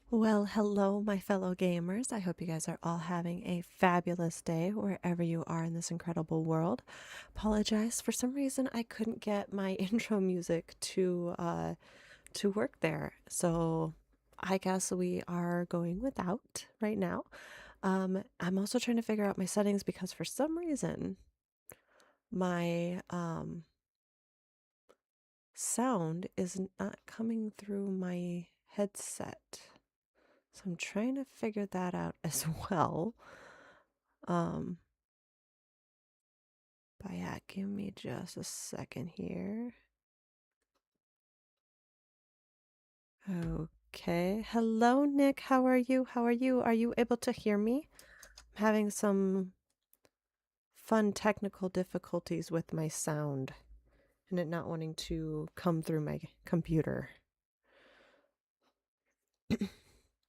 Well, hello, my fellow gamers. I hope you guys are all having a fabulous day wherever you are in this incredible world. Apologize for some reason I couldn't get my intro music to work there, so I guess we are going without right now. I'm also trying to figure out my settings because for some reason my sound is not coming through my headset. So I'm trying to figure that out as well. Um, but yeah, give me just a second here. Okay. Hello, Nick. How are you? How are you? Are you able to hear me? I'm having some fun technical difficulties with my sound and it not wanting to come through my computer.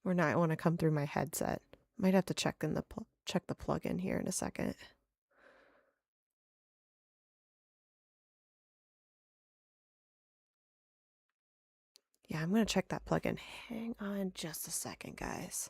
Or not want to come through my headset. Might have to check the plug-in here in a second. Yeah, I'm gonna check that plug-in. Hang on just a second, guys.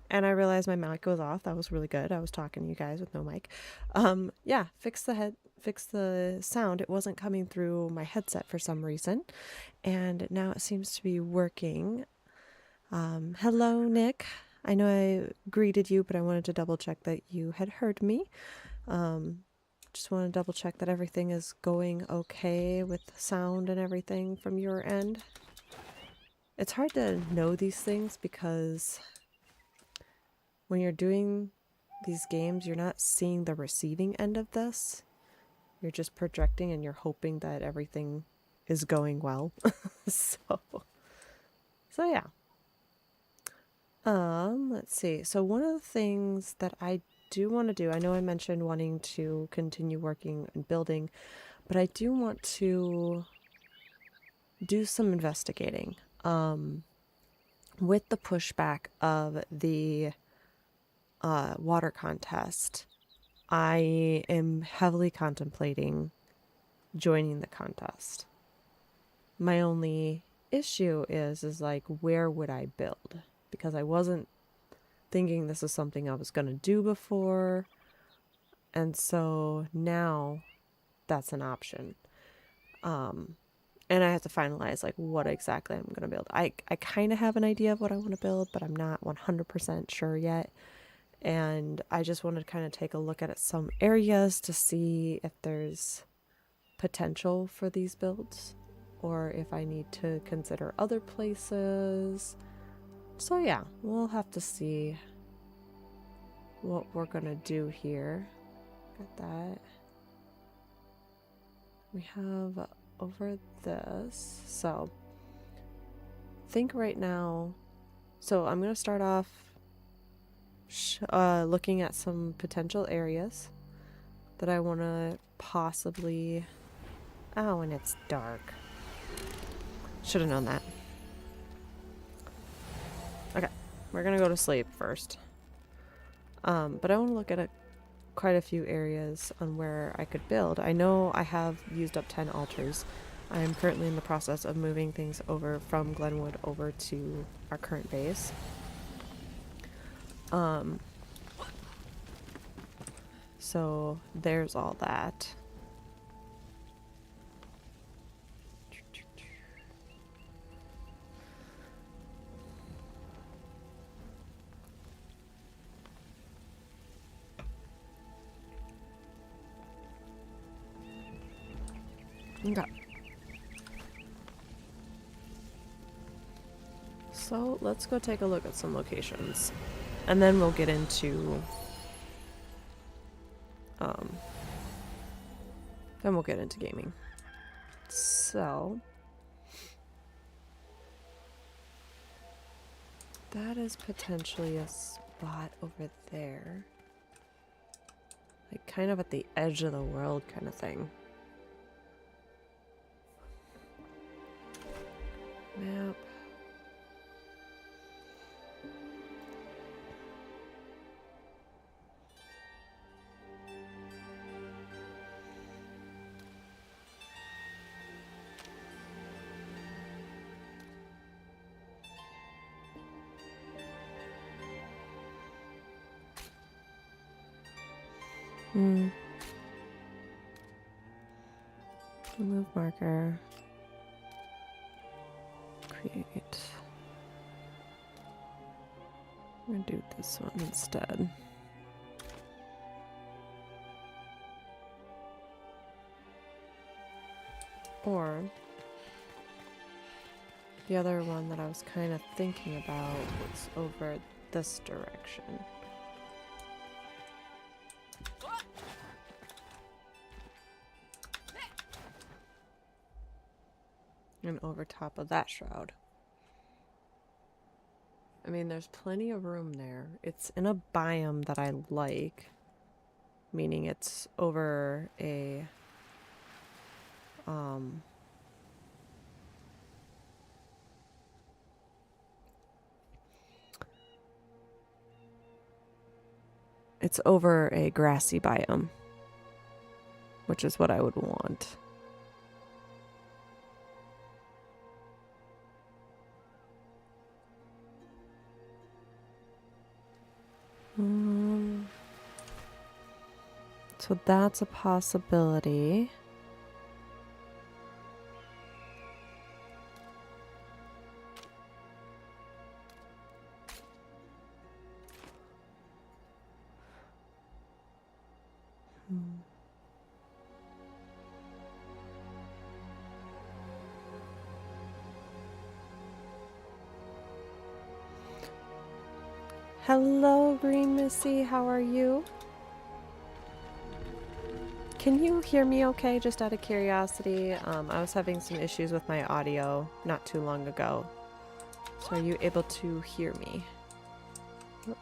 And I realized my mic was off. That was really good. I was talking to you guys with no mic. Yeah, fix the sound. It wasn't coming through my headset for some reason, and now it seems to be working. Hello, Nick. I know I greeted you, but I wanted to double check that you had heard me. Just want to double check that everything is going okay with sound and everything from your end. It's hard to know these things because when you're doing these games, you're not seeing the receiving end of this. You're just projecting and you're hoping that everything is going well. so yeah. Let's see. So one of the things that I do want to do, I know I mentioned wanting to continue working and building, but I do want to do some investigating. With the pushback of the water contest, I am heavily contemplating joining the contest. My only issue is like, where would I build? Because I wasn't thinking this is something I was going to do before. And so now that's an option. And I have to finalize like what exactly I'm going to build. I kind of have an idea of what I want to build, but I'm not 100% sure yet. And I just wanted to kind of take a look at some areas to see if there's potential for these builds or if I need to consider other places. So yeah, we'll have to see what we're gonna do here. Got that. We have over this. So think right now. So I'm gonna start off looking at some potential areas that I want to possibly... Oh, and it's dark. Should have known that. Okay, we're gonna go to sleep first. But I want to look at quite a few areas on where I could build. I know I have used up 10 altars. I am currently in the process of moving things over from Glenwood over to our current base. So there's all that. Okay. So let's go take a look at some locations. And then we'll get into gaming. So that is potentially a spot over there. Like kind of at the edge of the world kind of thing. Map. Remove marker. Create. I'm gonna do this one instead. Or the other one that I was kind of thinking about was over this direction. And over top of that shroud. I mean, there's plenty of room there. It's in a biome that I like, meaning it's over a it's over a grassy biome, which is what I would want. So that's a possibility. Hello, Green Missy. How are you? Can you hear me okay, just out of curiosity? I was having some issues with my audio not too long ago. So are you able to hear me? Let's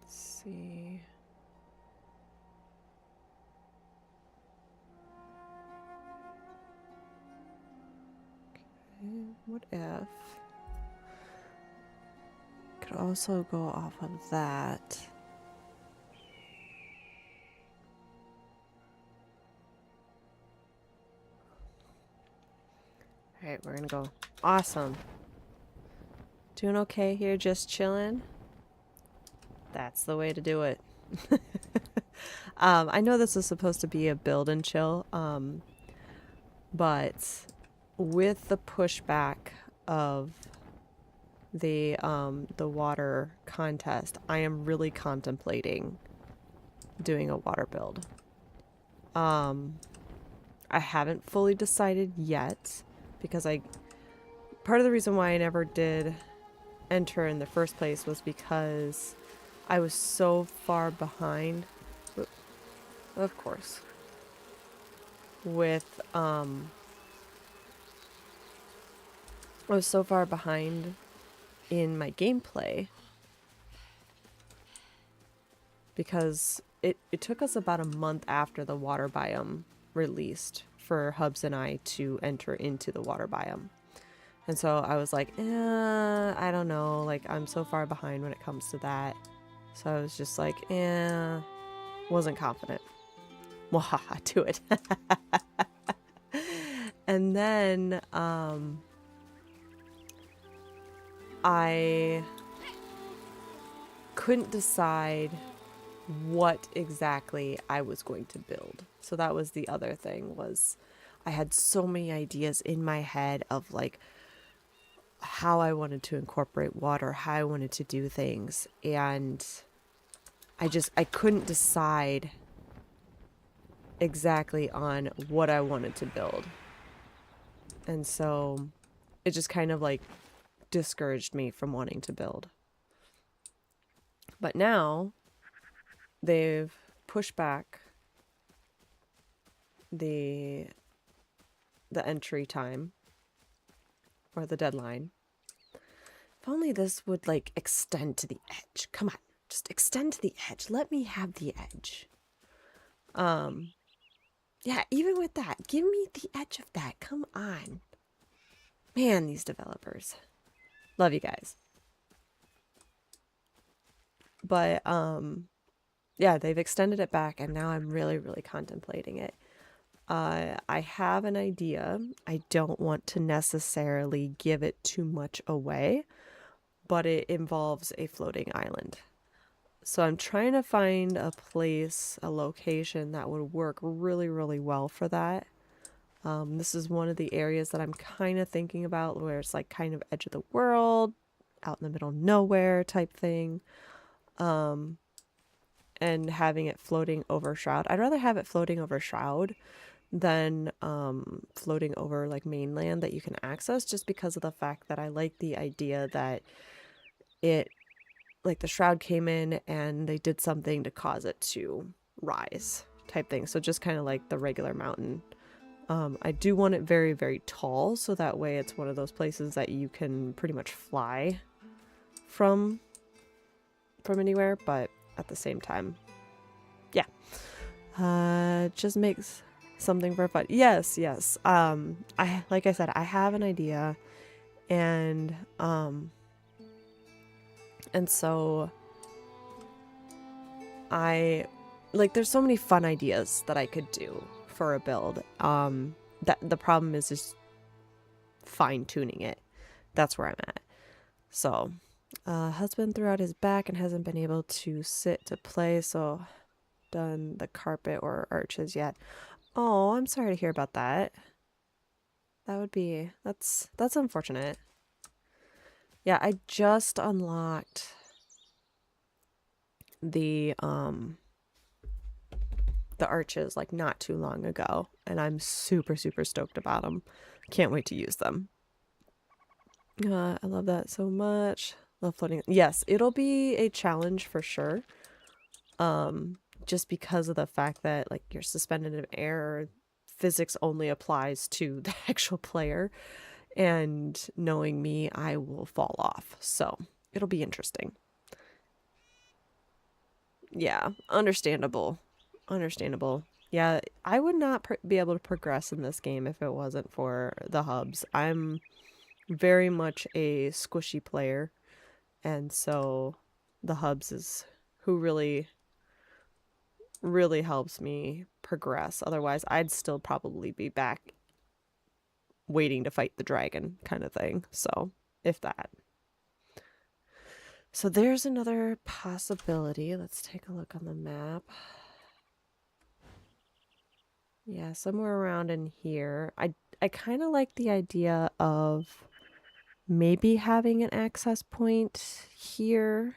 see. Okay, what if... Could also go off of that. Alright, we're gonna go. Awesome. Doing okay here, just chilling? That's the way to do it. I know this is supposed to be a build and chill, but with the pushback of the water contest, I am really contemplating doing a water build. I haven't fully decided yet, because part of the reason why I never did enter in the first place was because I was so far behind, of course, with I was so far behind in my gameplay because it took us about a month after the water biome released for Hubs and I to enter into the water biome. And so I was like, I don't know, like I'm so far behind when it comes to that. So I was just like, wasn't confident. Wahaha, do it. And then I couldn't decide what exactly I was going to build. So that was the other thing, was I had so many ideas in my head of like how I wanted to incorporate water, how I wanted to do things, and I couldn't decide exactly on what I wanted to build. And so it just kind of like discouraged me from wanting to build. But now they've pushed back the entry time or the deadline. If only this would like extend to the edge. Come on, just extend to the edge. Let me have the edge. Yeah, even with that, give me the edge of that. Come on. Man, these developers. Love you guys. But yeah, they've extended it back and now I'm really, really contemplating it. I have an idea. I don't want to necessarily give it too much away, but it involves a floating island. So I'm trying to find a place, a location that would work really, really well for that. This is one of the areas that I'm kind of thinking about where it's like kind of edge of the world, out in the middle of nowhere type thing. And having it floating over Shroud. I'd rather have it floating over Shroud than floating over like mainland that you can access, just because of the fact that I like the idea that it, like the Shroud came in and they did something to cause it to rise type thing. So just kind of like the regular mountain. I do want it very, very tall, so that way it's one of those places that you can pretty much fly from anywhere, but at the same time, yeah. Just makes something for fun. Yes, yes. Like I said, I have an idea, and so there's so many fun ideas that I could do for a build. That the problem is just fine tuning it. That's where I'm at. So, husband threw out his back and hasn't been able to sit to play, so done the carpet or arches yet. Oh, I'm sorry to hear about that. That's unfortunate. Yeah, I just unlocked the arches like not too long ago, and I'm super, super stoked about them. Can't wait to use them. I love that so much. Love floating. Yes, it'll be a challenge for sure. Just because of the fact that like you're suspended in air, physics only applies to the actual player, and knowing me, I will fall off. So it'll be interesting. Yeah, understandable. Understandable. Yeah, I would not be able to progress in this game if it wasn't for the hubs. I'm very much a squishy player, and so the hubs is who really, really helps me progress. Otherwise, I'd still probably be back waiting to fight the dragon kind of thing. So, if that. So there's another possibility. Let's take a look on the map. Yeah, somewhere around in here. I kind of like the idea of maybe having an access point here.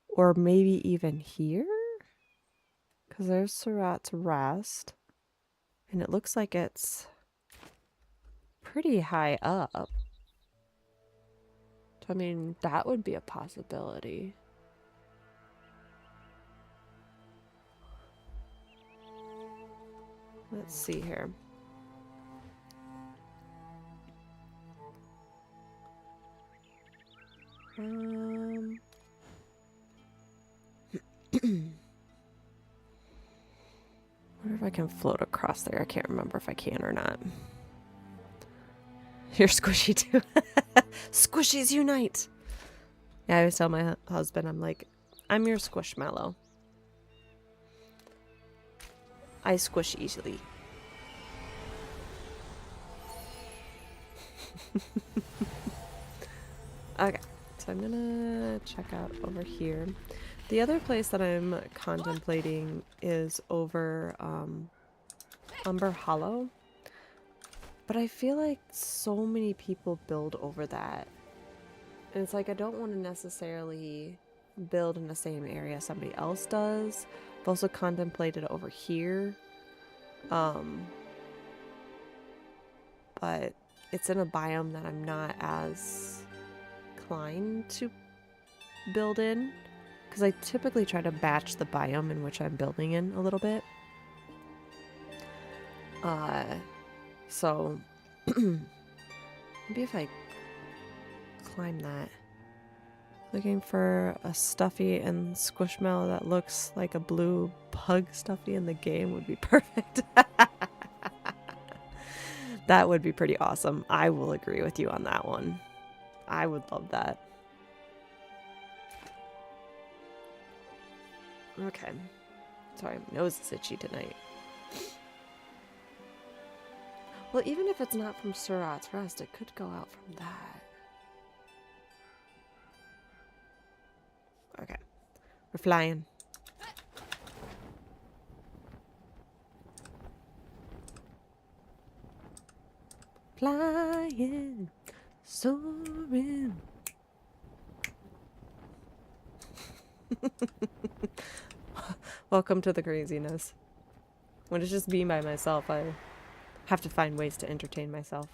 Or maybe even here? Because there's Surat's Rest. And it looks like it's pretty high up. So, I mean, that would be a possibility. Let's see here. Wonder if I can float across there. I can't remember if I can or not. You're squishy too. Squishies unite! Yeah, I always tell my husband, I'm like, I'm your squishmallow. I squish easily. Okay, so I'm gonna check out over here. The other place that I'm contemplating is over Umber Hollow. But I feel like so many people build over that. And it's like I don't want to necessarily build in the same area somebody else does. I've also contemplated over here. But it's in a biome that I'm not as inclined to build in, because I typically try to match the biome in which I'm building in a little bit. So maybe if I climb that. Looking for a stuffy and squishmallow that looks like a blue bug stuffy in the game would be perfect. That would be pretty awesome. I will agree with you on that one. I would love that. Okay. Sorry, my nose is itchy tonight. Well, even if it's not from Surat's Rest, it could go out from that. Okay. We're flying. Flying, soaring. Welcome to the craziness. When it's just being by myself, I have to find ways to entertain myself.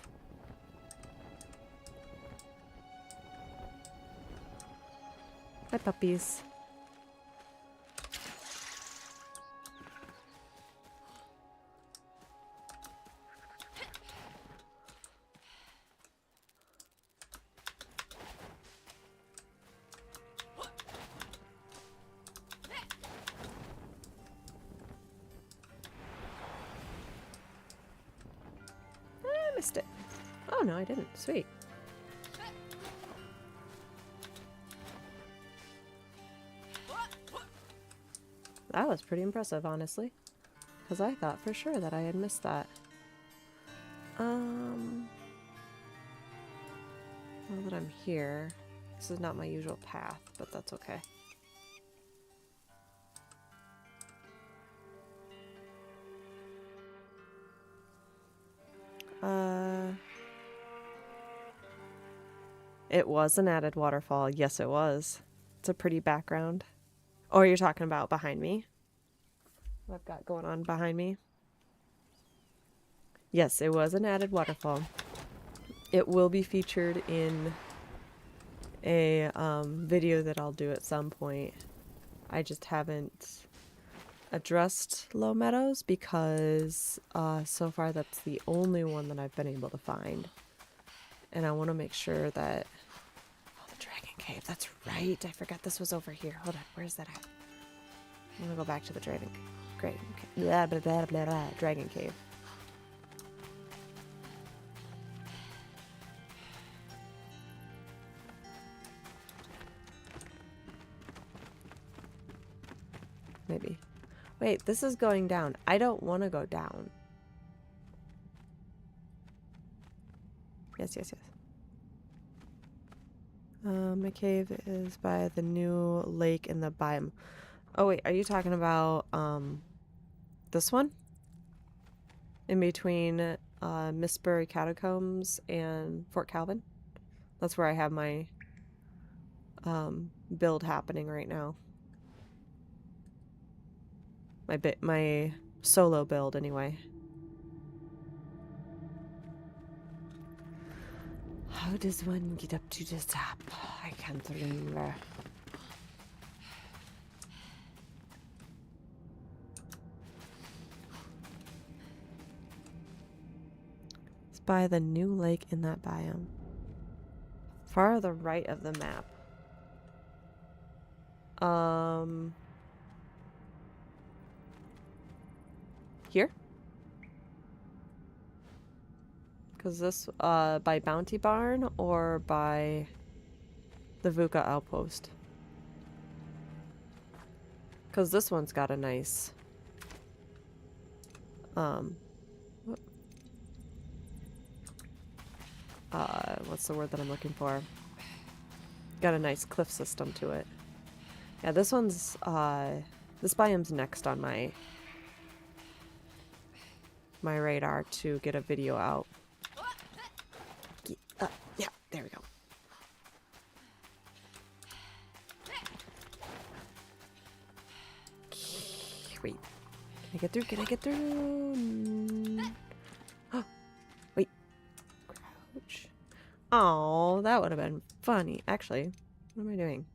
Hi, puppies. I missed it. Oh, no, I didn't. Sweet. That was pretty impressive, honestly. Because I thought for sure that I had missed that. Now that I'm here, this is not my usual path, but that's okay. It was an added waterfall. Yes, it was. It's a pretty background. Oh, you're talking about behind me? What I've got going on behind me? Yes, it was an added waterfall. It will be featured in a video that I'll do at some point. I just haven't addressed Low Meadows because so far that's the only one that I've been able to find. And I want to make sure that... Oh, the Dragon Cave. That's right. I forgot this was over here. Hold on. Where's that at? I'm going to go back to the Dragon Cave. Great. Okay. Blah, blah, blah, blah, blah. Dragon Cave. Maybe. Wait, this is going down. I don't want to go down. Yes, yes, yes. My cave is by the new lake in the biome. Oh wait, are you talking about this one? In between Mistbury Catacombs and Fort Calvin? That's where I have my build happening right now. My solo build anyway. How does one get up to the top? I can't remember. It's by the new lake in that biome. Far to the right of the map. Here? Because this, by Bounty Barn or by the VUCA Outpost? Because this one's got a nice, what's the word that I'm looking for? Got a nice cliff system to it. Yeah, this one's, this biome's next on my radar to get a video out. Yeah, there we go. I get through? Can I get through? Oh, wait. Crouch. Oh, that would have been funny. Actually, what am I doing?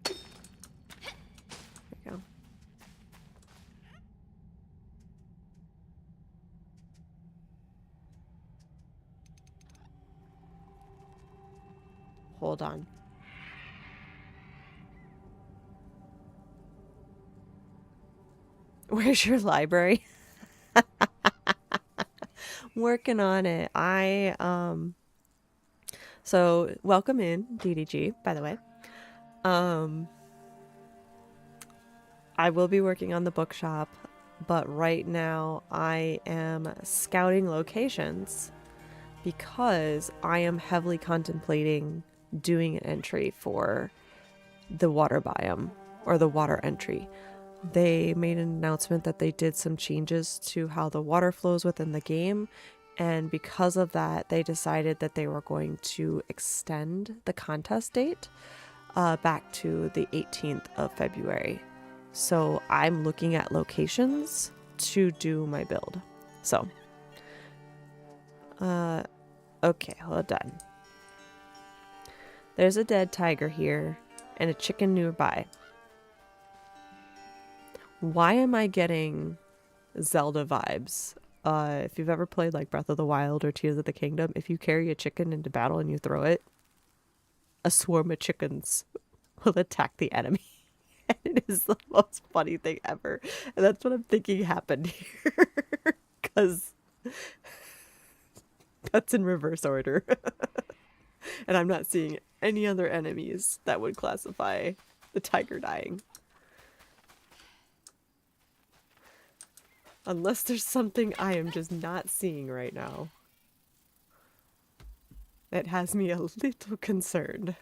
There we go. Hold on. Where's your library? Working on it. So welcome in, DDG, by the way. I will be working on the bookshop, but right now I am scouting locations because I am heavily contemplating doing an entry for the water biome or the water entry. They made an announcement that they did some changes to how the water flows within the game, and because of that, they decided that they were going to extend the contest date back to the 18th of February. So I'm looking at locations to do my build. So, okay, hold on. There's a dead tiger here and a chicken nearby. Why am I getting Zelda vibes? If you've ever played like Breath of the Wild or Tears of the Kingdom, if you carry a chicken into battle and you throw it, a swarm of chickens will attack the enemy. And it is the most funny thing ever. And that's what I'm thinking happened here. Because that's in reverse order. And I'm not seeing any other enemies that would classify the tiger dying. Unless there's something I am just not seeing right now. That has me a little concerned.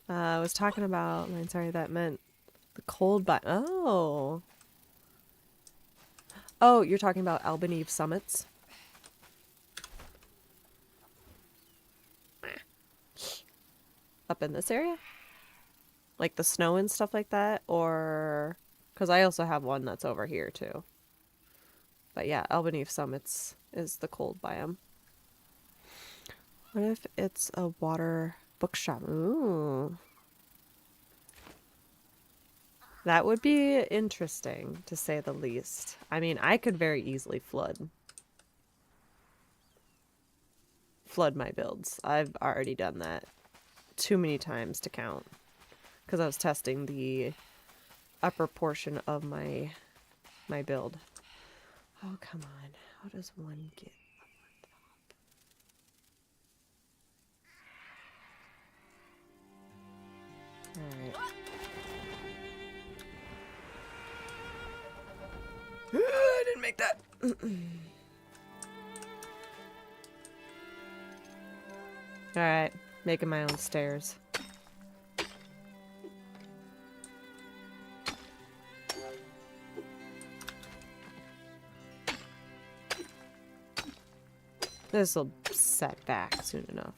I was talking about, I'm sorry, that meant the cold oh. Oh, you're talking about Albanese summits? Up in this area? Like the snow and stuff like that? Or... Because I also have one that's over here too. But yeah, Albanese summits is the cold biome. What if it's a water bookshop? Ooh. That would be interesting, to say the least. I mean, I could very easily flood my builds. I've already done that too many times to count. Because I was testing the upper portion of my build. Oh, come on. How does one get up on top? Alright. I didn't make that. Alright, making my own stairs. This'll set back soon enough.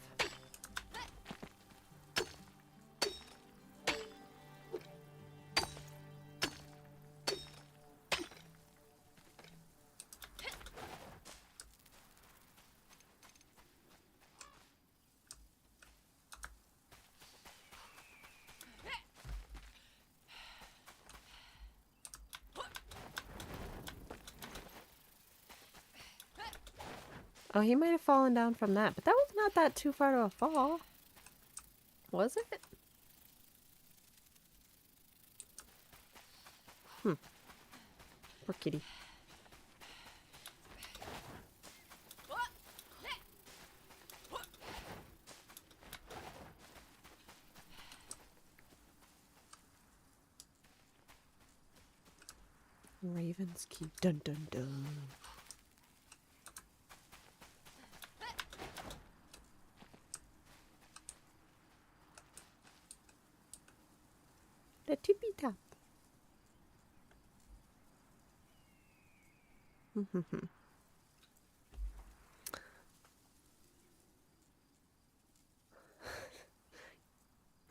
Oh, he might have fallen down from that, but that was not that too far to a fall. Was it? Poor kitty. Ravens keep dun dun dun.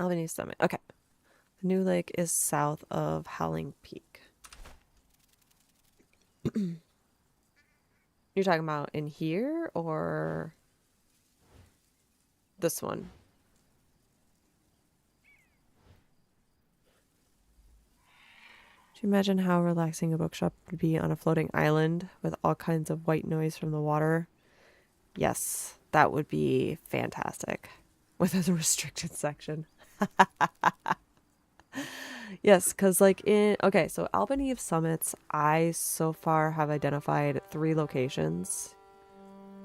Albany Summit. Okay. The new lake is south of Howling Peak. You're talking about in here or this one? Do you imagine how relaxing a bookshop would be on a floating island with all kinds of white noise from the water? Yes, that would be fantastic. With a restricted section. Yes, because like okay, so Albany of Summits, I so far have identified 3 locations.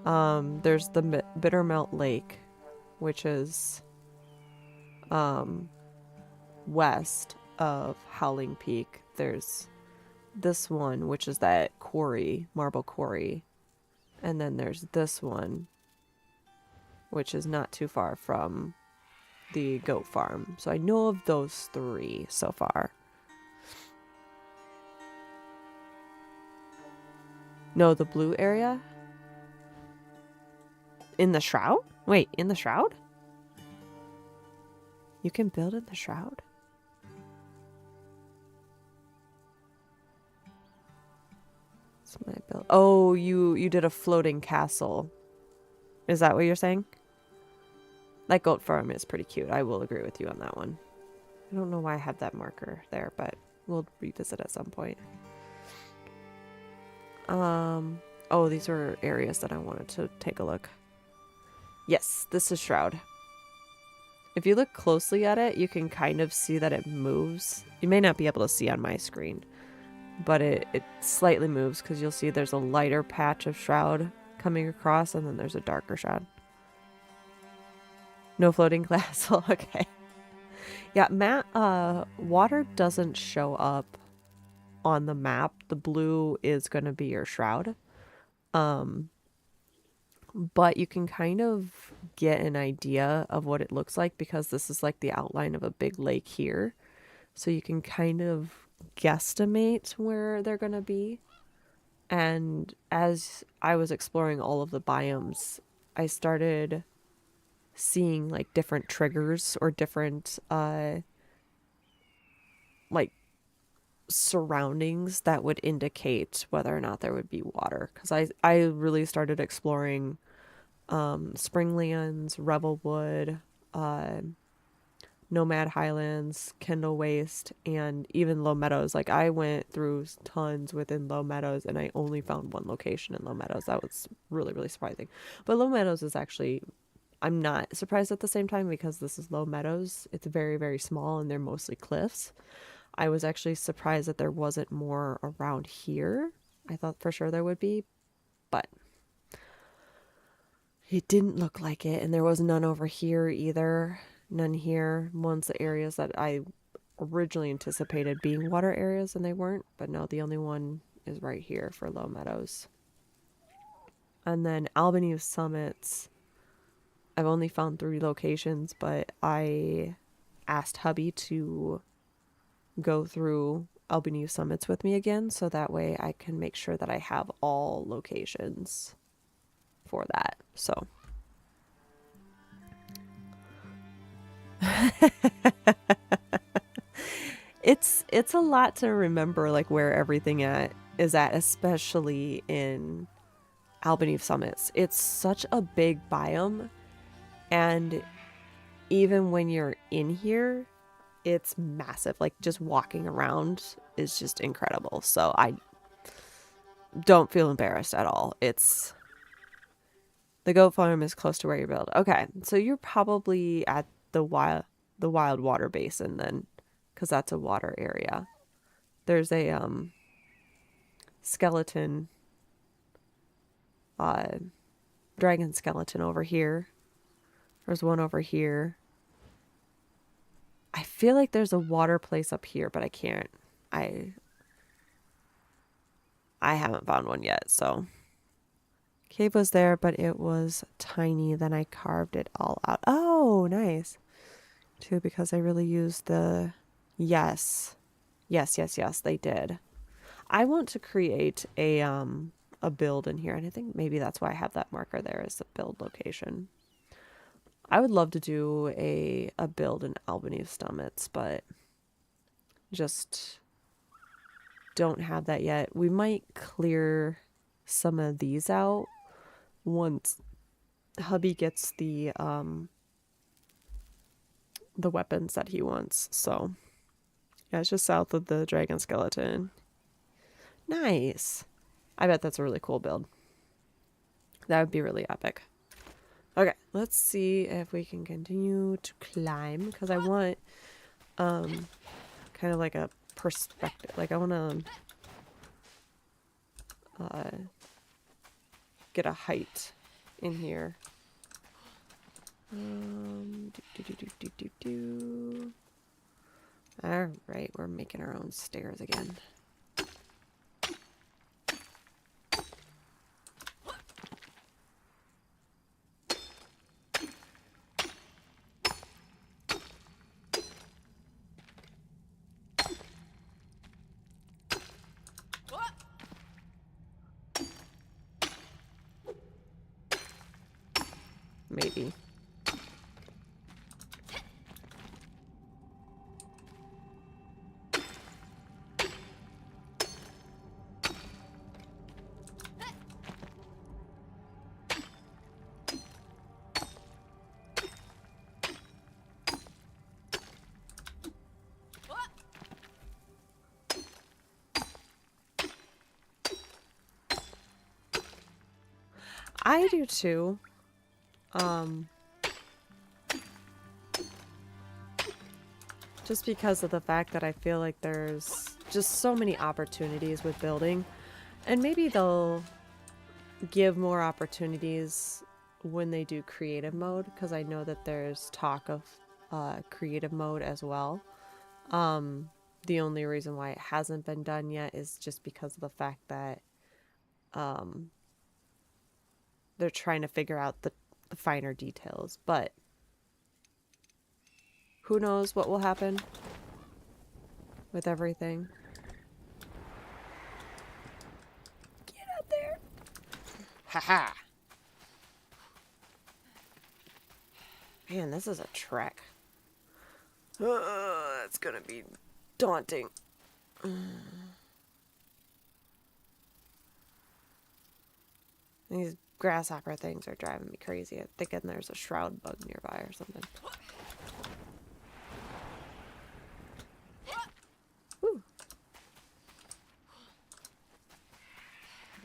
There's the Bittermelt Lake, which is west of Howling Peak. There's this one, which is that quarry, marble quarry. And then there's this one, which is not too far from the goat farm. So I know of those 3 so far. No, the blue area? In the Shroud? Wait, in the Shroud? You can build in the Shroud? That's my build. Oh, you did a floating castle. Is that what you're saying? That goat farm is pretty cute. I will agree with you on that one. I don't know why I have that marker there, but we'll revisit at some point. Oh, these are areas that I wanted to take a look. Yes, this is Shroud. If you look closely at it, you can kind of see that it moves. You may not be able to see on my screen, but it slightly moves because you'll see there's a lighter patch of Shroud coming across, and then there's a darker Shroud. No floating castle. Okay. Yeah, water doesn't show up on the map. The blue is going to be your Shroud. But you can kind of get an idea of what it looks like because this is like the outline of a big lake here. So you can kind of guesstimate where they're going to be. And as I was exploring all of the biomes, I started seeing like different triggers or different like surroundings that would indicate whether or not there would be water, because I really started exploring Springlands, Revelwood, Nomad Highlands, Kendall Waste, and even Low Meadows. Like I went through tons within Low Meadows and I only found 1 location in Low Meadows. That was really, really surprising. But Low Meadows is actually, I'm not surprised at the same time because this is Low Meadows. It's very, very small and they're mostly cliffs. I was actually surprised that there wasn't more around here. I thought for sure there would be, but it didn't look like it. And there was none over here either. None here. One's the areas that I originally anticipated being water areas and they weren't. But no, the only one is right here for Low Meadows. And then Albany of Summits, I've only found 3 locations, but I asked hubby to go through Albany of Summits with me again, so that way I can make sure that I have all locations for that. So it's a lot to remember, like where everything is at, especially in Albany of Summits. It's such a big biome, and even when you're in here, it's massive. Like just walking around is just incredible. So I don't feel embarrassed at all. It's the goat farm is close to where you build. Okay, so you're probably at the wild water basin then, because that's a water area. There's a skeleton, dragon skeleton over here. There's one over here. I feel like there's a water place up here, but I can't. I haven't found one yet, so. Cave was there, but it was tiny. Then I carved it all out. Oh, nice. Too, because I really used the... Yes, they did. I want to create a a build in here. And I think maybe that's why I have that marker there as the build location. I would love to do a build in Albany Stomachs, but just don't have that yet. We might clear some of these out once hubby gets the weapons that he wants. So yeah, it's just south of the dragon skeleton. Nice. I bet that's a really cool build. That would be really epic. Okay, let's see if we can continue to climb, because I want kind of like a perspective. Like I want to get a height in here. All right, we're making our own stairs again. Maybe. I do too. Just because of the fact that I feel like there's just so many opportunities with building, and maybe they'll give more opportunities when they do creative mode, because I know that there's talk of creative mode as well. The only reason why it hasn't been done yet is just because of the fact that they're trying to figure out the finer details, but who knows what will happen with everything. Get up there! Haha! Man, this is a trek. It's gonna be daunting. These grasshopper things are driving me crazy. I'm thinking there's a shroud bug nearby or something. Woo.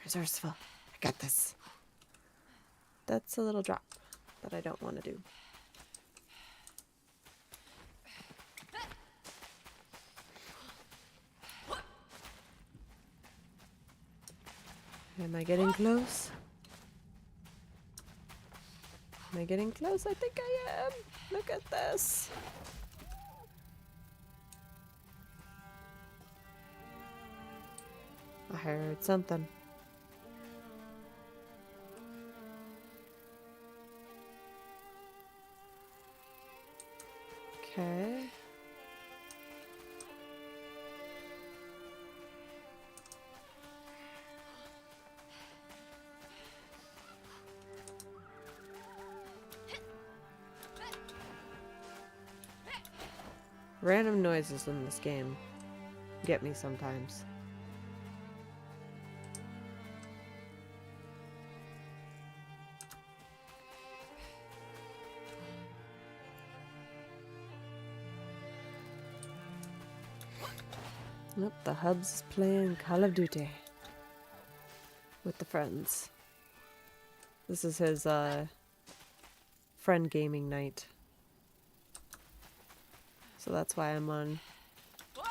Resourceful. I got this. That's a little drop that I don't want to do. Am I getting close? Am I getting close? I think I am. Look at this. I heard something. Okay. Random noises in this game get me sometimes. Nope, the hub's playing Call of Duty with the friends. This is his friend gaming night. So that's why I'm on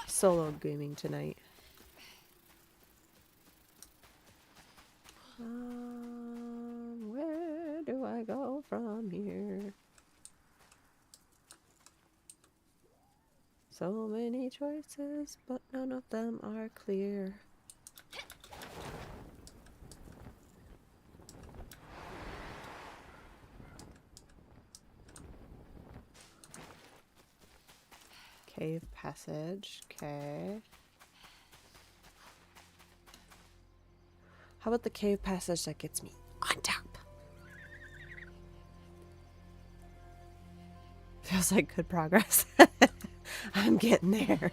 solo gaming tonight. Where do I go from here? So many choices, but none of them are clear. Cave passage, okay. How about the cave passage that gets me on top? Feels like good progress. I'm getting there.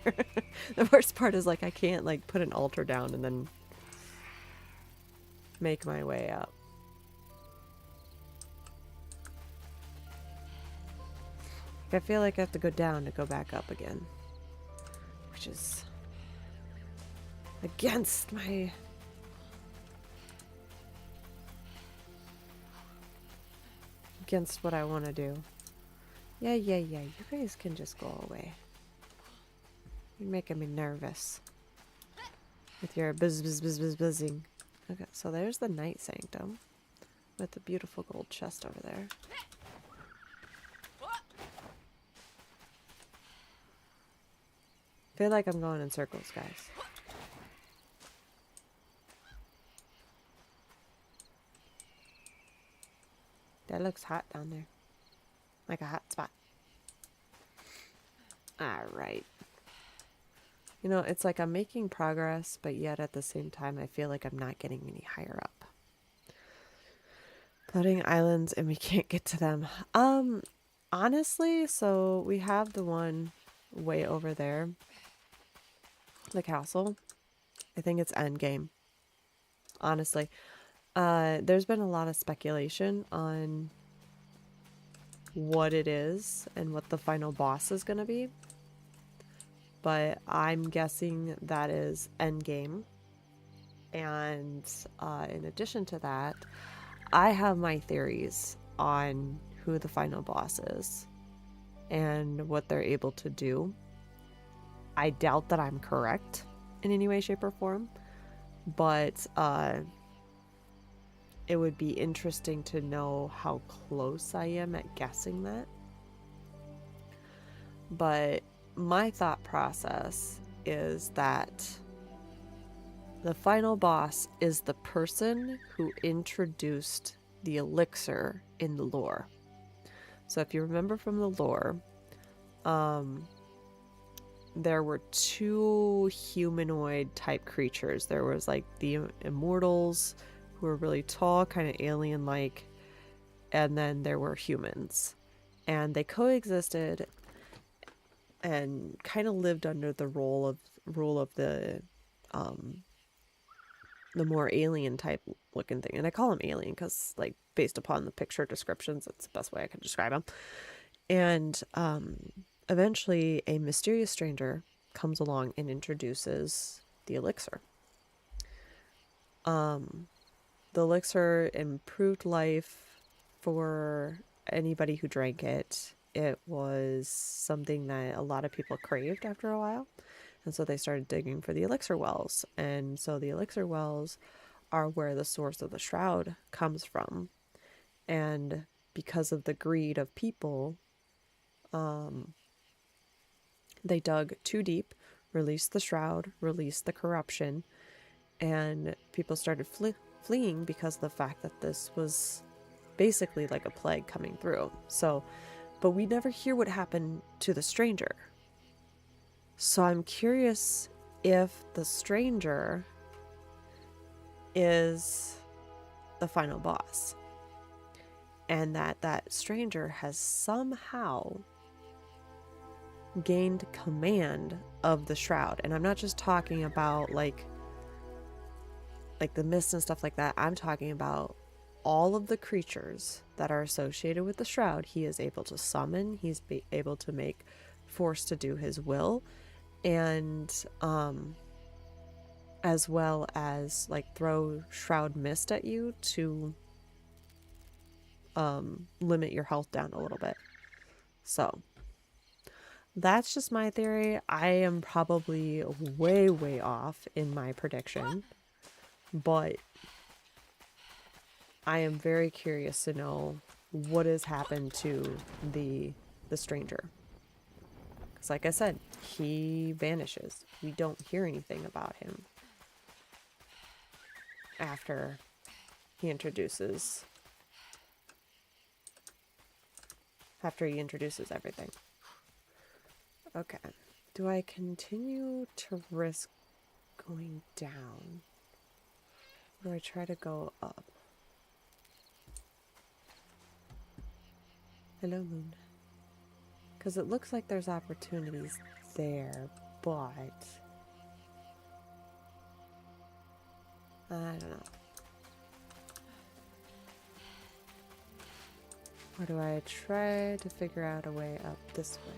The worst part is like I can't like put an altar down and then make my way up. I feel like I have to go down to go back up again, which is against my what I want to do. Yeah, you guys can just go away. You're making me nervous with your buzzing. Okay, so there's the night sanctum with the beautiful gold chest over there. Feel like I'm going in circles, guys. That looks hot down there. Like a hot spot. Alright. You know, it's like I'm making progress, but yet at the same time, I feel like I'm not getting any higher up. Floating islands, and we can't get to them. Honestly, so we have the one way over there. The castle. I think it's endgame. Honestly. There's been a lot of speculation on what it is and what the final boss is going to be. But I'm guessing that is endgame. And in addition to that, I have my theories on who the final boss is and what they're able to do. I doubt that I'm correct in any way, shape, or form, but it would be interesting to know how close I am at guessing that. But my thought process is that the final boss is the person who introduced the elixir in the lore. So if you remember from the lore, there were two humanoid type creatures. There was like the immortals who were really tall, kind of alien-like, and then there were humans. And they coexisted and kind of lived under the rule of the more alien type looking thing. And I call them alien because, like, based upon the picture descriptions, that's the best way I can describe them. And eventually a mysterious stranger comes along and introduces the elixir. The elixir improved life for anybody who drank it. It was something that a lot of people craved after a while. And so they started digging for the elixir wells. And so the elixir wells are where the source of the shroud comes from. And because of the greed of people, they dug too deep, released the shroud, released the corruption, and people started fleeing because of the fact that this was basically like a plague coming through. So, but we never hear what happened to the stranger. So I'm curious if the stranger is the final boss, and that stranger has somehow gained command of the shroud. And I'm not just talking about like the mist and stuff like that. I'm talking about all of the creatures that are associated with the shroud. He is able to summon, he's able to make force to do his will, and as well as like throw shroud mist at you to limit your health down a little bit. So that's just my theory. I am probably way off in my prediction, but I am very curious to know what has happened to the stranger. Because like I said, he vanishes. We don't hear anything about him after he introduces everything. Okay. Do I continue to risk going down? Or do I try to go up? Hello, moon. Because it looks like there's opportunities there, but I don't know. Or do I try to figure out a way up this way?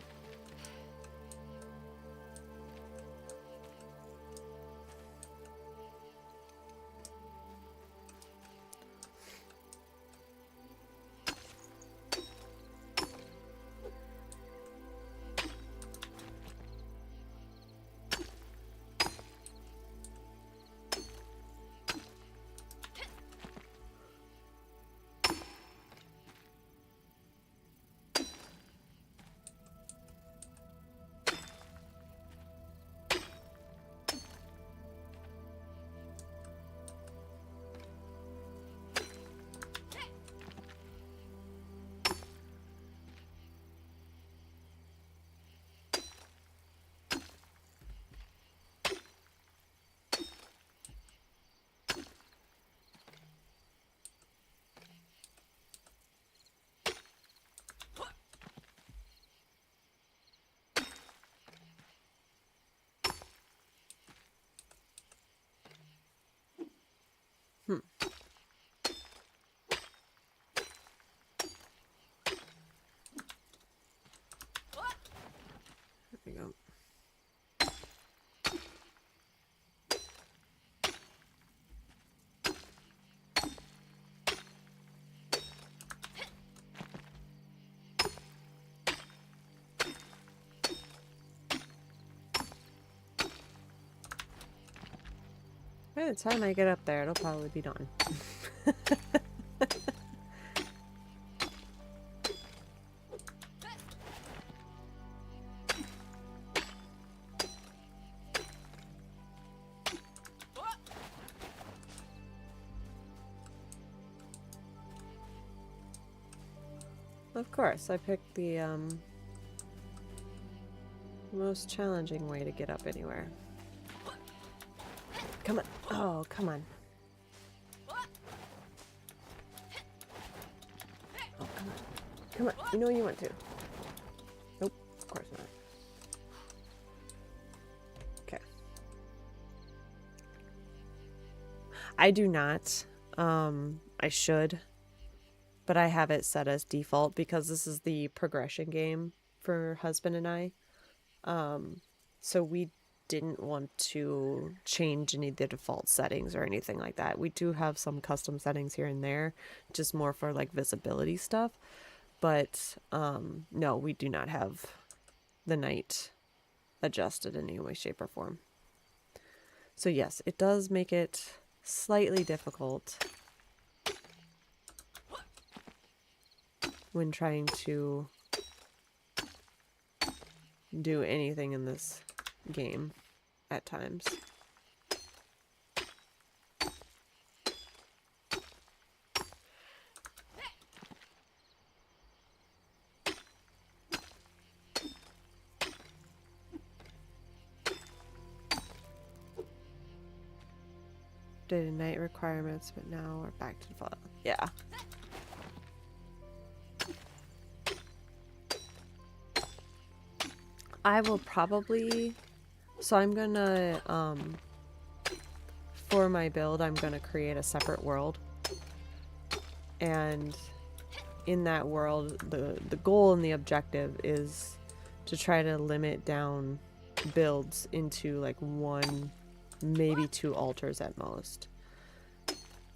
Hmm. There we go. By the time I get up there, it'll probably be done. Of course, I picked the most challenging way to get up anywhere. Come on. Oh, come on. Oh, come on. Come on. You know you want to. Nope. Of course not. Okay. I do not. I should. But I have it set as default because this is the progression game for husband and I. So we didn't want to change any of the default settings or anything like that. We do have some custom settings here and there, just more for like visibility stuff. But no, we do not have the night adjusted in any way, shape, or form. So yes, it does make it slightly difficult when trying to do anything in this game at times. Day and night requirements, but now we're back to default. Yeah. I will probably, so I'm gonna, for my build, I'm gonna create a separate world. And in that world, the goal and the objective is to try to limit down builds into like 1, maybe 2 altars at most.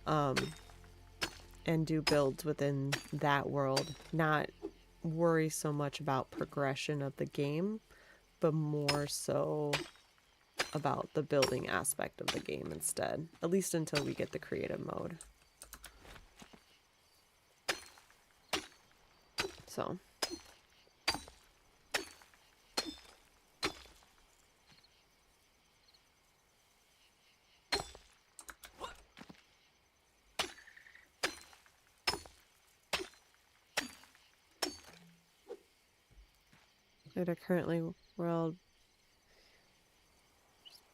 And do builds within that world. Not worry so much about progression of the game, but more so about the building aspect of the game instead. At least until we get the creative mode. So. They're currently world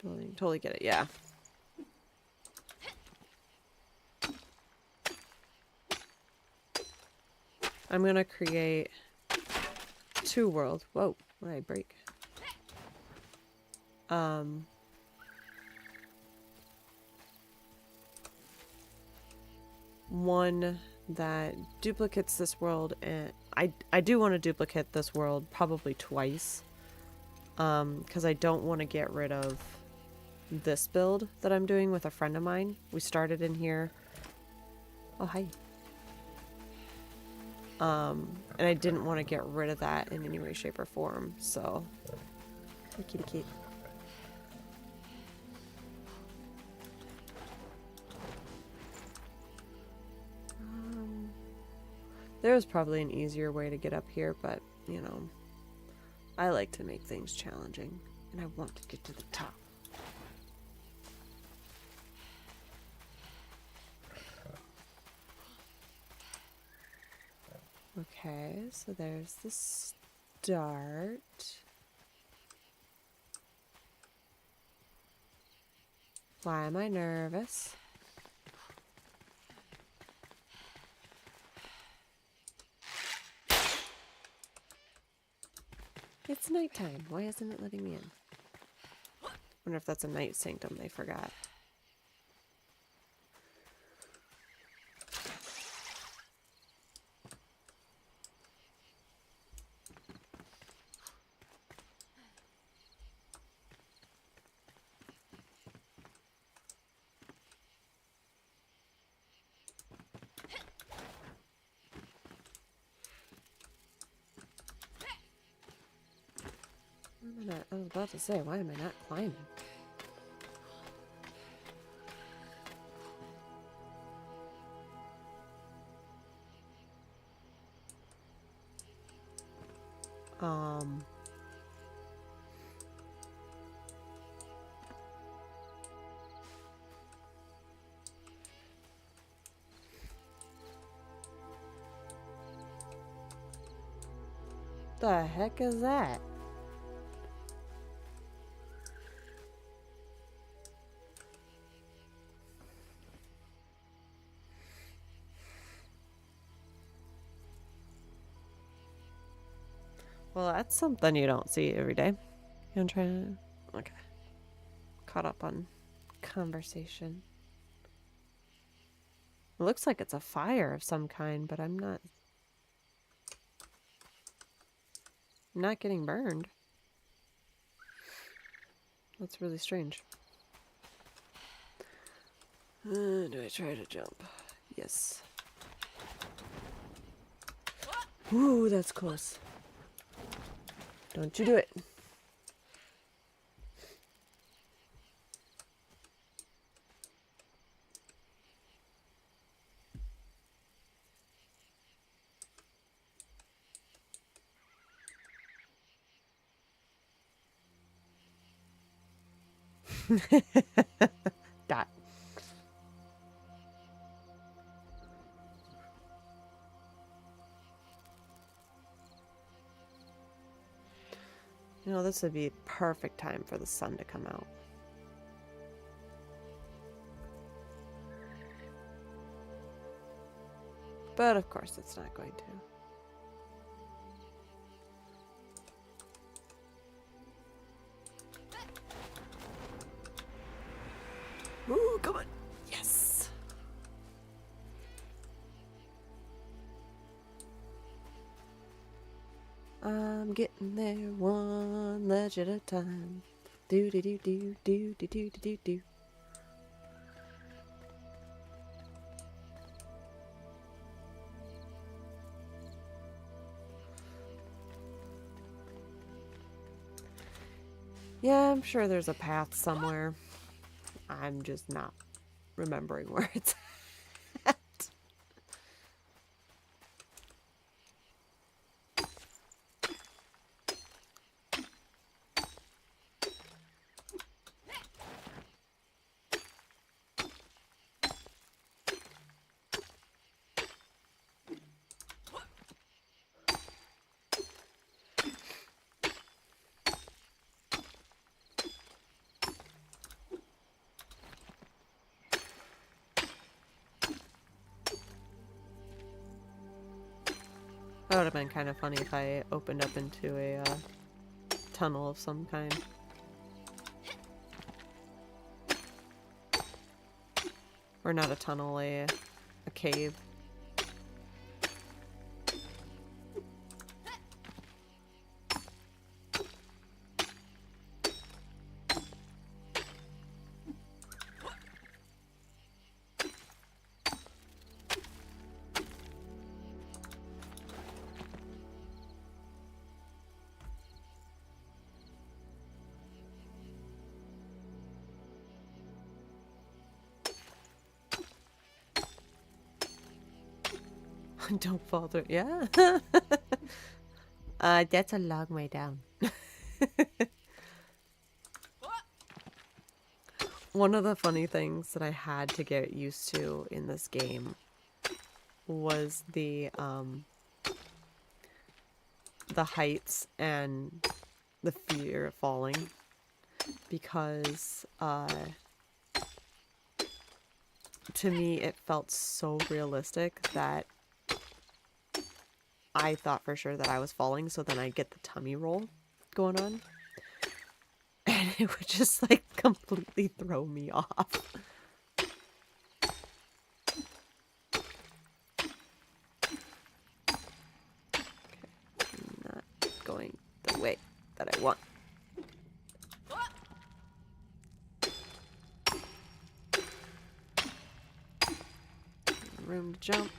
building. Totally get it, yeah. I'm gonna create 2 worlds. Whoa, what did I break? One that duplicates this world, and I do want to duplicate this world probably twice. Because I don't want to get rid of this build that I'm doing with a friend of mine. We started in here. Oh, hi. And I didn't want to get rid of that in any way, shape, or form, so. Hi, kitty Kate. There's probably an easier way to get up here, but, you know, I like to make things challenging, and I want to get to the top. Okay, so there's the start. Why am I nervous? It's nighttime. Why isn't it letting me in? Wonder if that's a night sanctum they forgot. I was about to say, why am I not climbing? The heck is that? Well, that's something you don't see every day. I'm trying to... Okay. Caught up on conversation. It looks like it's a fire of some kind, but I'm not getting burned. That's really strange. Do I try to jump? Yes. Ooh, that's close. Don't you do it. Dot. You know, this would be perfect time for the sun to come out. But of course it's not going to. Ooh, come on. Yes. I'm getting there one ledge at a time. Do do do do do do do do do. Yeah, I'm sure there's a path somewhere. I'm just not remembering where it's at. That would have been kind of funny if I opened up into a tunnel of some kind. Or not a tunnel, a cave. Don't fall through. Yeah. That's a long way down. One of the funny things that I had to get used to in this game was the heights and the fear of falling, because to me it felt so realistic that I thought for sure that I was falling, so then I'd get the tummy roll going on. And it would just like completely throw me off. Okay, not going the way that I want. Room to jump.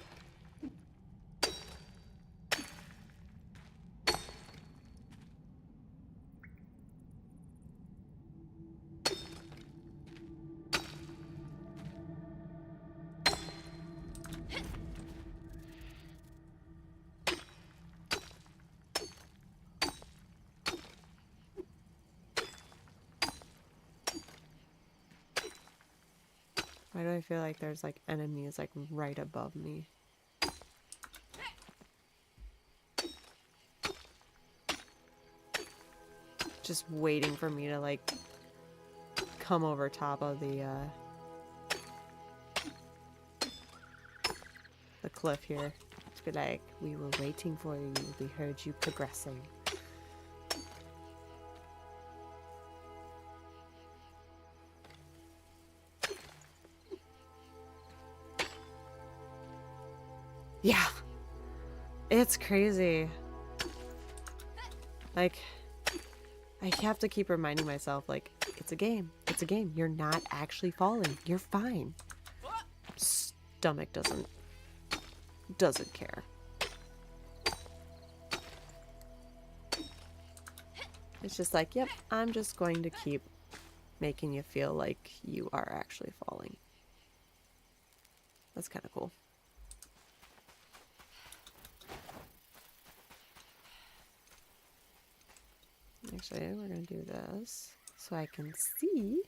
Why do I feel like there's like enemies like right above me? Just waiting for me to like come over top of the cliff here. To be like, we were waiting for you, we heard you progressing. Yeah, it's crazy. Like, I have to keep reminding myself, like, it's a game. It's a game. You're not actually falling. You're fine. Stomach doesn't care. It's just like, yep, I'm just going to keep making you feel like you are actually falling. That's kind of cool. Actually, we're going to do this so I can see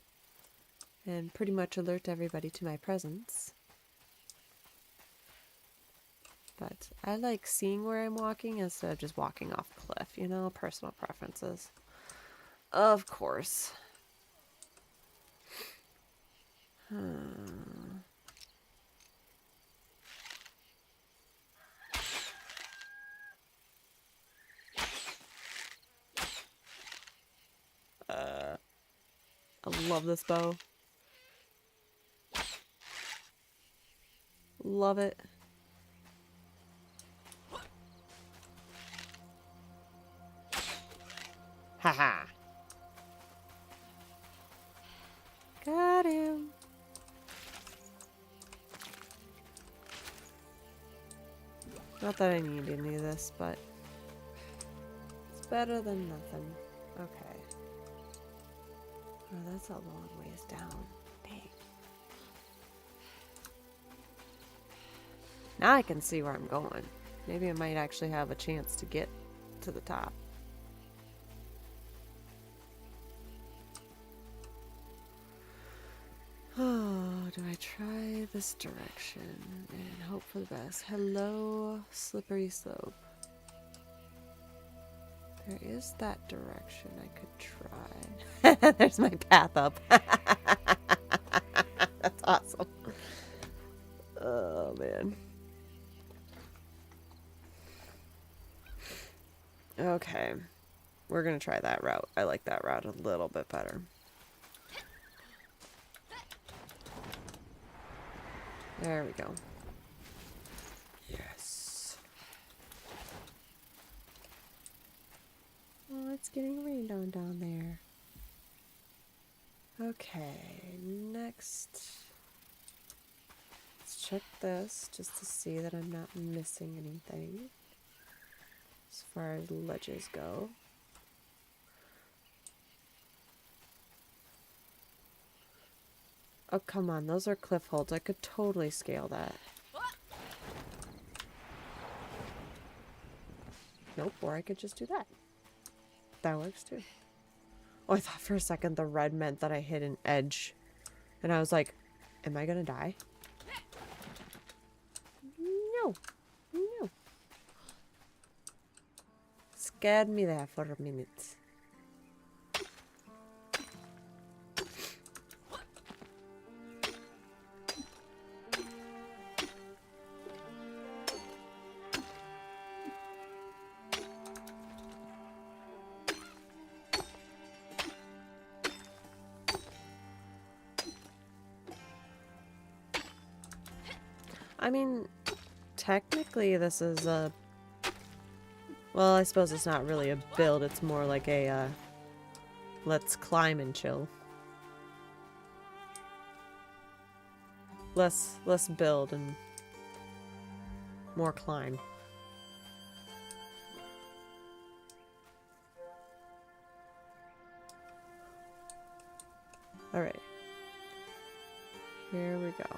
and pretty much alert everybody to my presence. But I like seeing where I'm walking instead of just walking off a cliff, you know, personal preferences. Of course. I love this bow. Love it. Haha. Got him. Not that I need any of this, but it's better than nothing. Okay. Oh, that's a long ways down. Dang. Now I can see where I'm going. Maybe I might actually have a chance to get to the top. Oh, do I try this direction and hope for the best? Hello, slippery slope. There is that direction I could try. There's my path up. That's awesome. Oh, man. Okay. We're gonna try that route. I like that route a little bit better. There we go. Yes. Oh, it's getting rained on down there. Okay, next. Let's check this just to see that I'm not missing anything as far as ledges go. Oh, come on. Those are cliff holds. I could totally scale that. Nope, or I could just do that. That works too. Oh, I thought for a second the red meant that I hit an edge. And I was like, am I gonna die? No. No. Scared me there for a minute. I mean, technically this is a... Well, I suppose it's not really a build. It's more like a, let's climb and chill. Less build and more climb. Alright. Here we go.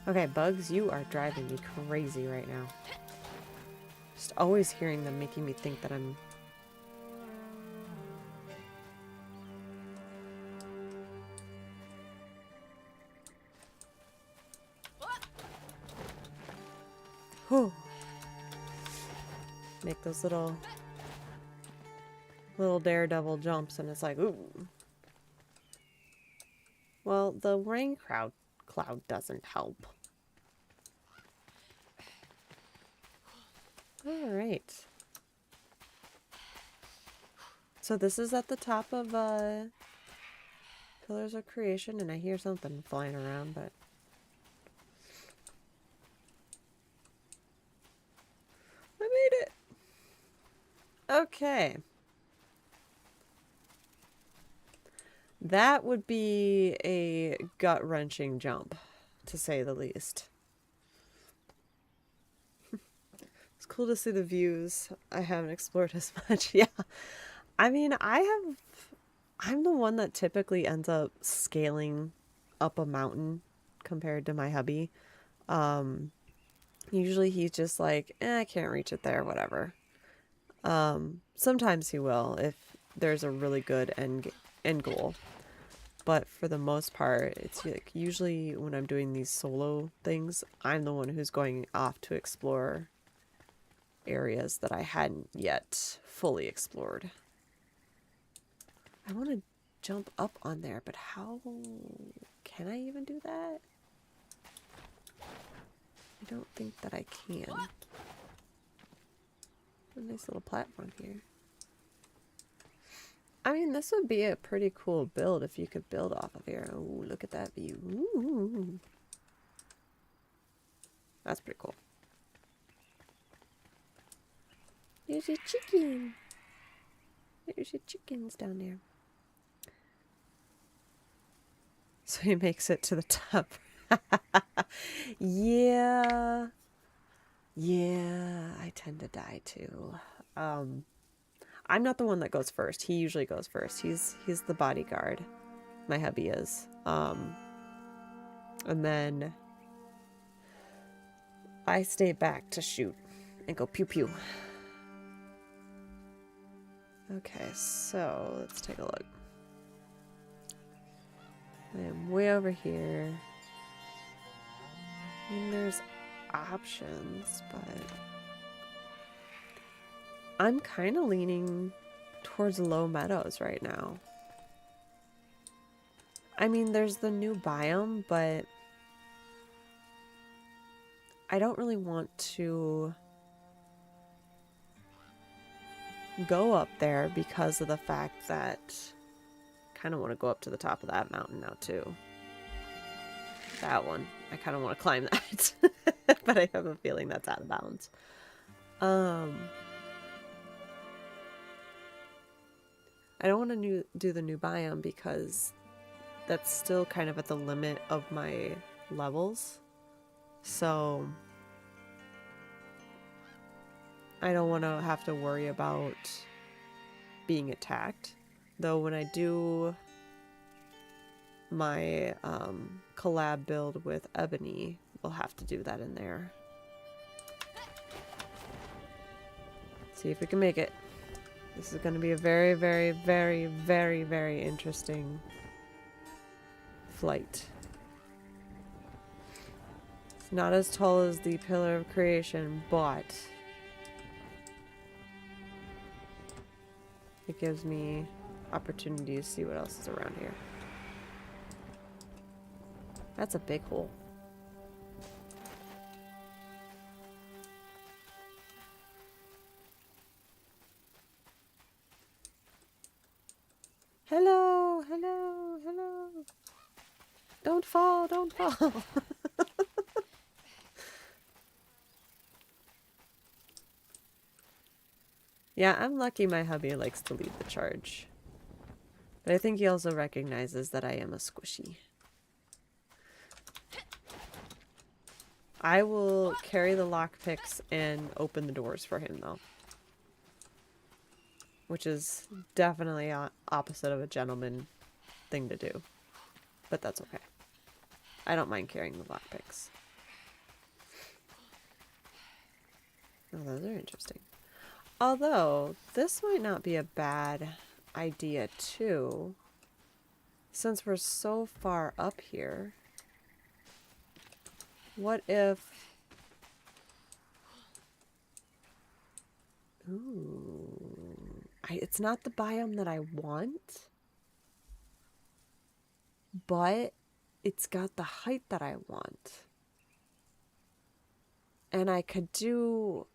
Okay, bugs, you are driving me crazy right now. Just always hearing them making me think that I'm... Whew. Make those little daredevil jumps and it's like, ooh. Well, the rain cloud doesn't help. Alright. So this is at the top of Pillars of Creation, and I hear something flying around, but... I made it! Okay. That would be a gut-wrenching jump, to say the least. It's cool to see the views. I haven't explored as much. Yeah. I mean, I'm the one that typically ends up scaling up a mountain compared to my hubby. Usually he's just like, I can't reach it there, whatever. Sometimes he will if there's a really good end goal. But for the most part, it's like usually when I'm doing these solo things, I'm the one who's going off to explore areas that I hadn't yet fully explored. I want to jump up on there, but how can I even do that? I don't think that I can. A nice little platform here. I mean, this would be a pretty cool build if you could build off of here. Ooh, look at that view. Ooh. That's pretty cool. There's a chicken. There's a chickens down there. So he makes it to the top. Yeah. Yeah, I tend to die too. I'm not the one that goes first. He usually goes first. He's the bodyguard. My hubby is. And then I stay back to shoot and go pew pew. Okay, so let's take a look. I am way over here. I mean, there's options, but I'm kind of leaning towards low meadows right now. I mean, there's the new biome, but I don't really want to go up there because of the fact that I kind of want to go up to the top of that mountain now too. That one. I kind of want to climb that. But I have a feeling that's out of bounds. I don't want to do the new biome because that's still kind of at the limit of my levels. So I don't want to have to worry about being attacked. Though when I do my collab build with Ebony, we'll have to do that in there. See if we can make it. This is going to be a very, very, very, very, very interesting flight. It's not as tall as the Pillar of Creation, but it gives me opportunity to see what else is around here. That's a big hole. Hello, hello, hello. Don't fall, don't fall. Yeah, I'm lucky my hubby likes to lead the charge. But I think he also recognizes that I am a squishy. I will carry the lockpicks and open the doors for him, though. Which is definitely opposite of a gentleman thing to do. But that's okay. I don't mind carrying the lockpicks. Oh, those are interesting. Although, this might not be a bad idea, too. Since we're so far up here. What if... Ooh. It's not the biome that I want. But it's got the height that I want. And I could do...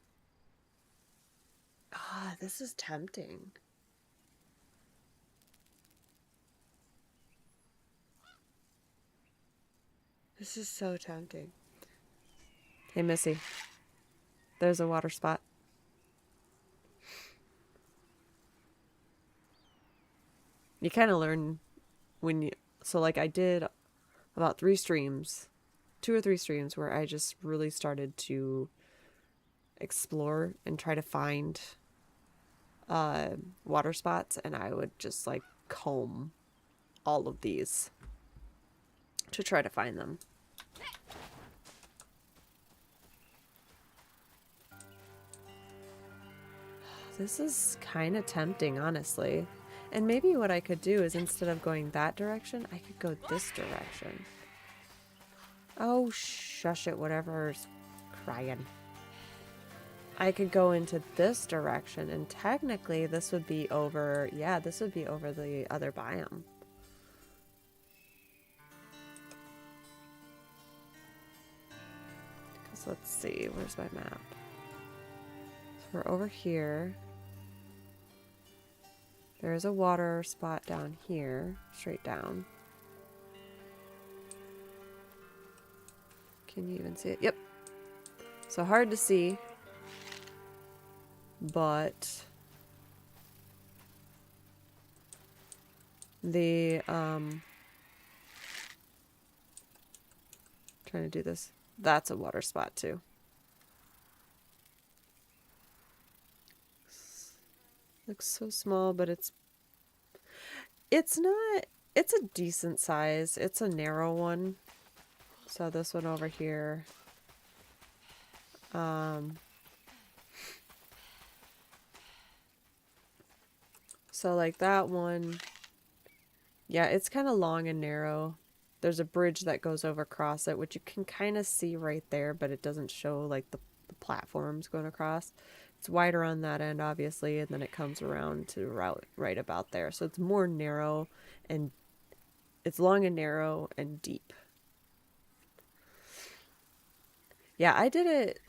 Ah, this is tempting. This is so tempting. Hey, Missy. There's a water spot. You kind of learn when you... So, like, I did about 2 or 3 streams where I just really started to explore and try to find water spots, and I would just, like, comb all of these to try to find them. This is kind of tempting, honestly. And maybe what I could do is instead of going that direction, I could go this direction. Oh, shush it, whatever's crying. I could go into this direction, and technically this would be over, yeah, this would be over the other biome. Because let's see, where's my map? So we're over here. There's a water spot down here, straight down. Can you even see it? Yep. So hard to see, but the trying to do this. That's a water spot too. Looks so small, but it's not, it's a decent size. It's a narrow one. So this one over here. So like that one, yeah, it's kind of long and narrow. There's a bridge that goes over across it, which you can kind of see right there, but it doesn't show like the platforms going across. It's wider on that end, obviously, and then it comes around to right about there. So it's more narrow and it's long and narrow and deep. Yeah, I did it,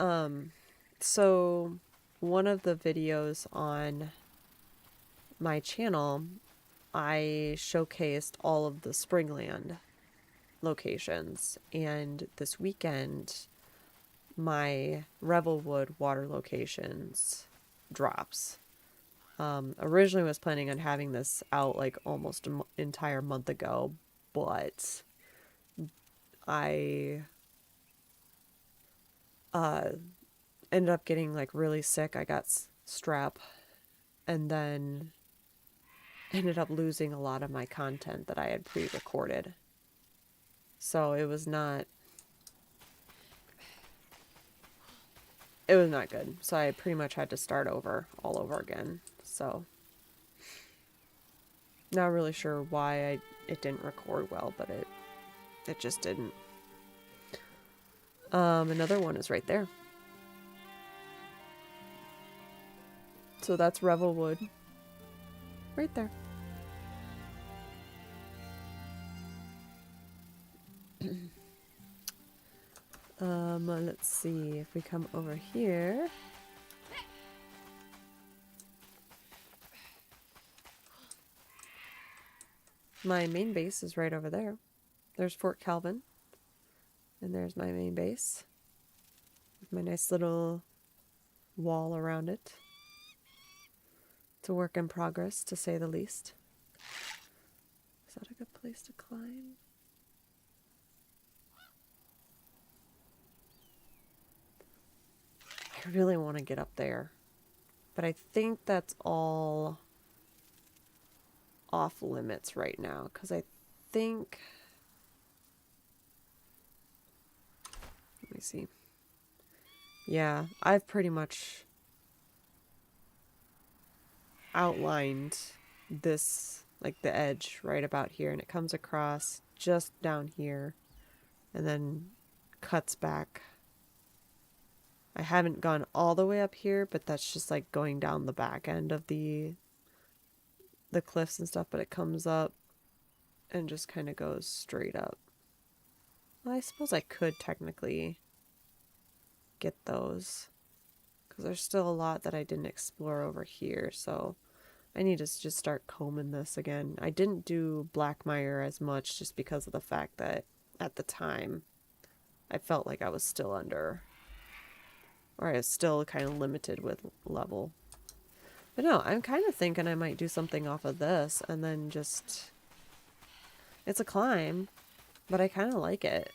so one of the videos on my channel, I showcased all of the Springland locations, and this weekend my Revelwood water locations drops. Originally was planning on having this out like almost an entire month ago, but I ended up getting like really sick. I got strep, and then ended up losing a lot of my content that I had pre-recorded. So it was not good. So I pretty much had to start over all over again. So not really sure why it didn't record well, but it just didn't. Another one is right there. So that's Revelwood. Right there. Let's see if we come over here. My main base is right over there. There's Fort Calvin. And there's my main base. With my nice little wall around it. It's a work in progress, to say the least. Is that a good place to climb? I really want to get up there. But I think that's all off limits right now. Because I think... Let me see. Yeah, I've pretty much outlined this, like the edge right about here, and it comes across just down here and then cuts back. I haven't gone all the way up here, but that's just like going down the back end of the cliffs and stuff, but it comes up and just kind of goes straight up. Well, I suppose I could technically get those, because there's still a lot that I didn't explore over here, so I need to just start combing this again. I didn't do Blackmire as much just because of the fact that at the time I felt like I was still under, or I was still kind of limited with level. But no, I'm kind of thinking I might do something off of this and then just... It's a climb, but I kind of like it.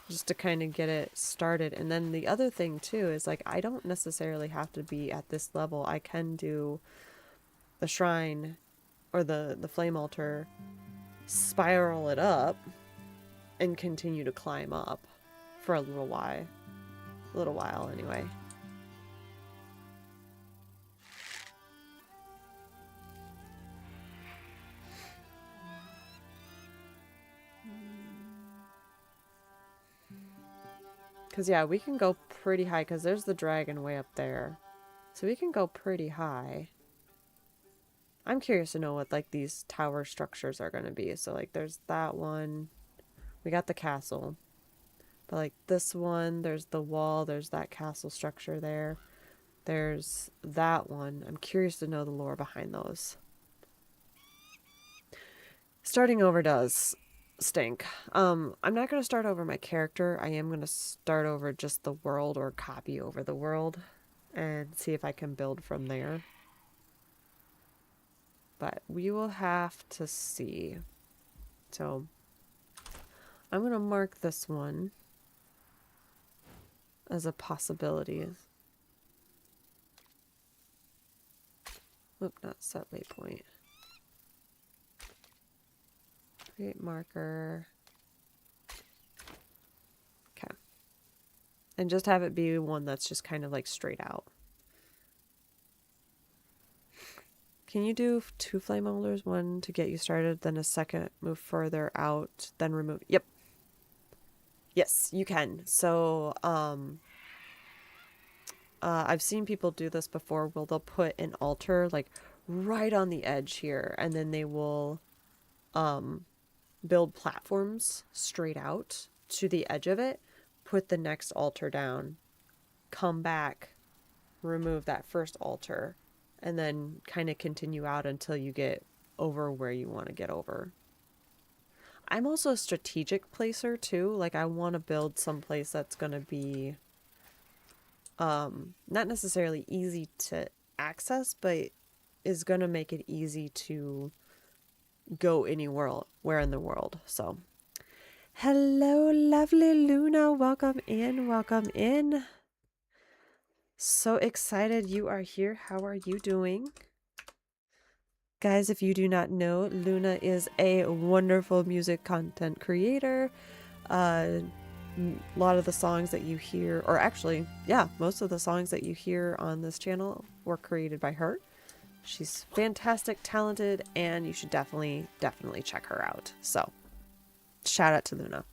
Just to kind of get it started. And then the other thing too is like, I don't necessarily have to be at this level. I can do the shrine or the flame altar, spiral it up, and continue to climb up for a little while. A little while anyway. Because, yeah, we can go pretty high, because there's the dragon way up there. So we can go pretty high. I'm curious to know what, like, these tower structures are going to be. So, like, there's that one. We got the castle. But, like, this one, there's the wall. There's that castle structure there. There's that one. I'm curious to know the lore behind those. Starting over does stink. I'm not going to start over my character. I am going to start over just the world, or copy over the world, and see if I can build from there. But we will have to see. So I'm going to mark this one as a possibility. Oop, not set waypoint. Create marker. Okay. And just have it be one that's just kind of like straight out. Can you do 2 flame altars? One to get you started, then a second move further out, then remove. Yep. Yes, you can. So, I've seen people do this before, where they'll put an altar like right on the edge here, and then they will build platforms straight out to the edge of it, put the next altar down, come back, remove that first altar, and then kind of continue out until you get over where you want to get over. I'm also a strategic placer too. Like, I want to build someplace that's going to be not necessarily easy to access, but is going to make it easy to go anywhere where in the world. So hello, lovely Luna. Welcome in. Welcome in. So excited you are here. How are you doing? Guys, if you do not know, Luna is a wonderful music content creator. A lot of the songs that you hear, or actually, yeah, most of the songs that you hear on this channel were created by her. She's fantastic, talented, and you should definitely check her out. So, shout out to Luna.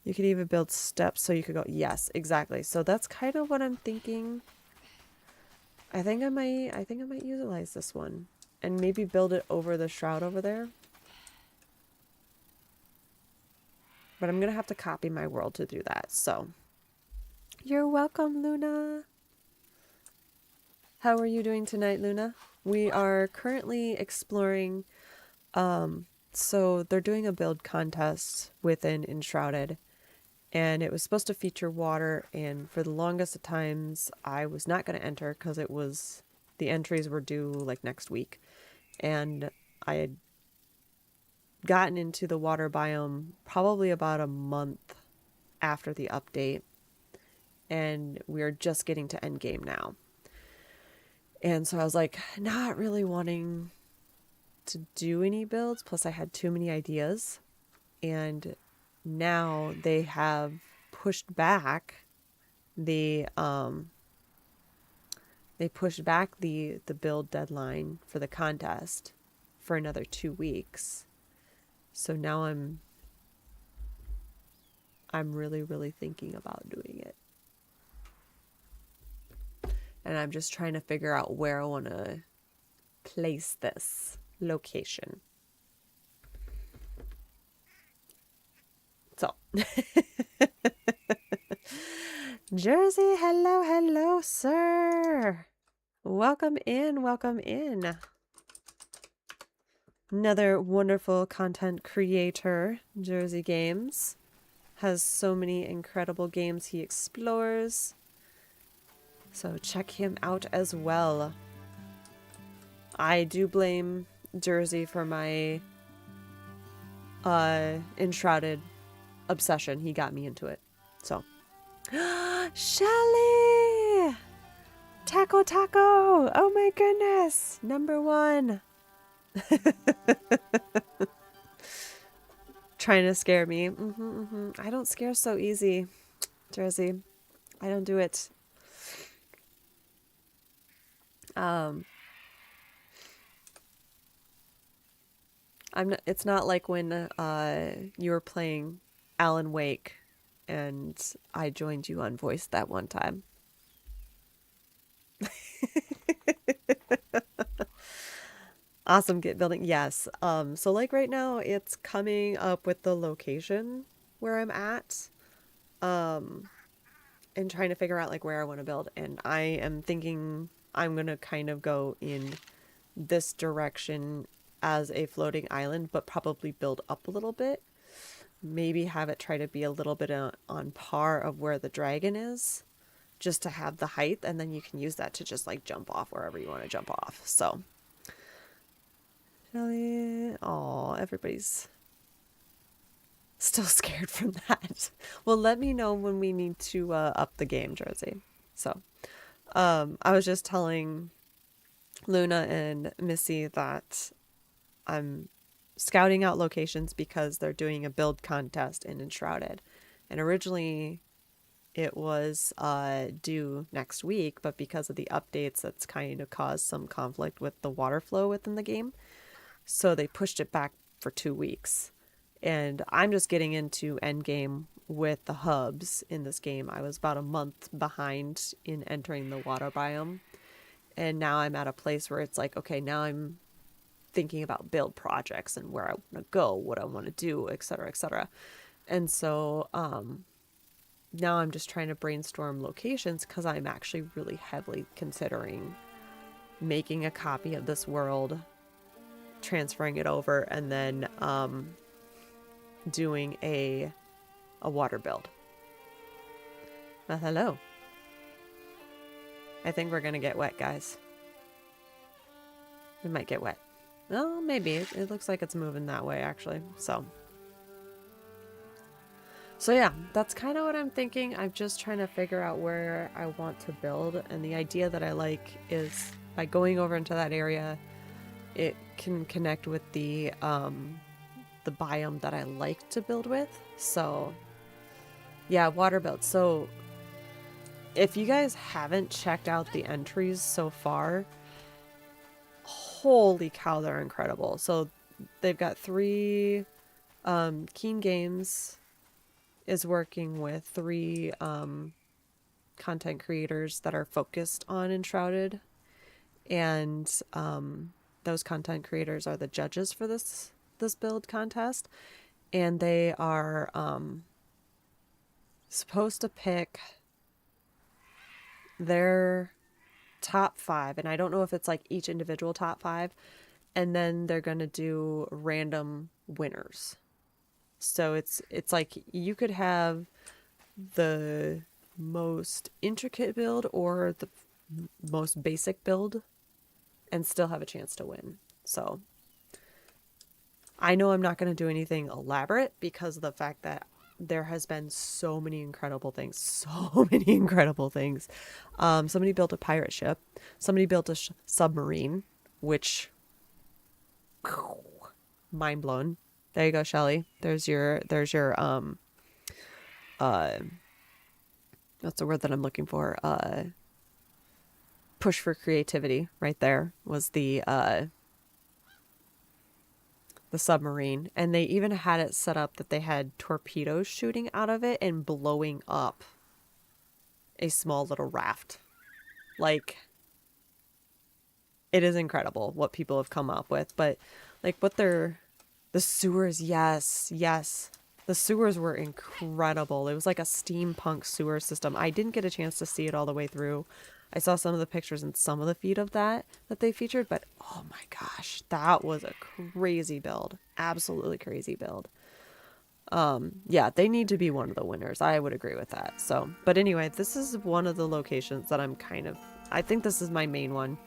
You could even build steps so you could go, yes, exactly. So that's kind of what I'm thinking. I think I might utilize this one and maybe build it over the shroud over there. But I'm going to have to copy my world to do that. So, you're welcome, Luna. How are you doing tonight, Luna? We are currently exploring, so they're doing a build contest within Enshrouded, and it was supposed to feature water, and for the longest of times, I was not going to enter because the entries were due like next week, and I had gotten into the water biome probably about a month after the update, and we are just getting to endgame now. And so I was like, not really wanting to do any builds. Plus I had too many ideas. And now they have pushed back the build deadline for the contest for another 2 weeks. So now I'm really thinking about doing it. And I'm just trying to figure out where I want to place this location. So, Jersey, hello, sir. Welcome in, welcome in. Another wonderful content creator, Jersey Games. Has so many incredible games he explores. So check him out as well. I do blame Jersey for my Enshrouded obsession. He got me into it. So Shelly! Taco! Oh my goodness! #1. Trying to scare me. I don't scare so easy, Jersey. I don't do it. It's not like when you were playing Alan Wake and I joined you on voice that one time. Awesome, get building. Yes. So like right now it's coming up with the location where I'm at. And trying to figure out like where I want to build, and I am thinking I'm going to kind of go in this direction as a floating island, but probably build up a little bit. Maybe have it try to be a little bit on par of where the dragon is, just to have the height, and then you can use that to just like jump off wherever you want to jump off. So, oh, everybody's still scared from that. Well, let me know when we need to up the game, Jersey. So, I was just telling Luna and Missy that I'm scouting out locations because they're doing a build contest in Enshrouded. And originally it was due next week, but because of the updates, that's kind of caused some conflict with the water flow within the game. So they pushed it back for 2 weeks. And I'm just getting into endgame with the hubs in this game. I was about a month behind in entering the water biome. And now I'm at a place where it's like, okay, now I'm thinking about build projects and where I want to go, what I want to do, et cetera, et cetera. And so now I'm just trying to brainstorm locations because I'm actually really heavily considering making a copy of this world, transferring it over, and then doing a water build. Well, hello. I think we're gonna get wet, guys. We might get wet. Well, maybe. It looks like it's moving that way, actually. So yeah, that's kind of what I'm thinking. I'm just trying to figure out where I want to build. And the idea that I like is by going over into that area, it can connect with the biome that I like to build with. So yeah, water build. So if you guys haven't checked out the entries so far, holy cow, they're incredible. So they've got 3 Keen Games is working with 3 content creators that are focused on Enshrouded, and those content creators are the judges for this build contest, and they are supposed to pick their top 5, and I don't know if it's like each individual top 5, and then they're gonna do random winners. So it's like you could have the most intricate build or the most basic build and still have a chance to win. So I know I'm not going to do anything elaborate because of the fact that there has been so many incredible things. Somebody built a pirate ship. Somebody built a submarine, which mind blown. There you go, Shelly. There's your what's the word that I'm looking for? Push for creativity right there was the submarine. And they even had it set up that they had torpedoes shooting out of it and blowing up a small little raft. Like, it is incredible what people have come up with. But like the sewers, yes. The sewers were incredible. It was like a steampunk sewer system. I didn't get a chance to see it all the way through. I saw some of the pictures and some of the feed of that they featured, but oh my gosh, that was a crazy build. Absolutely crazy build. Yeah, they need to be one of the winners. I would agree with that. So, but anyway, this is one of the locations that I think this is my main one.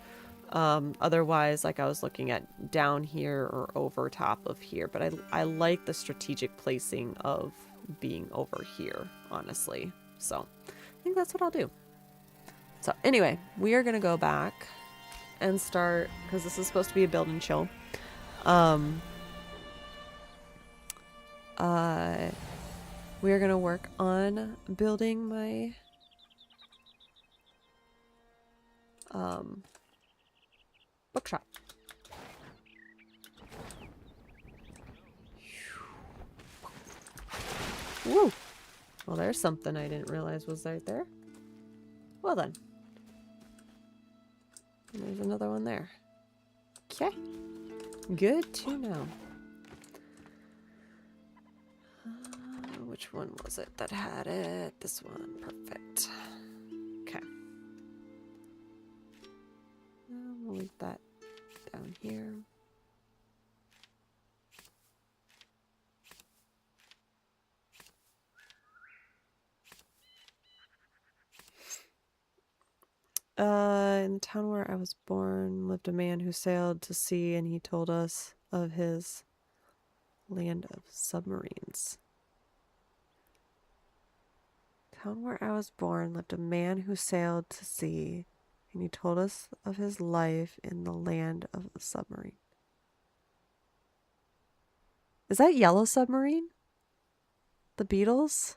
Otherwise, like I was looking at down here or over top of here, but I like the strategic placing of being over here, honestly. So I think that's what I'll do. So anyway, we are going to go back and start, because this is supposed to be a build and chill. We are going to work on building my bookshop. Woo! Well, there's something I didn't realize was right there. Well then. And there's another one there. Okay. Good to know. Which one was it that had it? This one. Perfect. Okay. We'll leave that down here. In the town where I was born lived a man who sailed to sea, and he told us of his land of submarines. Town where I was born lived a man who sailed to sea, and he told us of his life in the land of the submarine. Is that Yellow Submarine? The Beatles?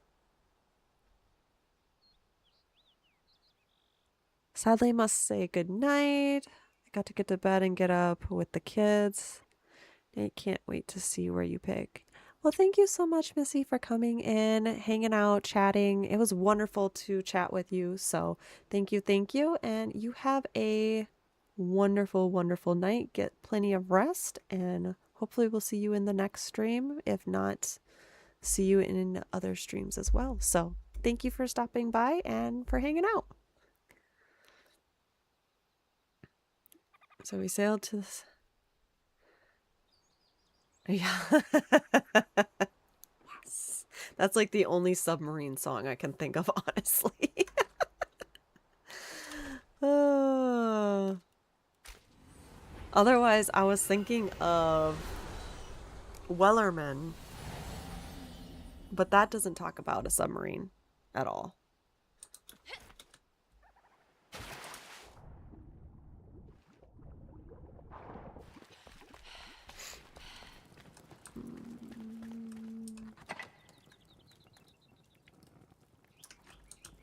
Sadly, I must say good night. I got to get to bed and get up with the kids. I can't wait to see where you pick. Well, thank you so much, Missy, for coming in, hanging out, chatting. It was wonderful to chat with you. So thank you. And you have a wonderful, wonderful night. Get plenty of rest, and hopefully we'll see you in the next stream. If not, see you in other streams as well. So thank you for stopping by and for hanging out. So we sailed to this. Yeah. Yes. That's like the only submarine song I can think of, honestly. Otherwise, I was thinking of Wellerman, but that doesn't talk about a submarine at all.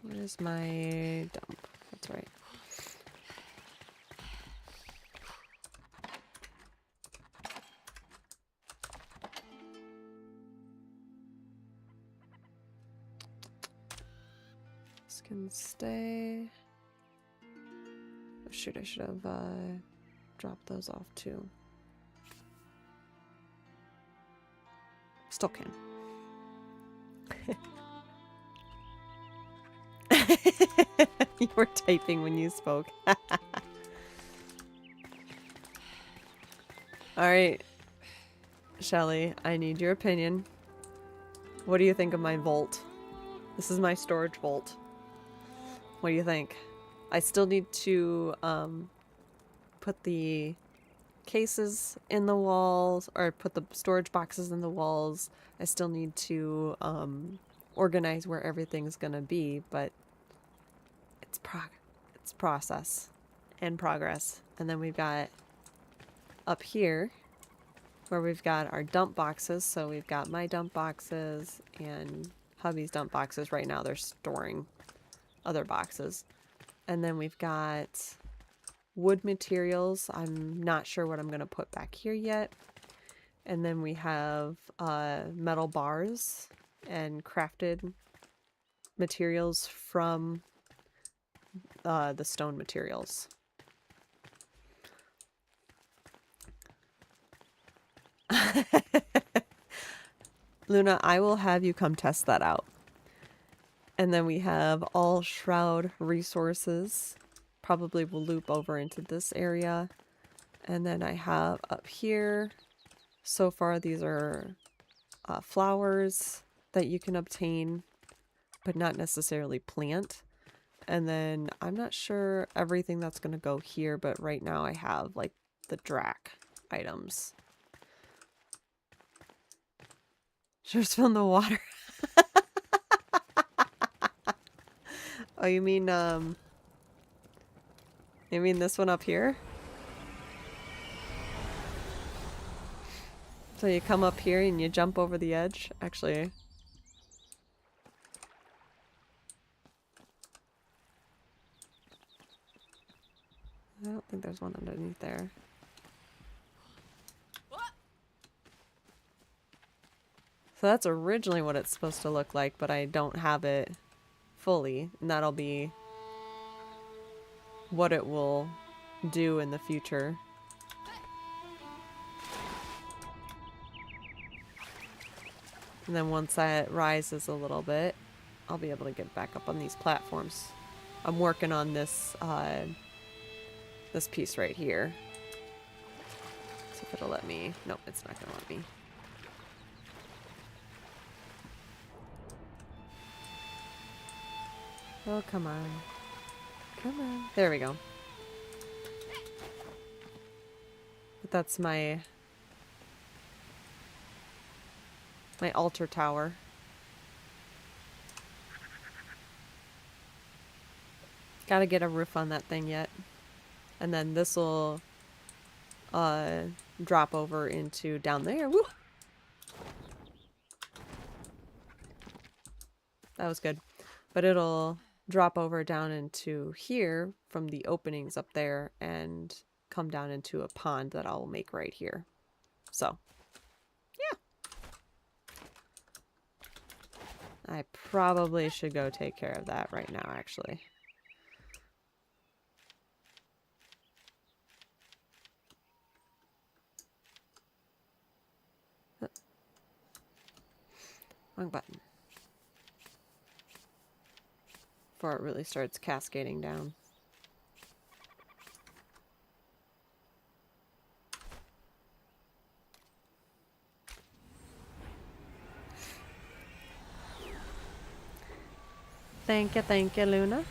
Where's my dump? That's right. This can stay. Oh, shoot, I should have dropped those off too. Still can. You were typing when you spoke. Alright, Shelly, I need your opinion. What do you think of my vault? This is my storage vault. What do you think? I still need to put the cases in the walls, or put the storage boxes in the walls. I still need to organize where everything's gonna be, but it's process and progress. And then we've got up here where we've got our dump boxes. So we've got my dump boxes and hubby's dump boxes. Right now they're storing other boxes. And then we've got wood materials. I'm not sure what I'm going to put back here yet. And then we have metal bars and crafted materials from the stone materials. Luna, I will have you come test that out. And then we have all shroud resources. Probably will loop over into this area. And then I have up here, so far these are flowers that you can obtain, but not necessarily plant. And then I'm not sure everything that's going to go here, but right now I have like the drac items. Just from the water. Oh, you mean this one up here? So you come up here and you jump over the edge? Actually, I don't think there's one underneath there. So that's originally what it's supposed to look like, but I don't have it fully, and that'll be what it will do in the future. And then once that rises a little bit, I'll be able to get back up on these platforms. I'm working on this this piece right here. See if it'll let me. Nope, it's not gonna let me. Oh, come on. Come on. There we go. But that's my altar tower. Gotta get a roof on that thing yet. And then this will drop over into down there. Woo! That was good. But it'll drop over down into here from the openings up there and come down into a pond that I'll make right here. So, yeah. I probably should go take care of that right now, actually. Wrong button. Before it really starts cascading down. Thank you, Luna.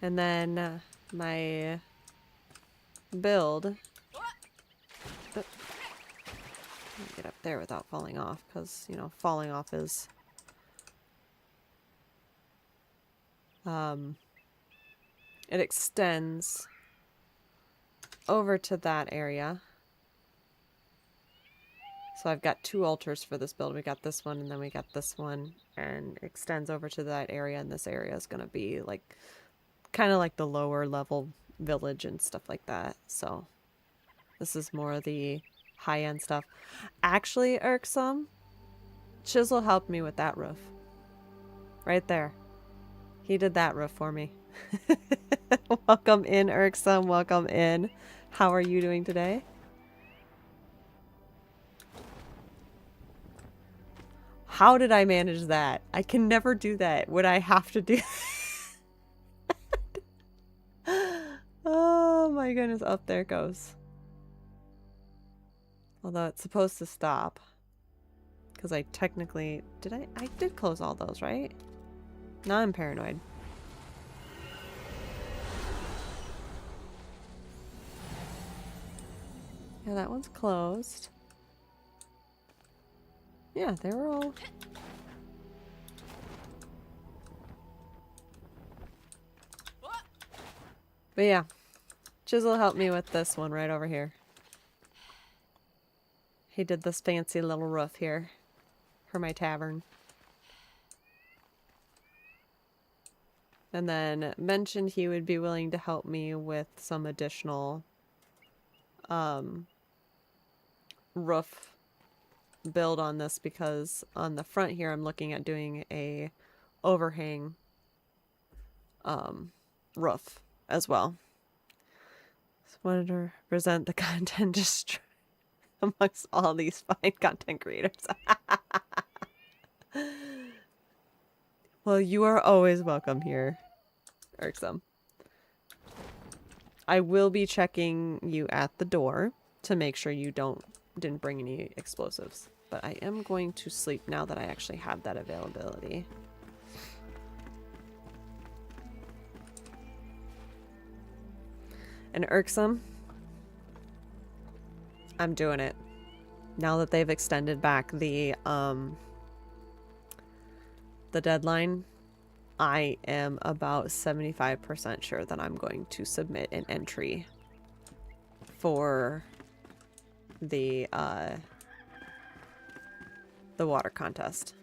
And then my build. Get up there without falling off, because, you know, falling off is it extends over to that area. So I've got 2 altars for this build. We got this one and then we got this one, and it extends over to that area, and this area is going to be like kind of like the lower level village and stuff like that. So this is more the high-end stuff. Actually, Irksome, Chisel helped me with that roof. Right there. He did that roof for me. Welcome in, Irksome. Welcome in. How are you doing today? How did I manage that? I can never do that. Would I have to do that? Oh my goodness. Up there it goes. Although it's supposed to stop. Because I technically... I did close all those, right? Now I'm paranoid. Yeah, that one's closed. Yeah, they were all... But yeah, Chisel helped me with this one right over here. He did this fancy little roof here for my tavern. And then mentioned he would be willing to help me with some additional roof build on this, because on the front here I'm looking at doing a overhang roof as well. Just wanted to present the content just amongst all these fine content creators. Well, you are always welcome here, Irksome. I will be checking you at the door to make sure you didn't bring any explosives. But I am going to sleep now that I actually have that availability. And Irksome, I'm doing it. Now that they've extended back the deadline, I am about 75% sure that I'm going to submit an entry for the water contest.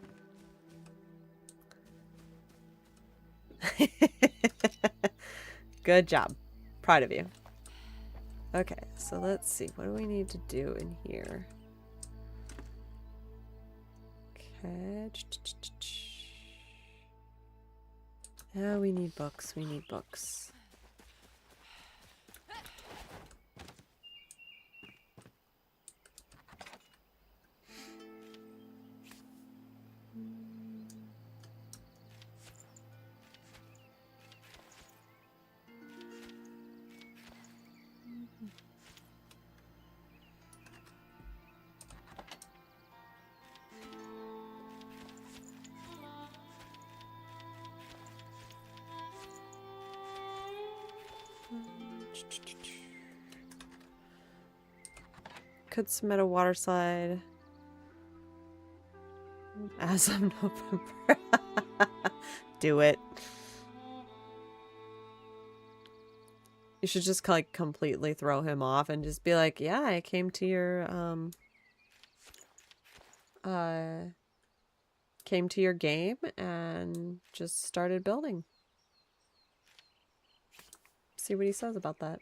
Good job. Proud of you. Okay, so let's see. What do we need to do in here? Okay. Yeah, we need books. We need books. Could submit a water slide as of November. Do it. You should just like completely throw him off and just be like, yeah, I came to your game and just started building. See what he says about that.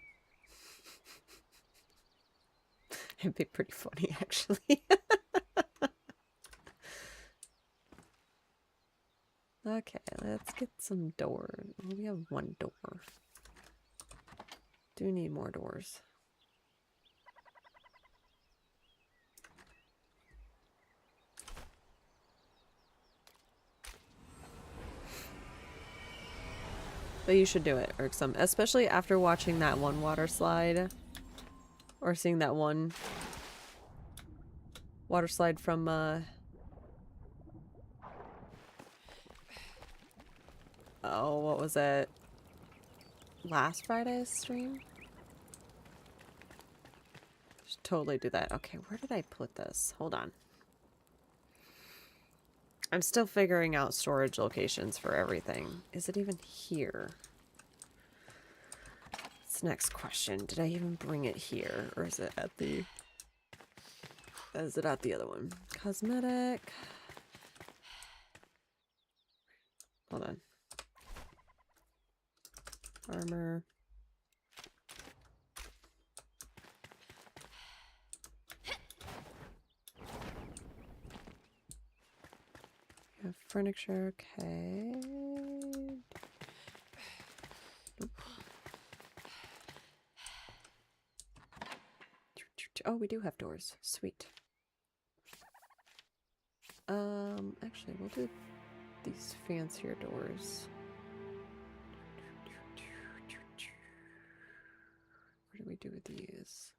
It'd be pretty funny, actually. Okay, let's get some doors. Oh, we have one door. Do need more doors. But you should do it, Irksome. Especially after watching that one water slide. Or seeing that one water slide from, oh, what was it? Last Friday's stream? Should totally do that. Okay, where did I put this? Hold on. I'm still figuring out storage locations for everything. Is it even here? That's the next question. Did I even bring it here? Or is it at the... Is it at the other one? Cosmetic. Hold on. Armor. We have furniture. Okay. Nope. Oh, we do have doors. Sweet. Actually, we'll do these fancier doors. What do we do with these?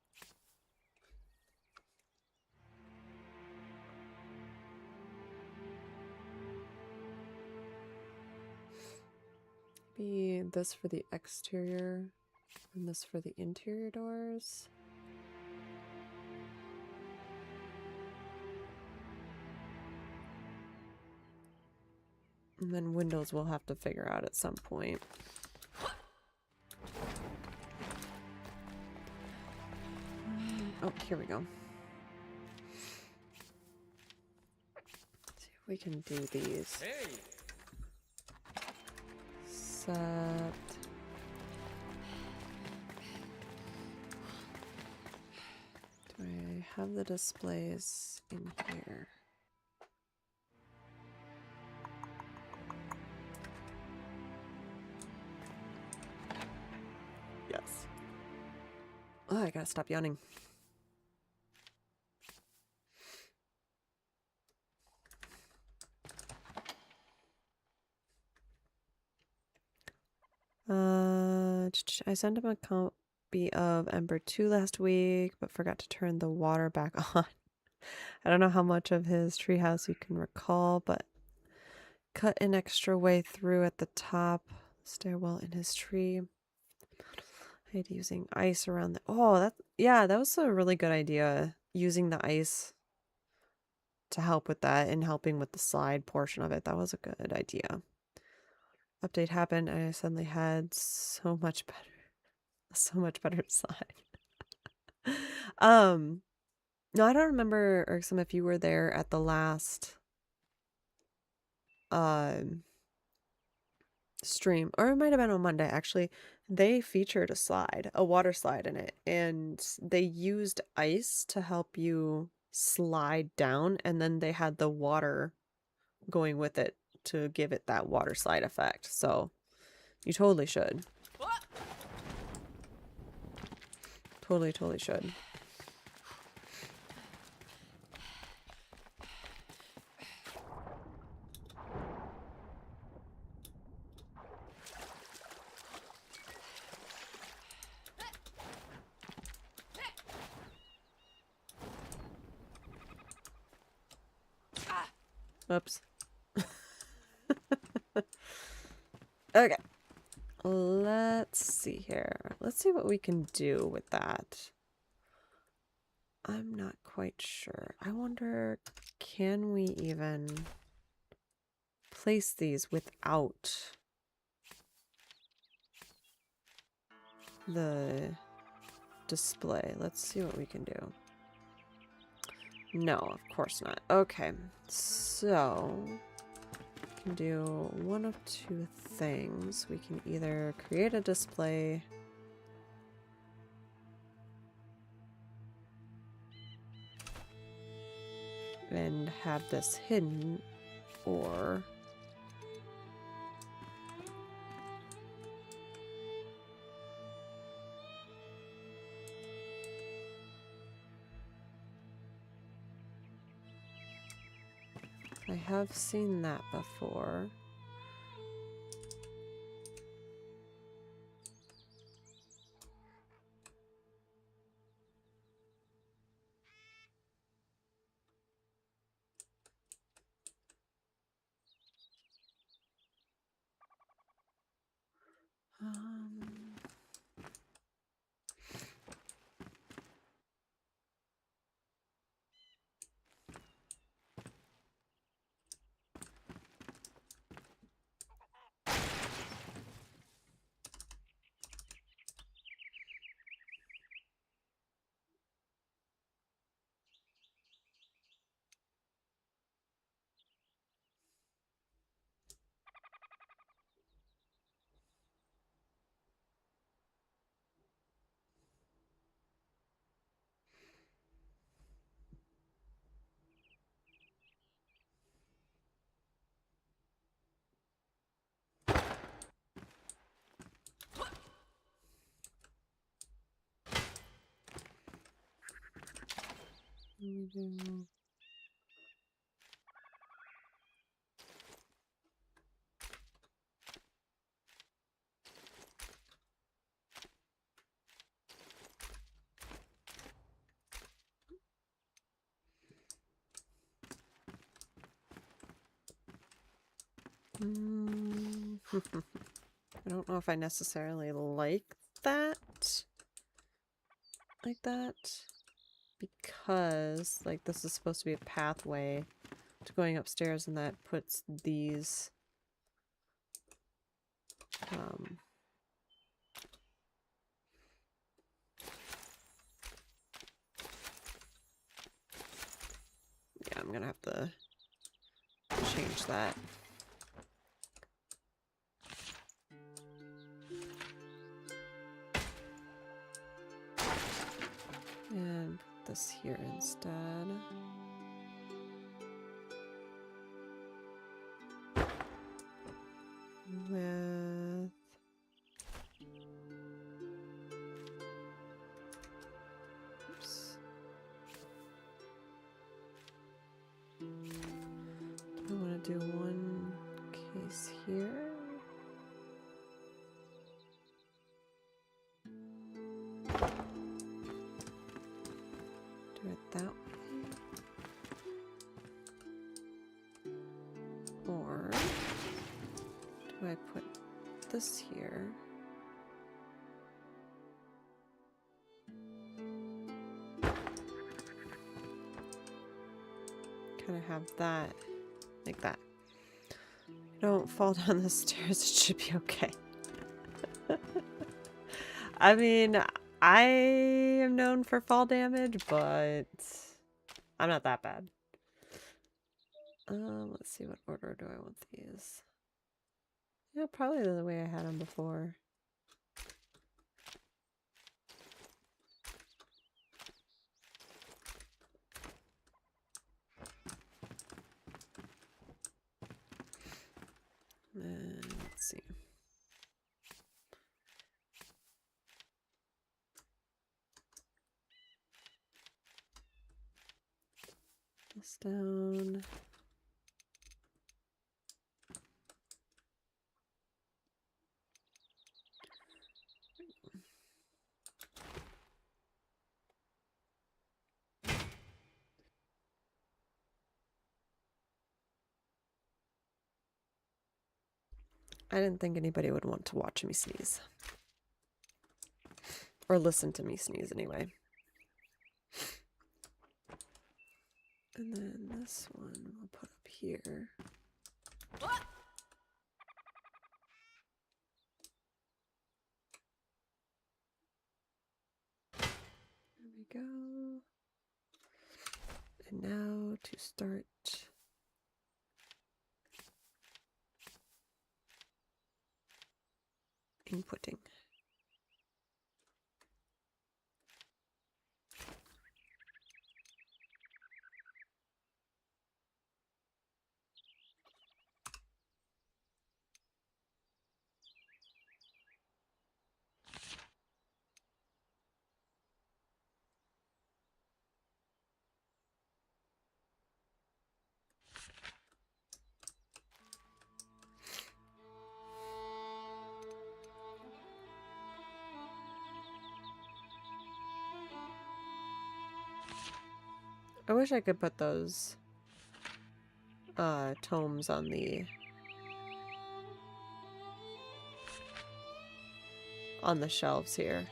Maybe this for the exterior and this for the interior doors. And then windows we'll have to figure out at some point. Oh, here we go. Let's see if we can do these. Hey. Except... Do I have the displays in here? Yes. Oh, I gotta stop yawning. I sent him a copy of Ember 2 last week, but forgot to turn the water back on. I don't know how much of his treehouse you can recall, but cut an extra way through at the top stairwell in his tree. I hate using ice around the... Oh, yeah, that was a really good idea. Using the ice to help with that and helping with the slide portion of it. That was a good idea. Update happened and I suddenly had so much better slide. No, I don't remember, Irksome, if you were there at the last stream, or it might have been on Monday actually. They featured a water slide in it, and they used ice to help you slide down, and then they had the water going with it to give it that water slide effect. So you totally should. Totally should. Oops. Okay. Let's see here. Let's see what we can do with that. I'm not quite sure. I wonder, can we even place these without the display? Let's see what we can do. No, of course not. Okay, so we can do one of two things. We can either create a display and have this hidden, or I have seen that before. We do. I don't know if I necessarily like that. Like that. Because, like, this is supposed to be a pathway to going upstairs, and that puts these yeah, I'm gonna have to change that. And put this here instead. With oops. I want to do one case here. Do it that way. Or do I put this here? Kind of have that like that. Don't fall down the stairs, it should be okay. I mean, I am known for fall damage, but I'm not that bad. Let's see, what order do I want these? Yeah, probably the way I had them before. And let's see. This down. I didn't think anybody would want to watch me sneeze. Or listen to me sneeze anyway. And then this one we'll put up here. There we go. And now to start inputting. I wish I could put those tomes on the shelves here.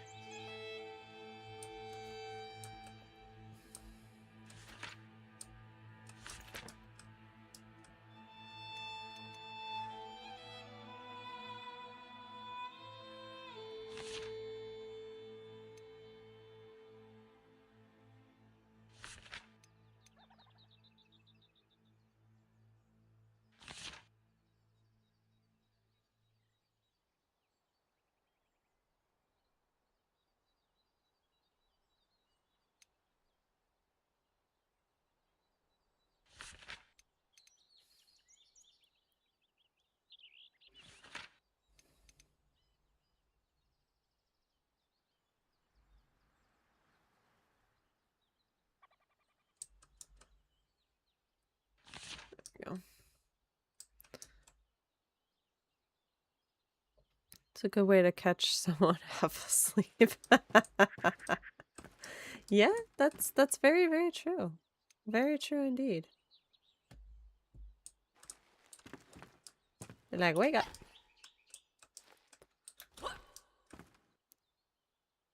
It's a good way to catch someone half asleep. Yeah, that's very, very true. Very true indeed. They're like, wake up.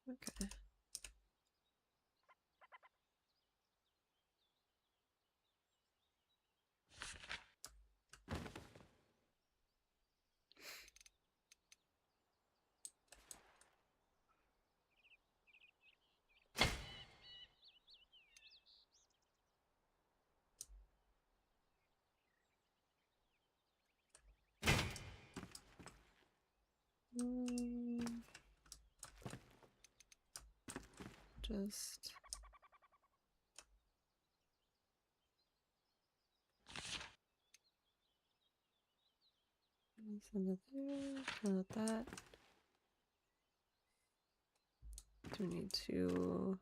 Okay. Just send it there, send it that. Do we need to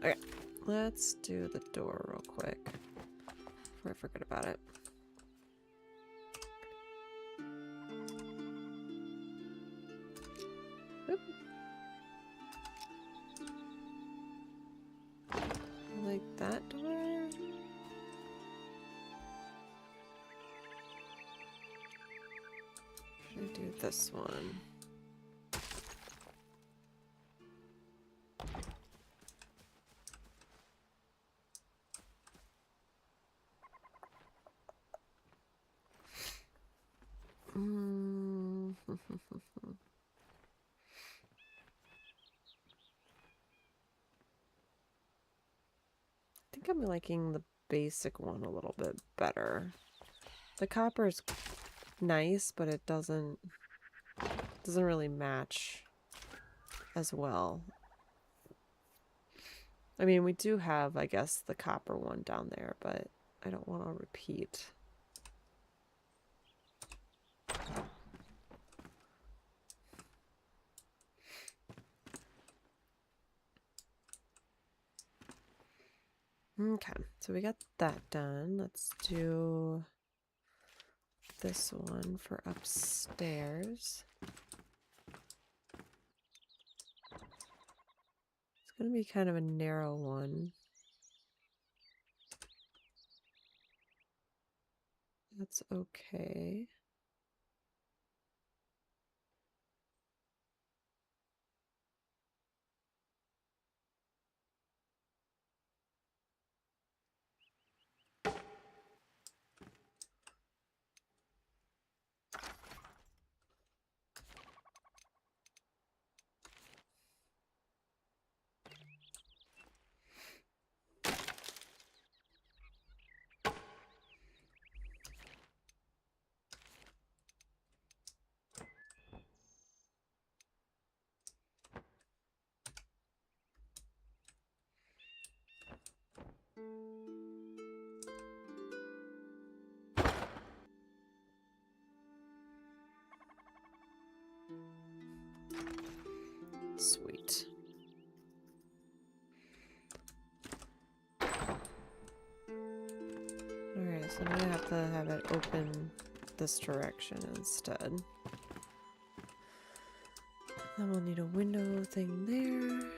Okay, let's do the door real quick before I forget about it. Oop. Like that door. Should I do this one? I think I'm liking the basic one a little bit better. The copper's nice, but it doesn't really match as well. I mean, we do have, I guess, the copper one down there, but I don't want to repeat. Okay, so we got that done. Let's do this one for upstairs. It's going to be kind of a narrow one. That's okay. Sweet. Alright, so I'm gonna have to have it open this direction instead. Then we'll need a window thing there.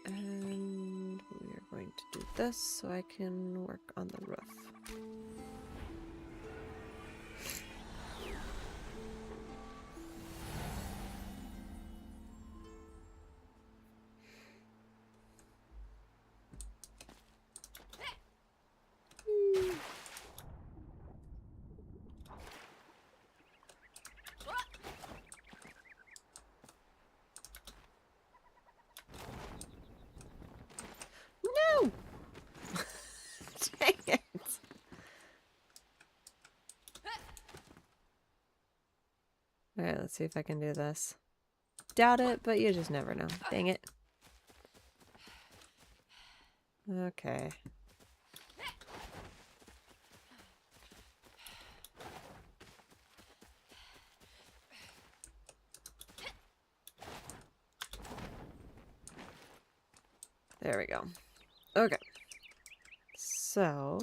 And we are going to do this so I can work on the roof. No! Dang it! Alright, let's see if I can do this. Doubt it, but you just never know. Dang it. Okay. There we go. Okay. So...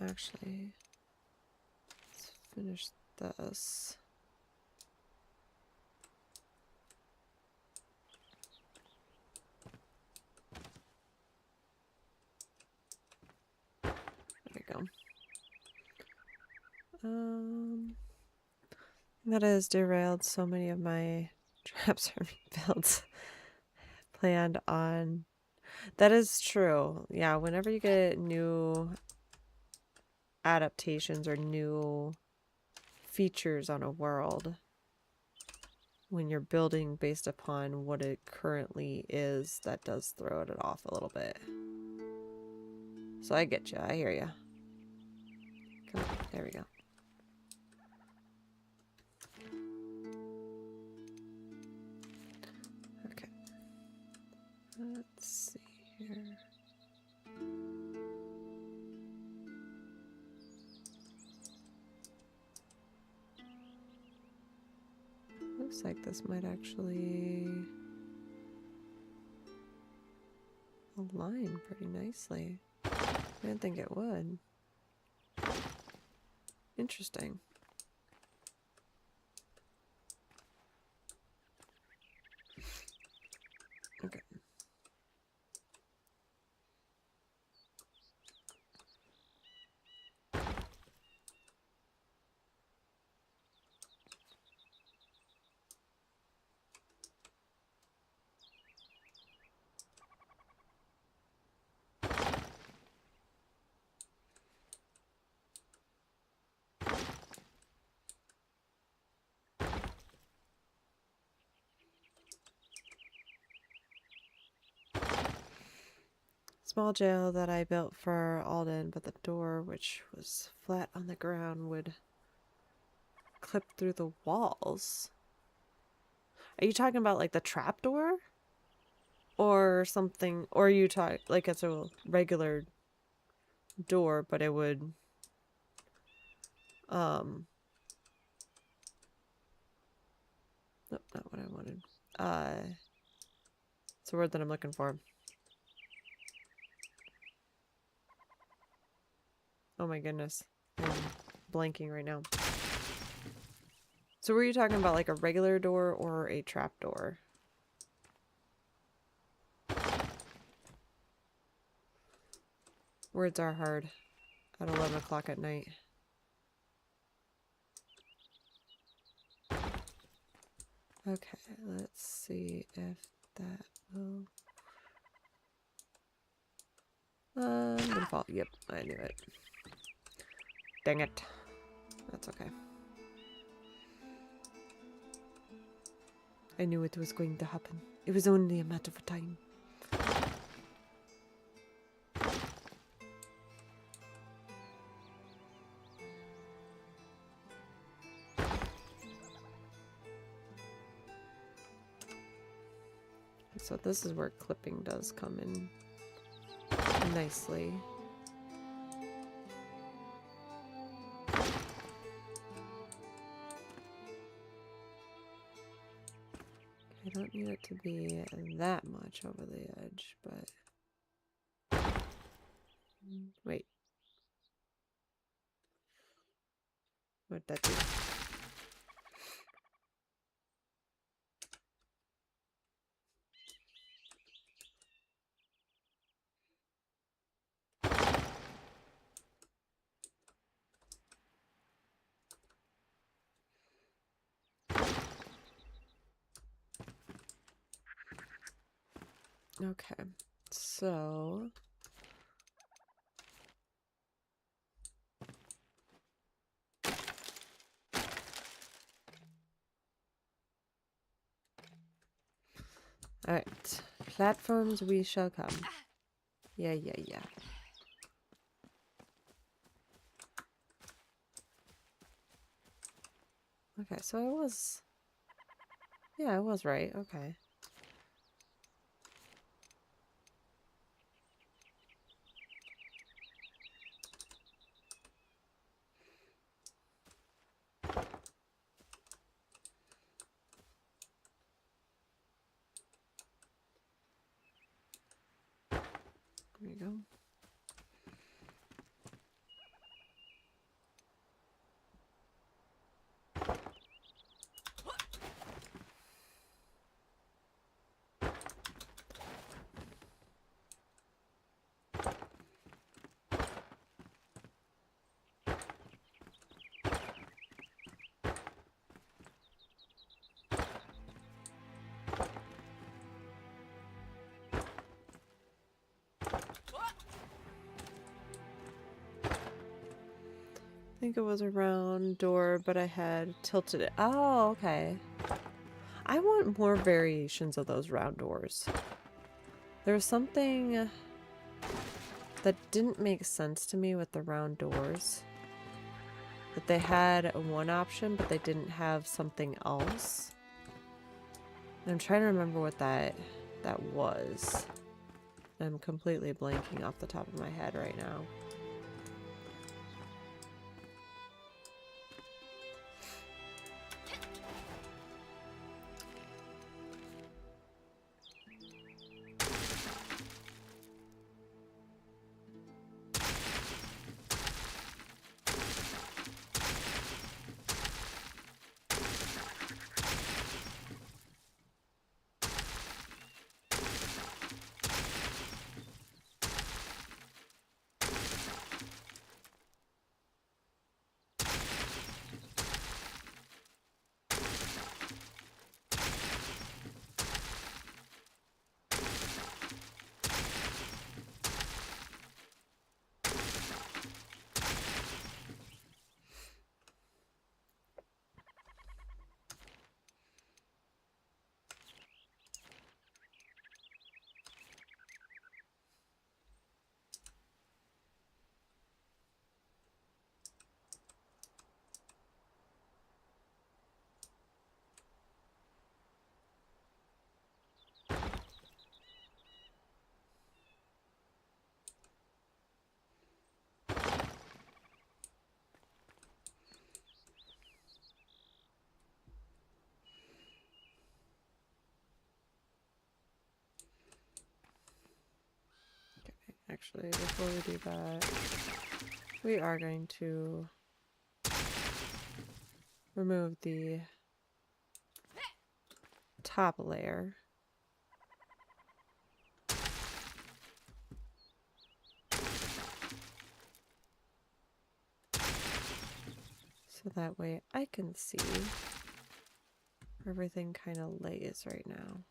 Actually, let's finish this. There we go. That has derailed so many of my traps are built planned on. That is true. Yeah, whenever you get new adaptations or new features on a world, when you're building based upon what it currently is, that does throw it off a little bit. So I get you. I hear you. Come on. There we go. Okay. Let's see here. Looks like this might actually align pretty nicely. I didn't think it would. Interesting. Okay. Small jail that I built for Alden, but the door, which was flat on the ground, would clip through the walls. Are you talking about like the trap door? Or something, or you talk like it's a regular door, but it would nope, not what I wanted. It's a word that I'm looking for. Oh my goodness. I'm blanking right now. So were you talking about like a regular door or a trap door? Words are hard at 11 o'clock at night. Okay, let's see if that will... default. Yep, I knew it. Dang it. That's okay. I knew it was going to happen. It was only a matter of time. So this is where clipping does come in nicely. I don't need it to be that much over the edge, but... Wait. What'd that do? Okay, so... Platforms we shall come. Yeah, yeah, yeah. Okay, so I was... Yeah, I was right. Okay. There you go. I think it was a round door, but I had tilted it. Oh, okay. I want more variations of those round doors. There was something that didn't make sense to me with the round doors. That they had one option, but they didn't have something else. And I'm trying to remember what that was. I'm completely blanking off the top of my head right now. Actually, before we do that, we are going to remove the top layer. So that way I can see where everything kind of lays right now.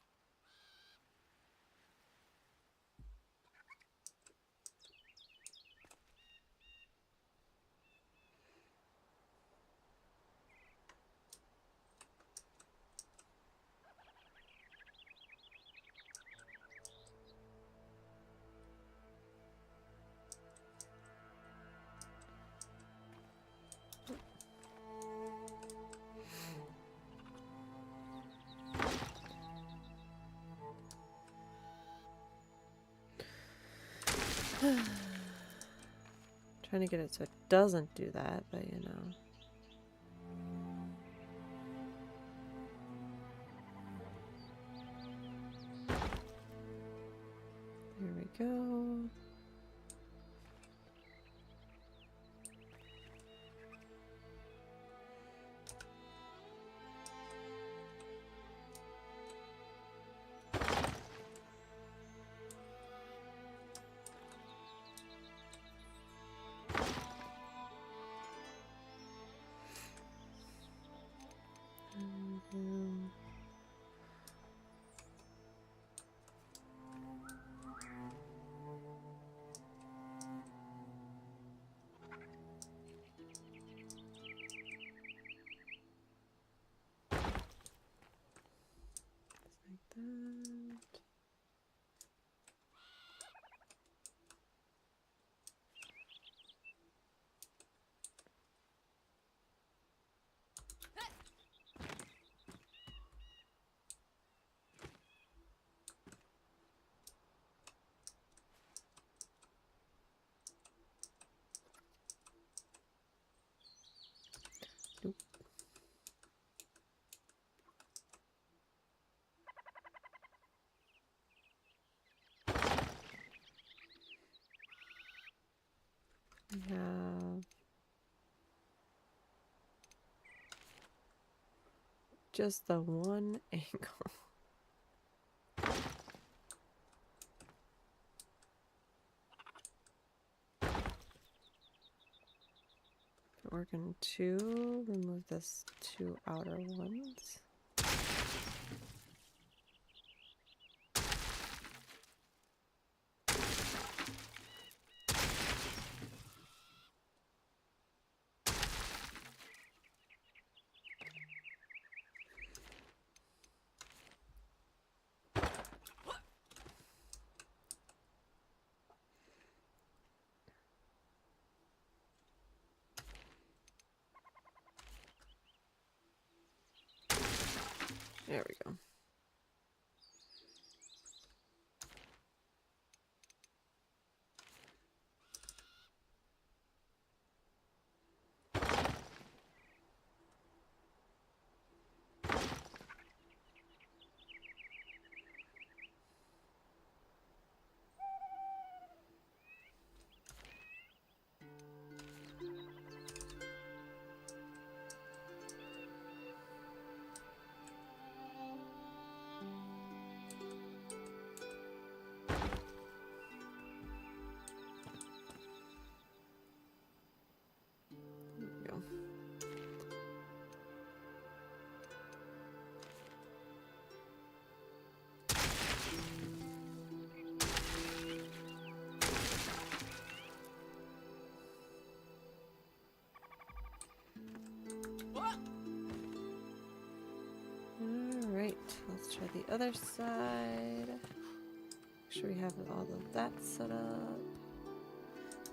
Trying to get it so it doesn't do that, but you know. There we go. Like that. just the one angle. We're going to remove this two outer ones. There we go. Alright, let's try the other side. Make sure we have all of that set up.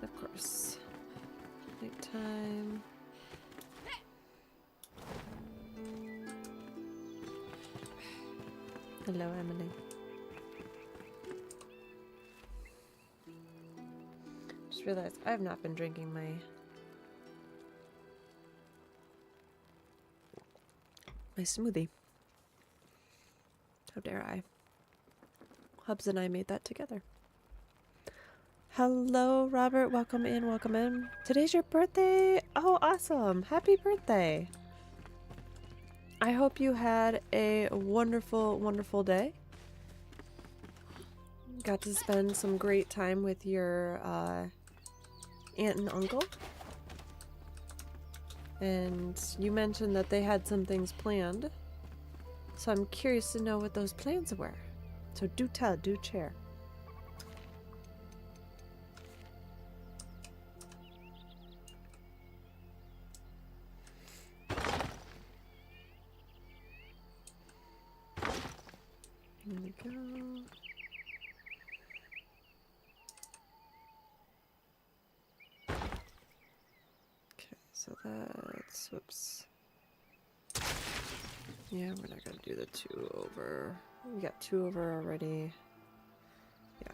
Of course, nighttime. Hello, Emily. Just realized I have not been drinking my smoothie. How dare I? Hubs and I made that together. Hello, Robert. Welcome in, welcome in. Today's your birthday? Oh, awesome. Happy birthday. I hope you had a wonderful, wonderful day. Got to spend some great time with your aunt and uncle. And you mentioned that they had some things planned. So I'm curious to know what those plans were. So do tell, do share. Here we go. Okay, so that's, whoops. Yeah, we're not gonna do the 2 over. We got 2 over already. Yeah.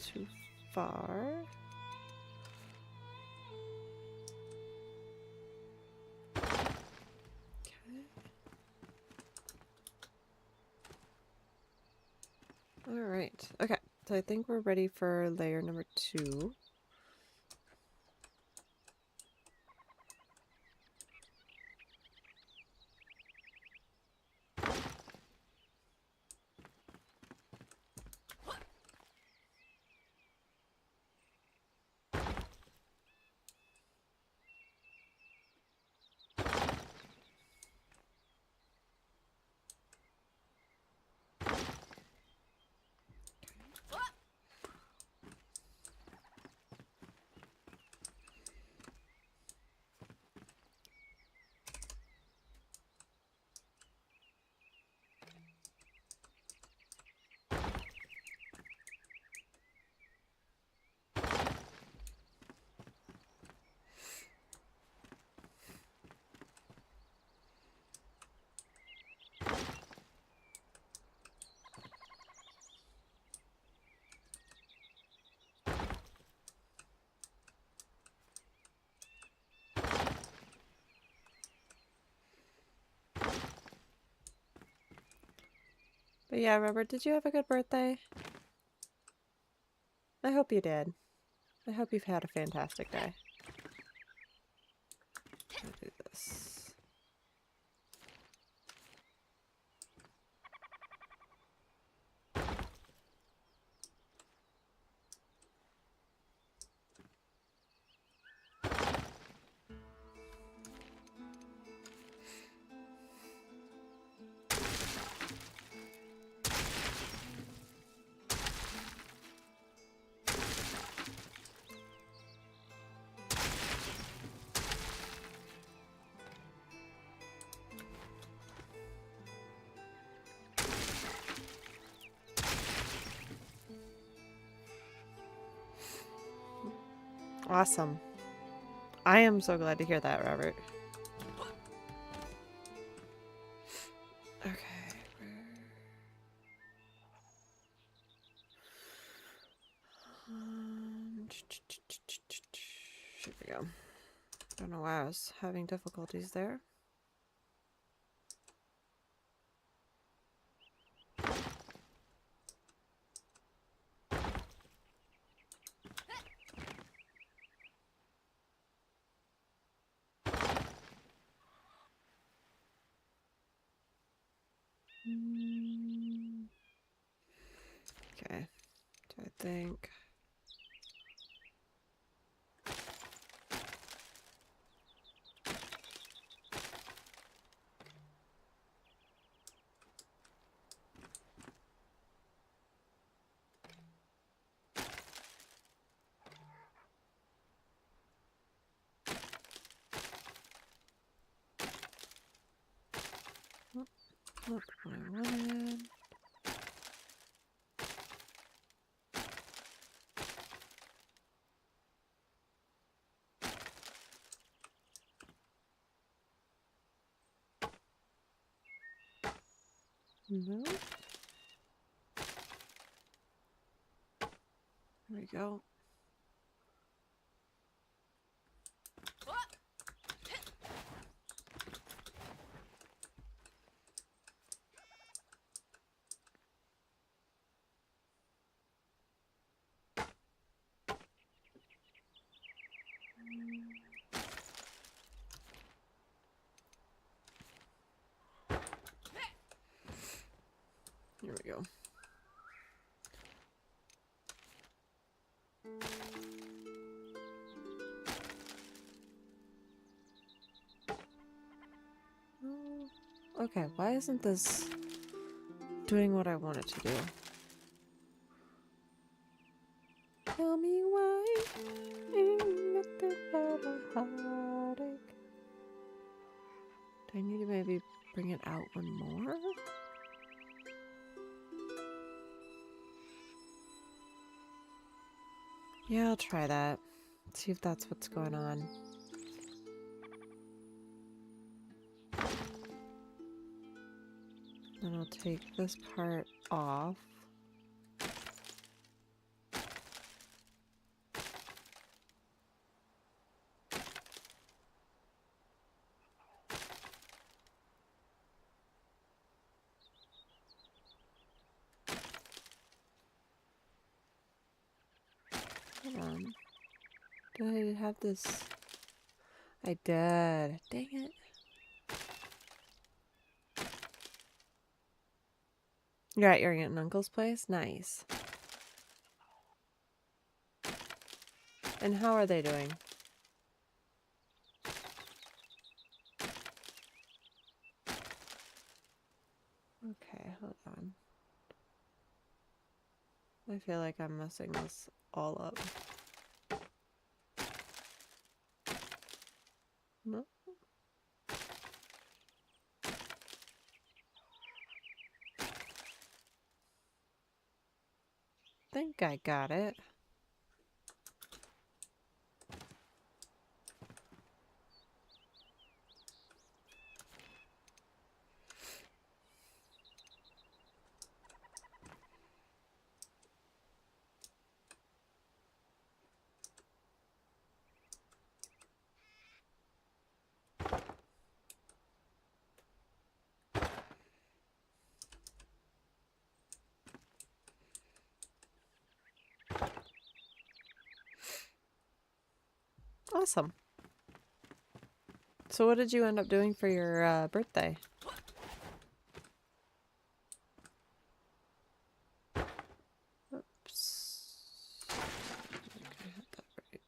Too far. Okay. All right. Okay. So I think we're ready for layer number 2. But yeah, Robert, did you have a good birthday? I hope you did. I hope you've had a fantastic day. I'll do this. Awesome. I am so glad to hear that, Robert. Okay. Here we go. Don't know why I was having difficulties there. Okay. So I think. Not what I wanted. No. There we go. Here we go. Okay, why isn't this doing what I want it to do? Tell me why ain't nothing but a heartache. Do I need to maybe bring it out one more? Yeah, I'll try that. See if that's what's going on. Then I'll take this part off. Hold on. Did I have this? I did. Dang it. You're at your aunt and uncle's place? Nice. And how are they doing? Okay, hold on. I feel like I'm messing this all up. No? Think I got it. Awesome. So what did you end up doing for your birthday? Oops. Okay, I had that right.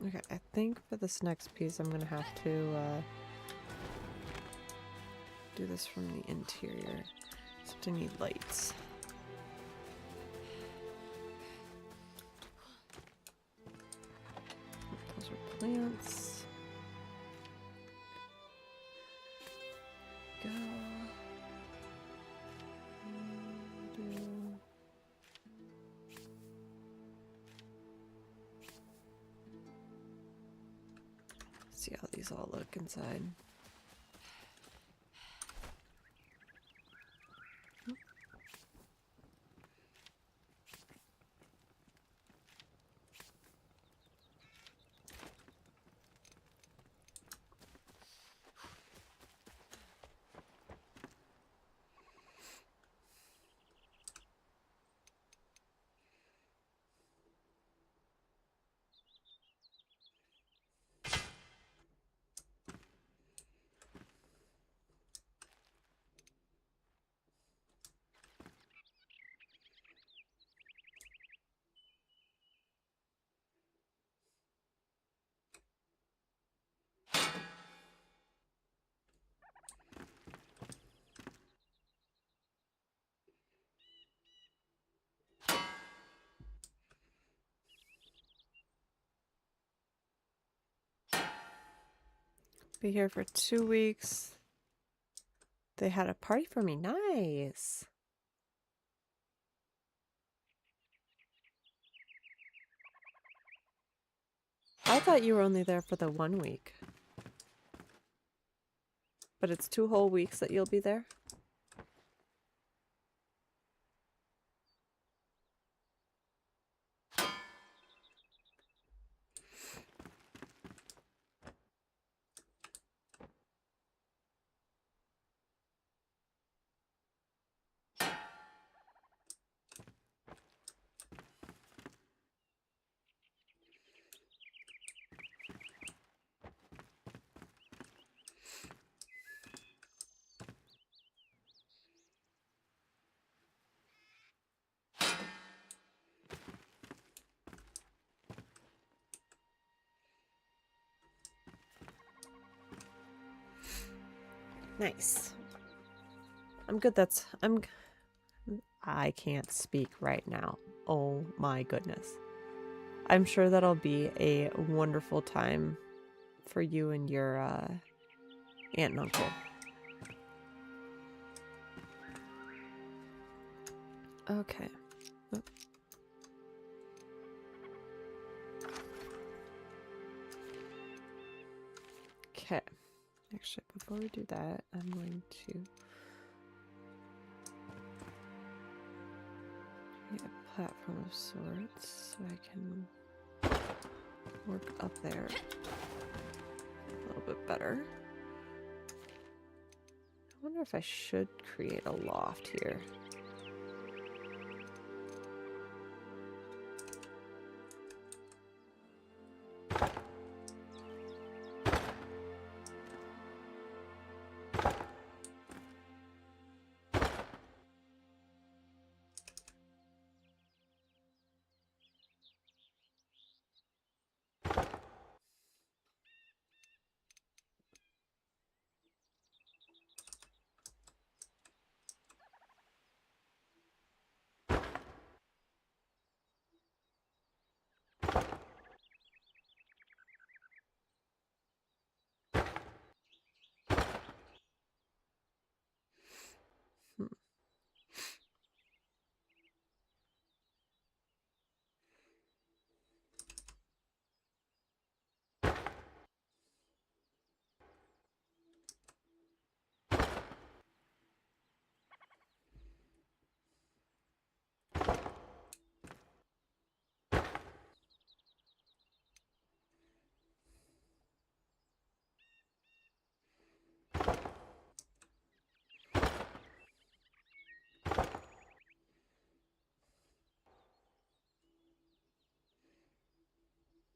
Okay, I think for this next piece I'm gonna have to do this from the interior. Except I need lights. Those are plants. Go. See how these all look inside. Be here for 2 weeks. They had a party for me. Nice. I thought you were only there for the 1 week. But it's 2 whole weeks that you'll be there? Nice. I'm good. I can't speak right now. Oh my goodness. I'm sure that'll be a wonderful time for you and your aunt and uncle. Okay. Oh. Okay. Actually, before we do that, I'm going to create a platform of sorts so I can work up there a little bit better. I wonder if I should create a loft here.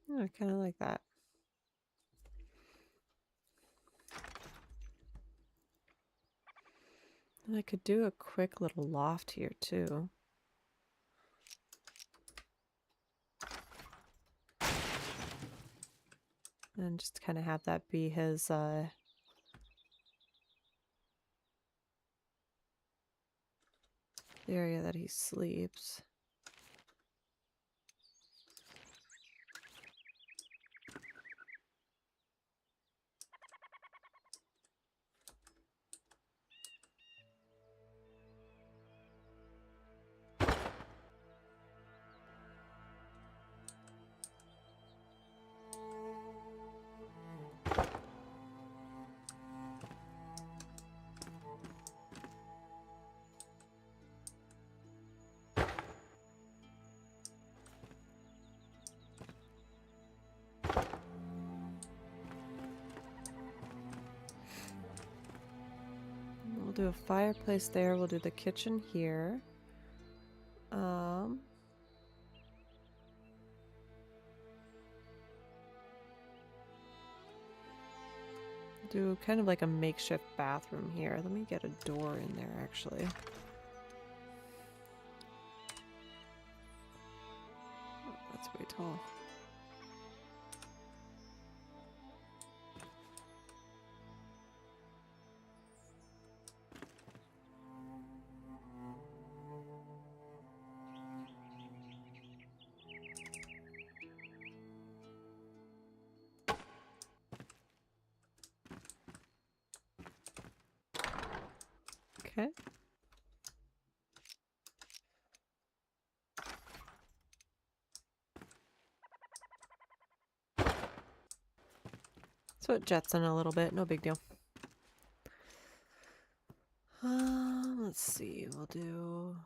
Oh, I kind of like that. And I could do a quick little loft here too. And just kind of have that be his the area that he sleeps. We'll do a fireplace there. We'll do the kitchen here. Do kind of like a makeshift bathroom here. Let me get a door in there actually. Oh, that's way tall. Okay. So it jets in a little bit, no big deal. Let's see, we'll do...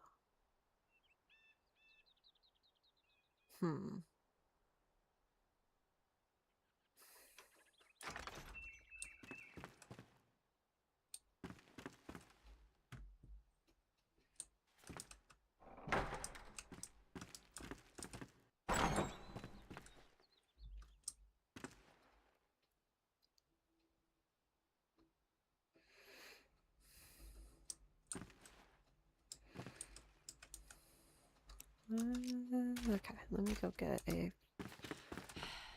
Okay, let me go get a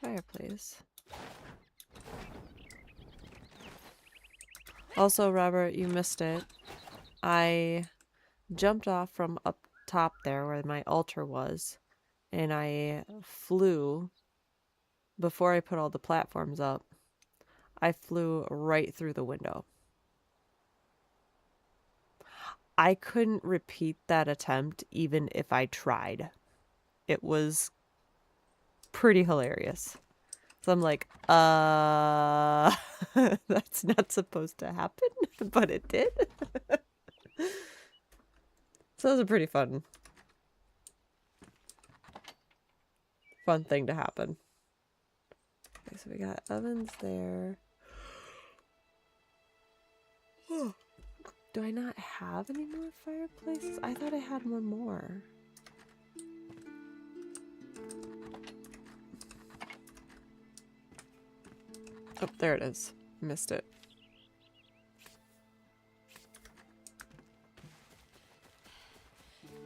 fireplace. Also, Robert, you missed it. I jumped off from up top there where my altar was, and I flew, before I put all the platforms up, I flew right through the window. I couldn't repeat that attempt even if I tried. It was pretty hilarious. So I'm like, that's not supposed to happen, but it did. So it was a pretty fun thing to happen. Okay, so we got ovens there. Do I not have any more fireplaces? I thought I had one more. Oh, there it is. Missed it.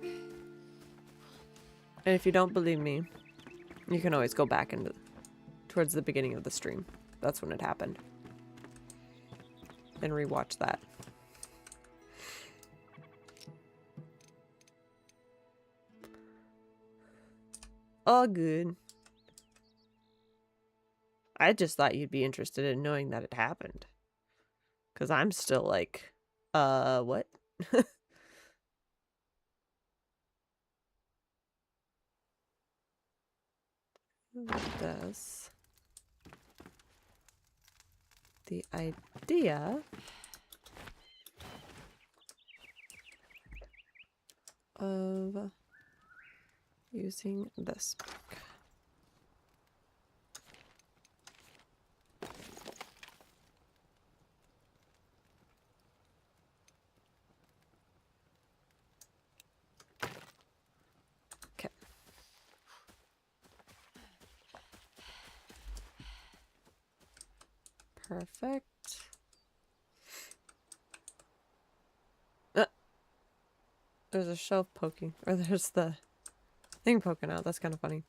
And if you don't believe me, you can always go back into towards the beginning of the stream. That's when it happened. And rewatch that. All good. I just thought you'd be interested in knowing that it happened. Because I'm still like, what? This. The idea of using this book. Okay. Perfect. There's a shelf poking, or there's the thing poking out. That's kind of funny.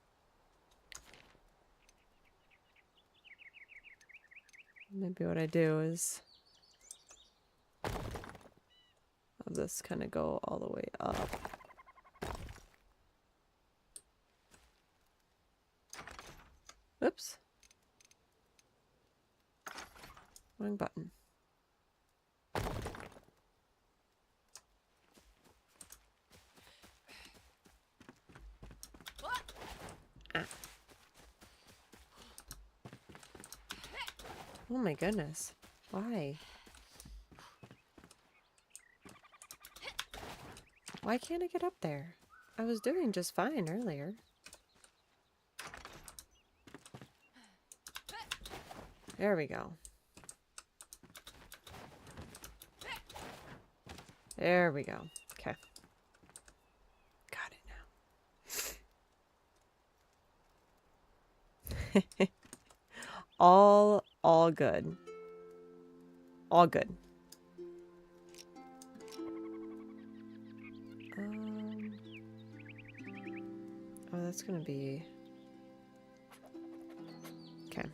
Maybe what I do is have this kind of go all the way up. Oops. Wrong button. Ah. Oh my goodness. Why? Why can't I get up there? I was doing just fine earlier. There we go. There we go. Okay. Got it now. All good. All good. Oh, that's gonna be... Okay.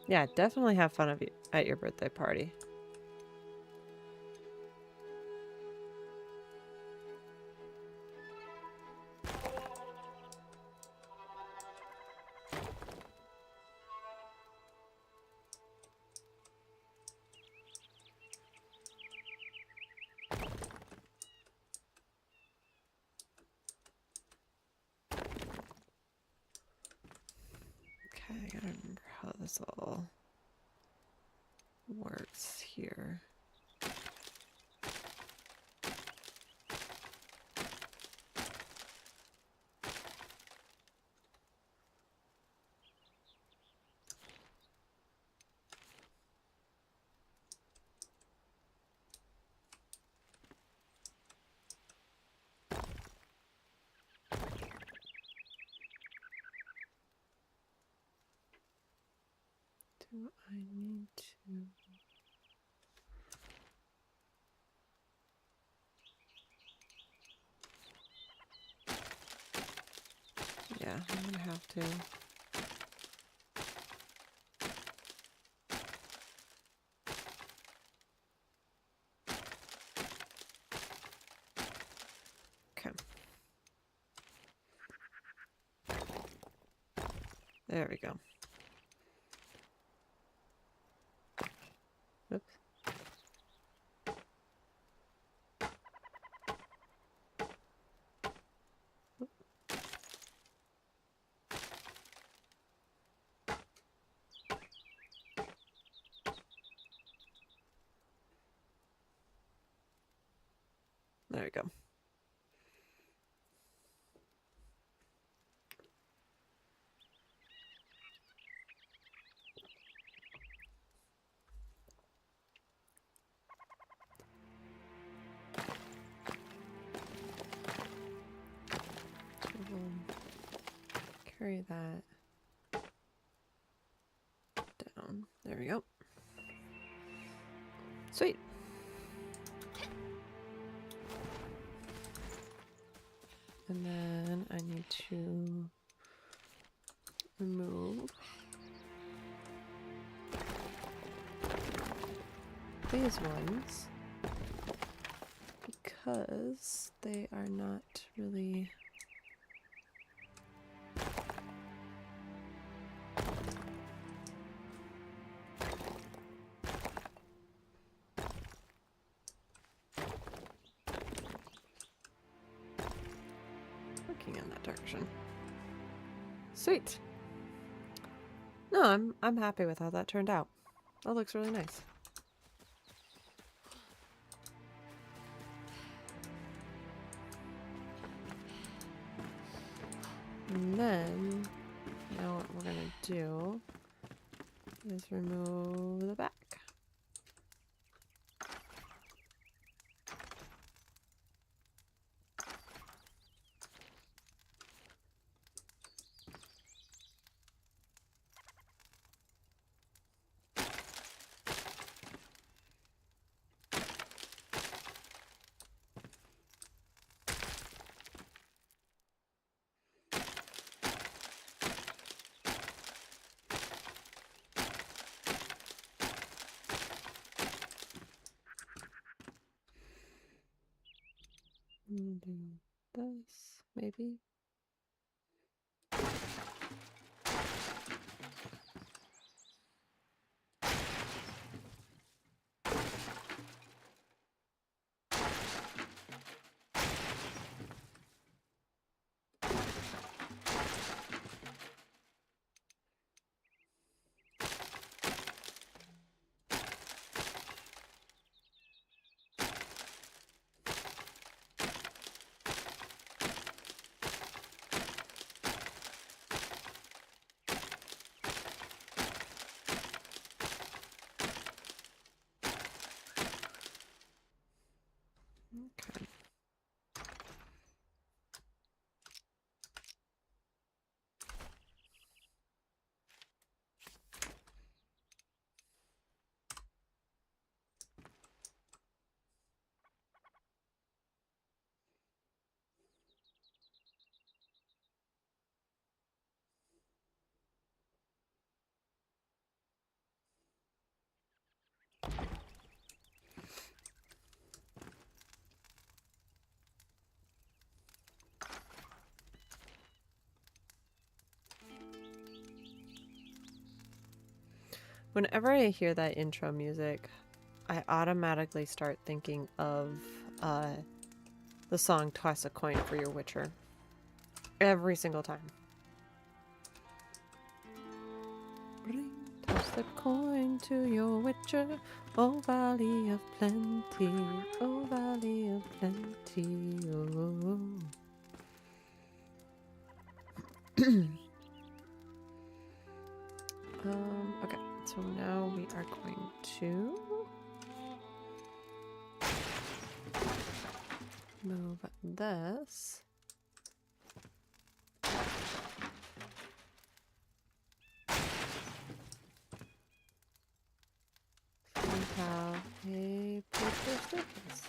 Yeah, definitely have fun at your birthday party. Okay, I gotta remember how this all works here. Do I need to... Yeah, I'm gonna have to. Okay. There we go. Oops. There we go. Carry that down. There we go. Sweet. And then I need to remove these ones because they are not really working in that direction. Sweet. No, I'm happy with how that turned out. That looks really nice. And then, now what we're gonna do is remove the back. Do this, maybe. Okay. Whenever I hear that intro music, I automatically start thinking of the song Toss a Coin for Your Witcher. Every single time. Toss the coin to your witcher, oh valley of plenty, oh valley of plenty, oh. Okay, so now we are going to move this. We have a paper staircase.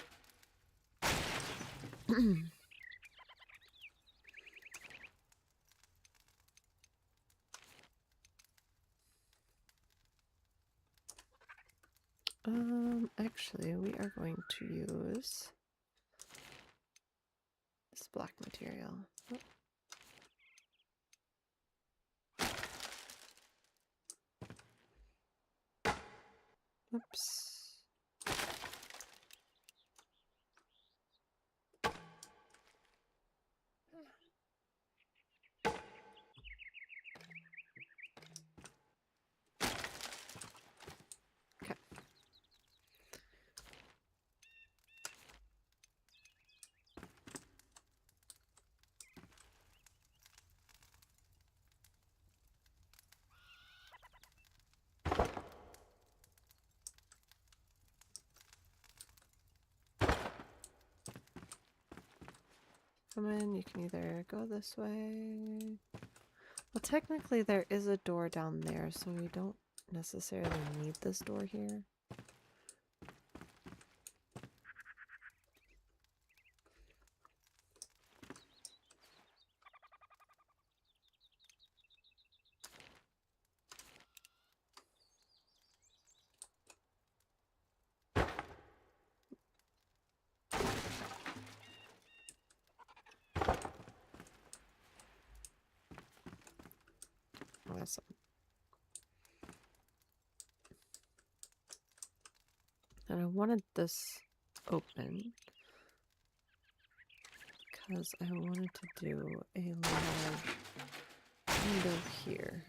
Actually, we are going to use this black material. Oops. Okay. Come in, you can either go this way. Well, technically there is a door down there, so we don't necessarily need this door here. Awesome. And I wanted this open because I wanted to do a large window here.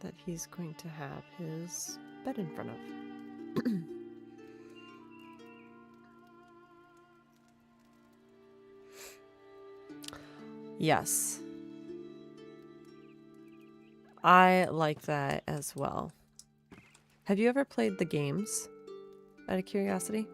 That he's going to have his bed in front of. Yes. I like that as well. Have you ever played the games, out of curiosity?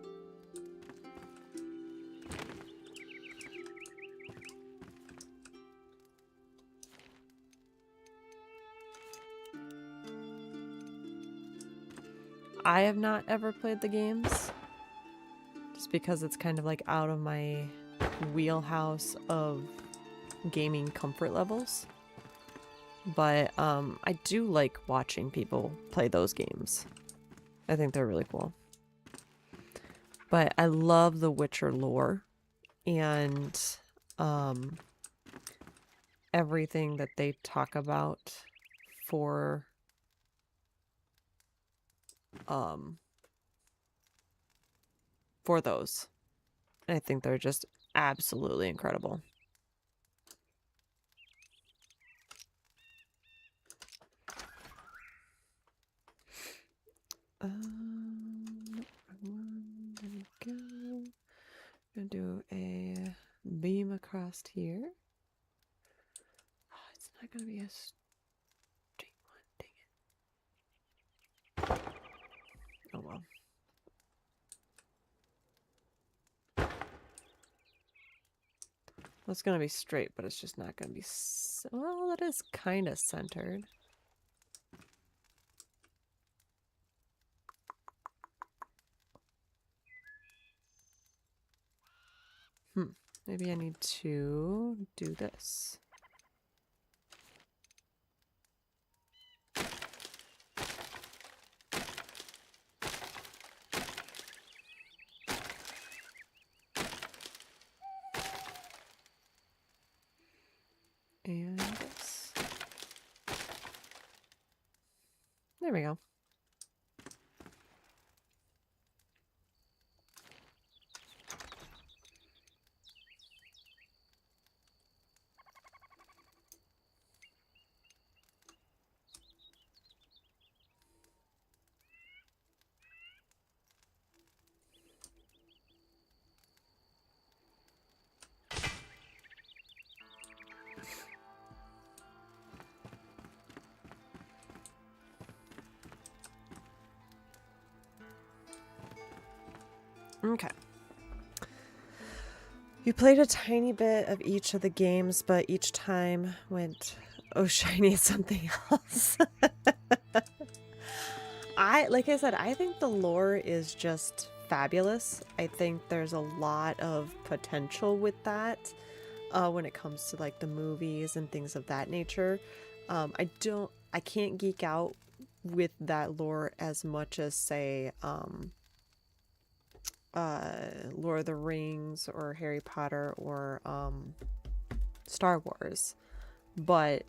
I have not ever played the games, just because it's kind of like out of my wheelhouse of gaming comfort levels. But I do like watching people play those games. I think they're really cool. But I love the Witcher lore and everything that they talk about for those. I think they're just absolutely incredible. There we go. Gonna do a beam across here. Oh, it's not gonna be a straight one. Dang it. Oh well. Well, it's gonna be straight, but it's just not gonna be. Well, it is kind of centered. Maybe I need to do this. And this. There we go. Okay. You played a tiny bit of each of the games, but each time went, oh, shiny, something else. Like I said, I think the lore is just fabulous. I think there's a lot of potential with that when it comes to like the movies and things of that nature. I can't geek out with that lore as much as, say, Lord of the Rings or Harry Potter or Star Wars, but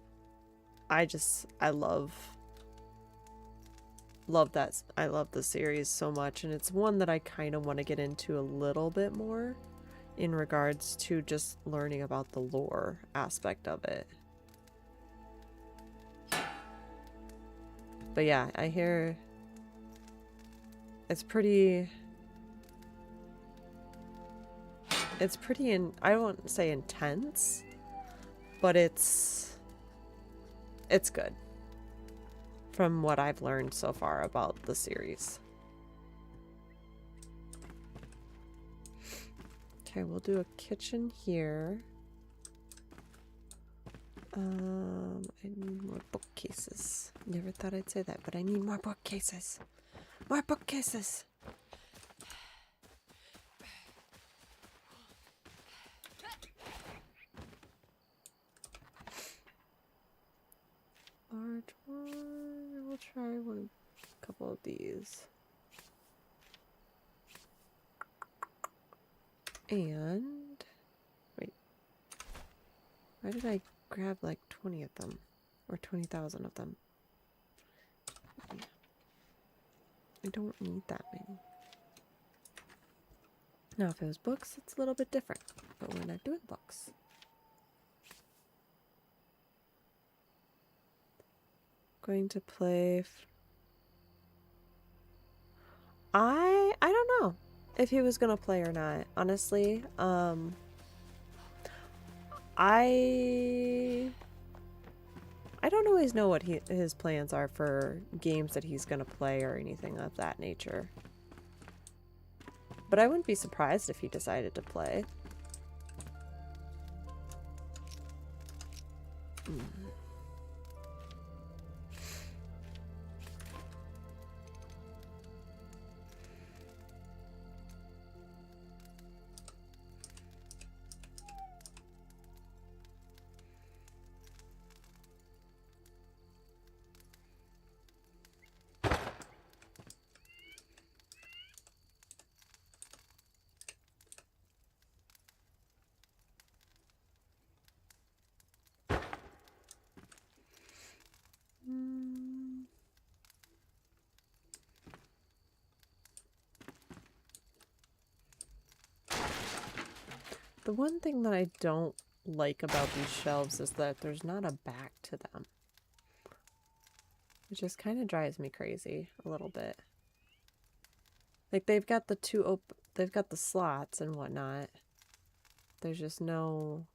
I love that. I love the series so much, and it's one that I kind of want to get into a little bit more in regards to just learning about the lore aspect of it. But yeah, I hear it's pretty I won't say intense, but it's good from what I've learned so far about the series. Okay, we'll do a kitchen here. I need more bookcases. Never thought I'd say that, but I need more bookcases. More bookcases! Large one. We'll try a couple of these. And wait, why did I grab like 20 of them or 20,000 of them? I don't need that many. Now, if it was books, it's a little bit different, but we're not doing books. Going to play. I don't know if he was gonna play or not. Honestly, I don't always know what his plans are for games that he's gonna play or anything of that nature. But I wouldn't be surprised if he decided to play. The one thing that I don't like about these shelves is that there's not a back to them. It just kind of drives me crazy a little bit. Like they've got the they've got the slots and whatnot. There's just no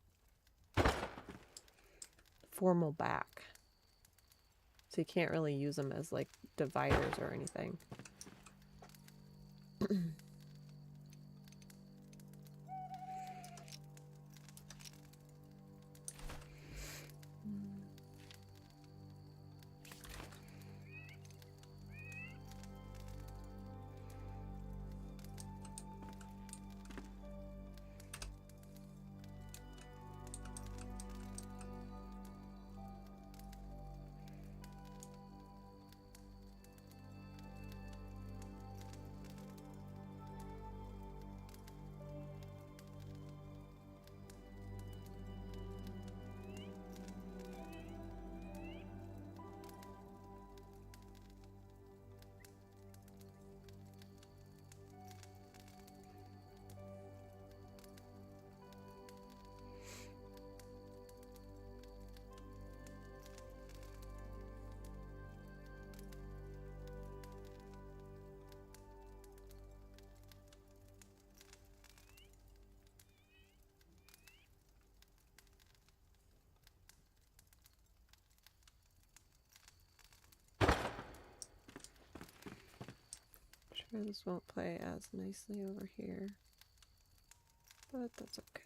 formal back. So you can't really use them as like dividers or anything. Sure, this won't play as nicely over here, but that's okay.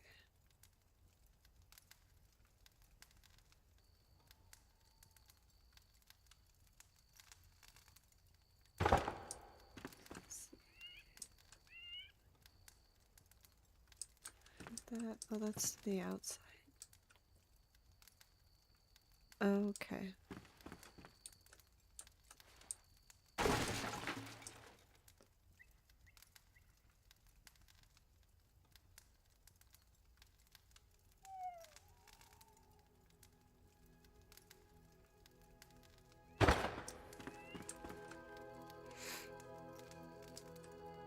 That, oh, that's the outside. Okay.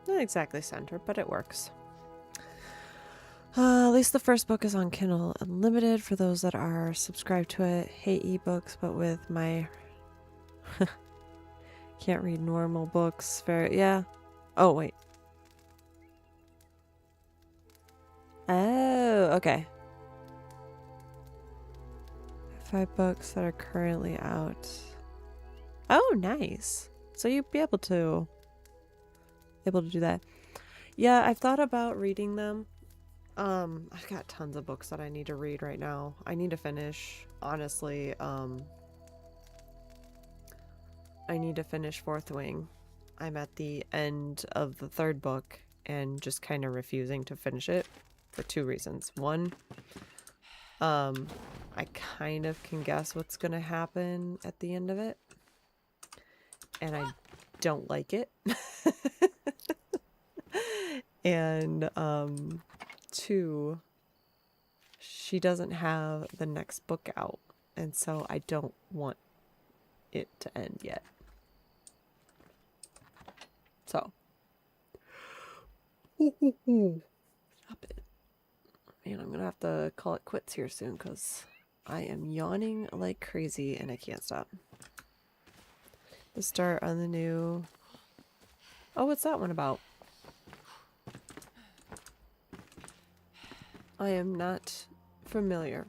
Not exactly centered, but it works. At least the first book is on Kindle Unlimited for those that are subscribed to it. Hate ebooks, but with my can't read normal books. Yeah. Oh wait. Oh, okay. 5 books that are currently out. Oh, nice. So you'd be able to do that. Yeah, I've thought about reading them. I've got tons of books that I need to read right now. I need to finish, honestly, I need to finish Fourth Wing. I'm at the end of the 3rd book and just kind of refusing to finish it for 2 reasons. One, I kind of can guess what's going to happen at the end of it, and I don't like it. And 2, she doesn't have the next book out, and so I don't want it to end yet. So stop it. Man, I'm gonna have to call it quits here soon because I am yawning like crazy and I can't stop. The start on the new... Oh, what's that one about? I am not familiar.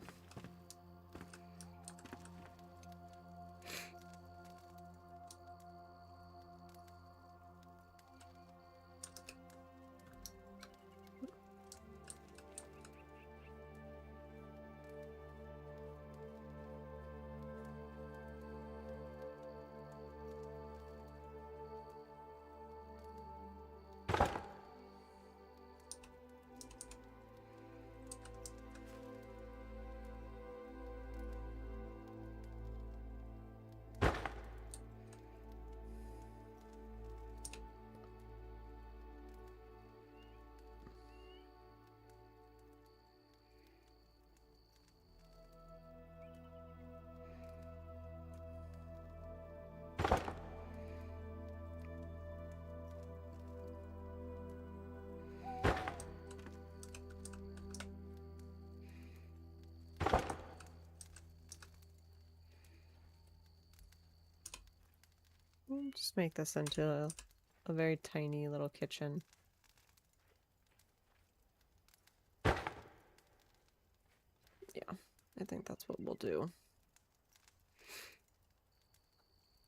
Just make this into a very tiny little kitchen. Yeah, I think that's what we'll do.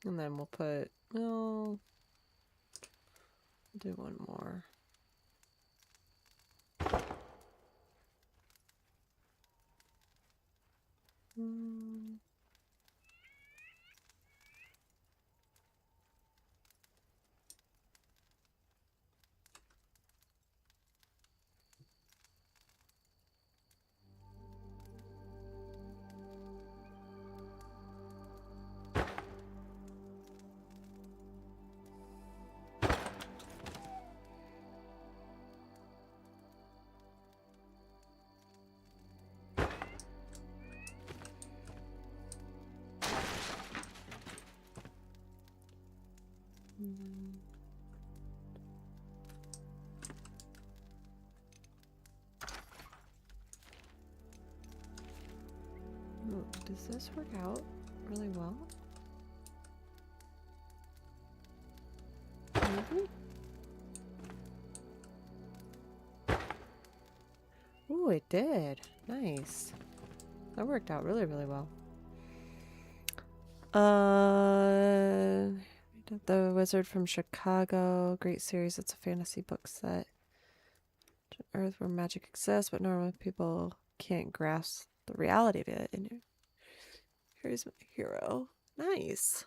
And then we'll put, well, do one more. Ooh, does this work out really well? Maybe? Ooh, it did. Nice. That worked out really, really well. The Wizard from Chicago. Great series. It's a fantasy book set. Earth where magic exists, but normal people can't grasp the reality of it. And here's my hero. Nice.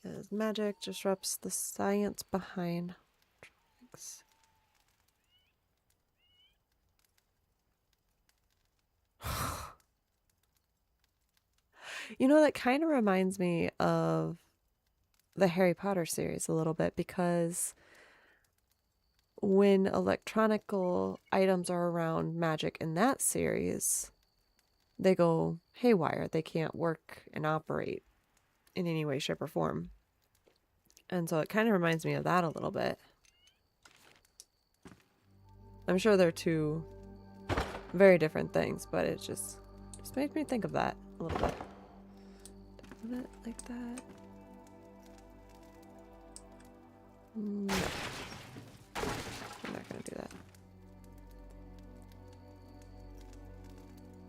His magic disrupts the science behind drugs. You know, that kind of reminds me of the Harry Potter series a little bit, because when electronical items are around magic in that series, they go haywire. They can't work and operate in any way, shape, or form. And so it kind of reminds me of that a little bit. I'm sure they're two very different things, but it just made me think of that a little bit. Put it like that. No. I'm not gonna do that.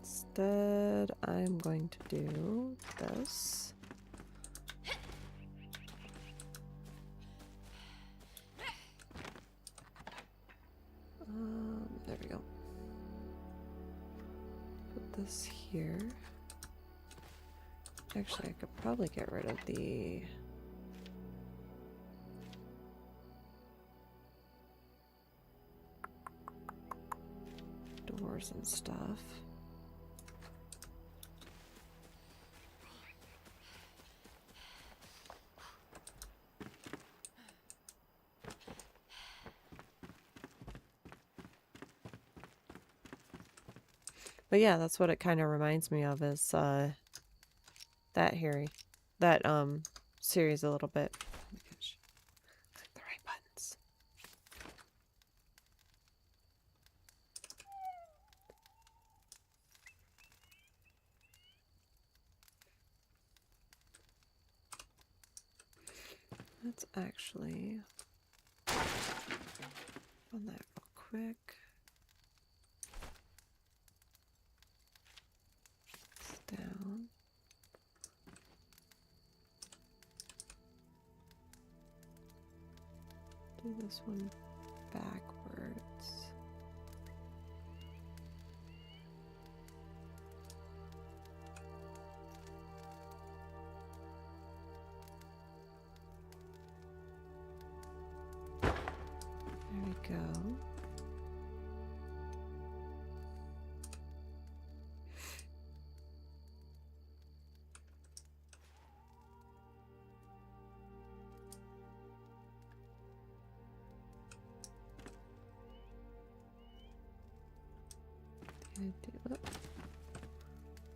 Instead, I'm going to do this. There we go. Put this here. Actually, I could probably get rid of the doors and stuff. But yeah, that's what it kind of reminds me of, is that series a little bit. Oh my gosh. Click the right buttons. Let's actually run that real quick. Down. Do this one backwards. There we go.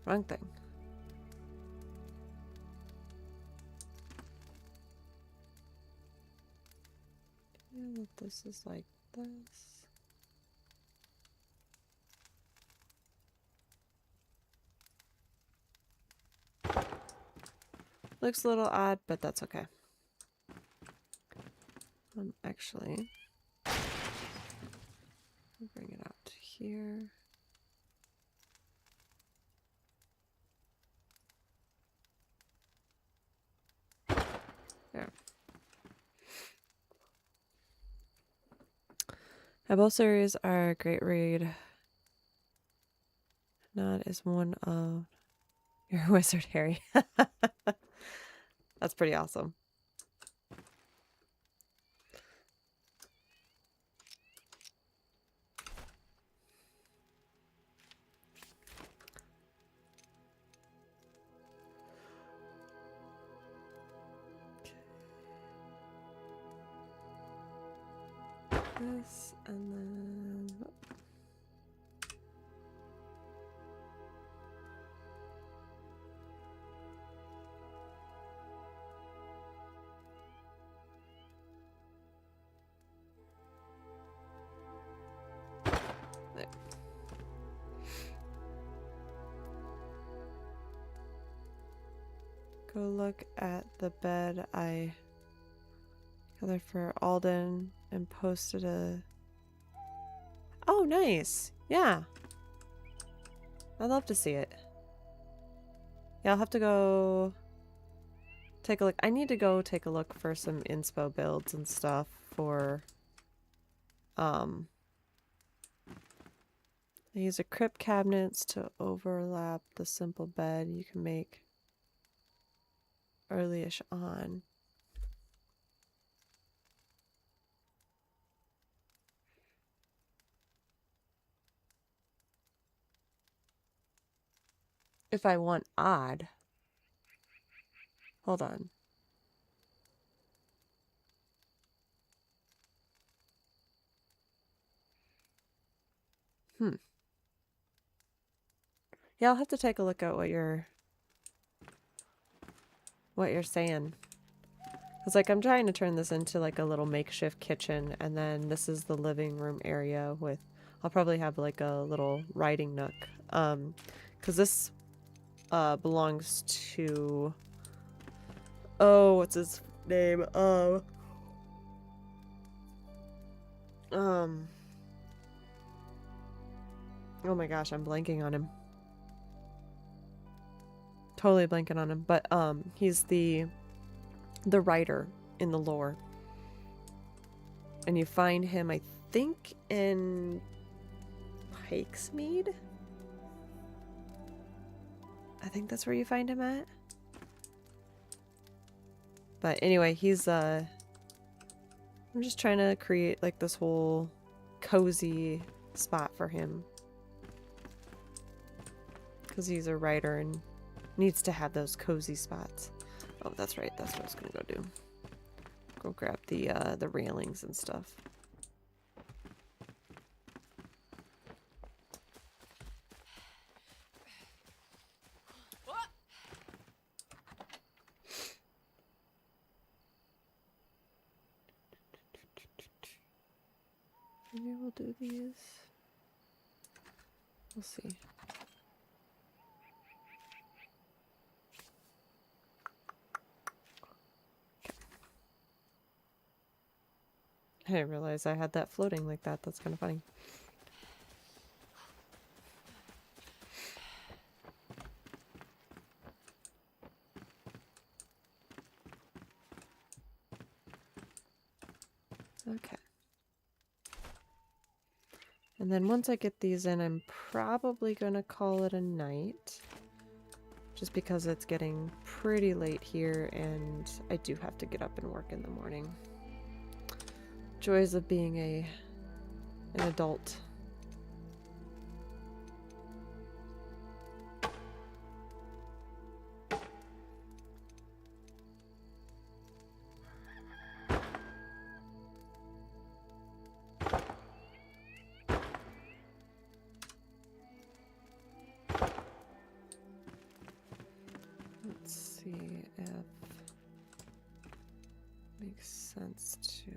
Wrong thing. Yeah, this is like this. Looks a little odd, but that's okay. Actually, I'll bring it out to here. There. Adversaries are a great read. Not as one of your wizard, Harry. That's pretty awesome. This and then there. Go look at the bed I gathered for Alden and posted a... Oh, nice. Yeah. I'd love to see it. Yeah, I'll have to go take a look. I need to go take a look for some inspo builds and stuff for... I use a crypt cabinets to overlap the simple bed you can make early-ish on. If I want odd. Hold on. Yeah, I'll have to take a look at what you're saying. Cause like I'm trying to turn this into like a little makeshift kitchen, and then this is the living room area with, I'll probably have like a little writing nook. Cause this belongs to, oh, what's his name? Oh my gosh, I'm blanking on him. Totally blanking on him, but he's the writer in the lore. And you find him, I think, in Pikesmead? I think that's where you find him at. But anyway, he's I'm just trying to create like this whole cozy spot for him. Because he's a writer and needs to have those cozy spots. Oh, that's right. That's what I was gonna go do. Go grab the railings and stuff. Maybe we'll do these. We'll see. I didn't realize I had that floating like that. That's kind of funny. Okay. And then once I get these in, I'm probably going to call it a night. Just because it's getting pretty late here and I do have to get up and work in the morning. Joys of being an adult. Let's see if it makes sense to...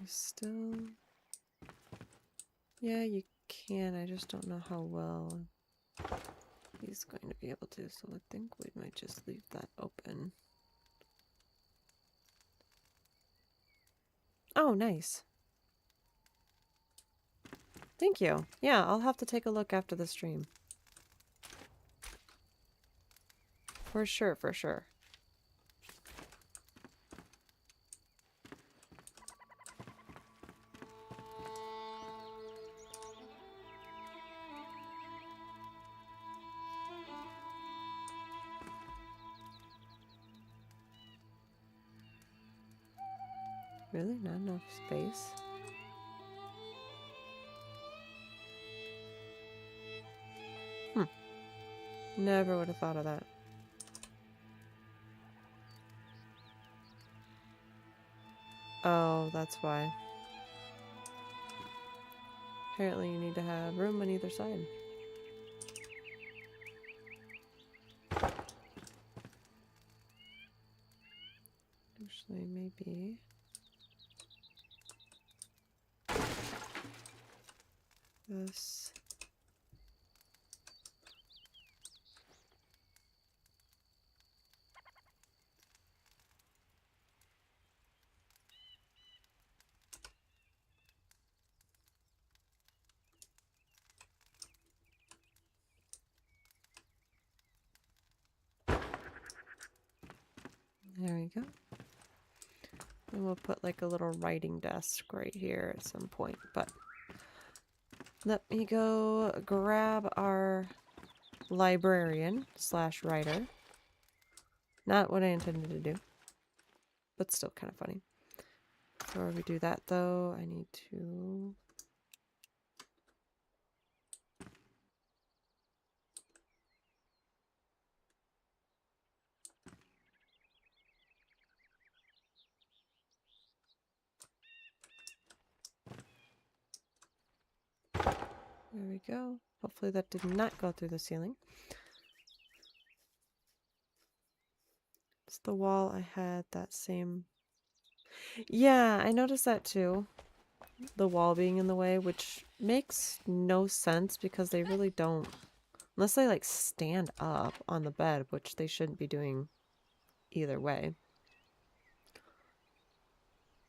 still... Yeah, you can. I just don't know how well he's going to be able to, so I think we might just leave that open. Oh, nice. Thank you. Yeah, I'll have to take a look after the stream. For sure, for sure. Really? Not enough space? Never would have thought of that. Oh, that's why. Apparently you need to have room on either side. Actually, maybe... this... There we go. And we'll put like a little writing desk right here at some point, but let me go grab our librarian slash writer. Not what I intended to do, but still kind of funny. Before we do that though, I need to... There we go. Hopefully that did not go through the ceiling. It's the wall I had that same... Yeah, I noticed that too. The wall being in the way, which makes no sense because they really don't... Unless they like stand up on the bed, which they shouldn't be doing either way.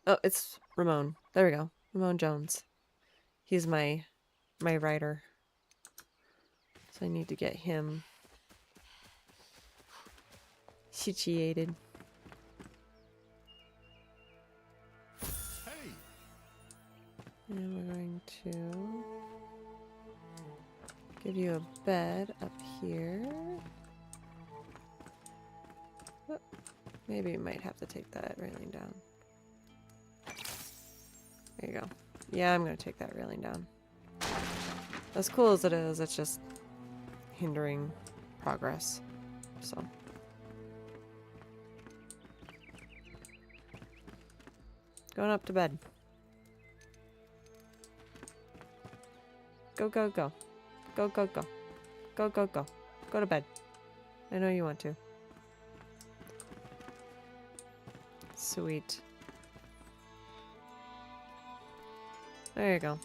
Oh, it's Ramon. There we go. Ramon Jones. He's my writer. So I need to get him situated. Hey. And we're going to give you a bed up here. Oh, maybe you might have to take that railing down. There you go. Yeah, I'm going to take that railing down. As cool as it is, it's just hindering progress. So. Going up to bed. Go, go, go. Go, go, go. Go, go, go. Go to bed. I know you want to. Sweet. There you go.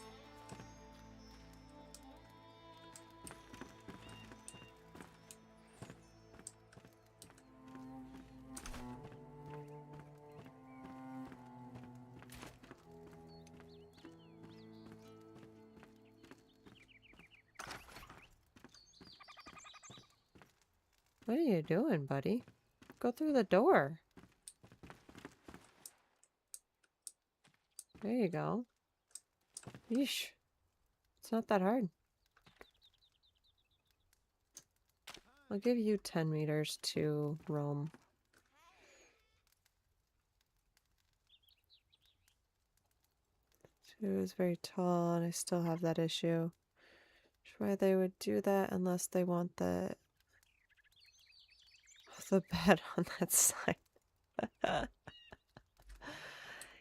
What are you doing, buddy? Go through the door. There you go. Yeesh. It's not that hard. I'll give you 10 meters to roam. Two is very tall, and I still have that issue. Why they would do that unless they want the bed on that side.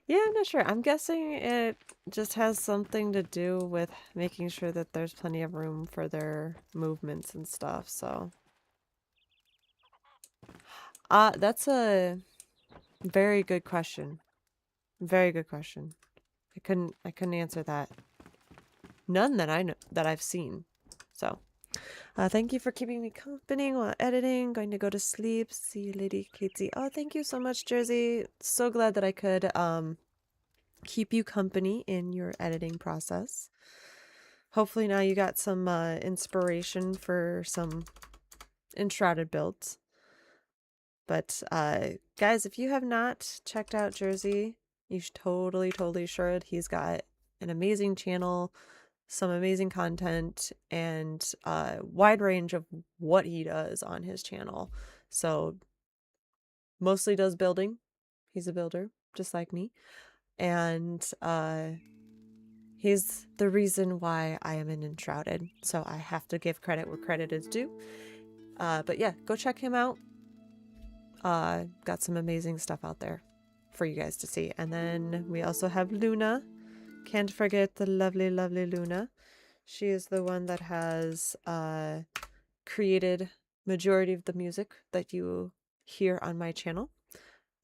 Yeah, I'm not sure. I'm guessing it just has something to do with making sure that there's plenty of room for their movements and stuff, so. That's a very good question. Very good question. I couldn't answer that. None that I know that I've seen. So, thank you for keeping me company while editing. Going to go to sleep. See you, Lady Katie. Oh, thank you so much, Jersey. So glad that I could keep you company in your editing process. Hopefully now you got some inspiration for some Enshrouded builds. But guys, if you have not checked out Jersey, you should totally should. He's got an amazing channel, some amazing content, and a wide range of what he does on his channel. So mostly does building. He's a builder, just like me. And he's the reason why I am in Enshrouded. So I have to give credit where credit is due. But yeah, go check him out. Got some amazing stuff out there for you guys to see. And then we also have Luna. Can't forget the lovely Luna. She is the one that has created majority of the music that you hear on my channel.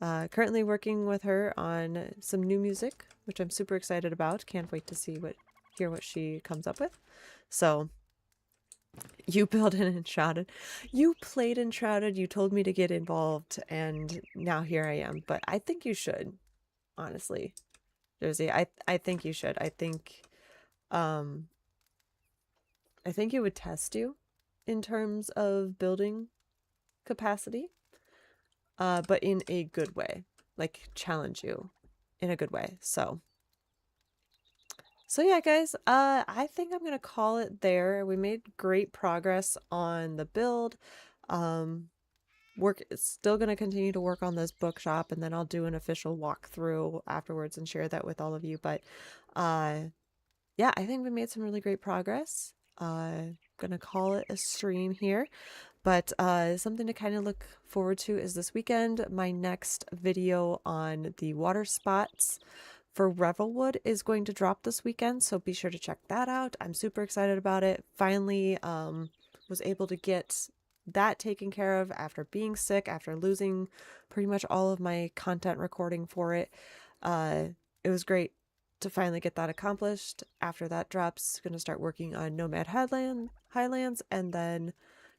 Currently working with her on some new music, which I'm super excited about. Can't wait to hear what she comes up with. So you built an Enshrouded. You played Enshrouded. You told me to get involved, and now here I am. But I think you should, honestly, Jersey. I think you should. I think it would test you in terms of building capacity, but in a good way, like challenge you in a good way. So yeah, guys, I think I'm gonna call it there. We made great progress on the build. Still gonna continue to work on this bookshop, and then I'll do an official walkthrough afterwards and share that with all of you. But yeah, I think we made some really great progress. Gonna call it a stream here. But something to kind of look forward to is this weekend. My next video on the water spots for Revelwood is going to drop this weekend, so be sure to check that out. I'm super excited about it. Finally was able to get that taken care of after being sick, after losing pretty much all of my content recording for it. It was great to finally get that accomplished. After that drops, going to start working on Nomad Highlands, and then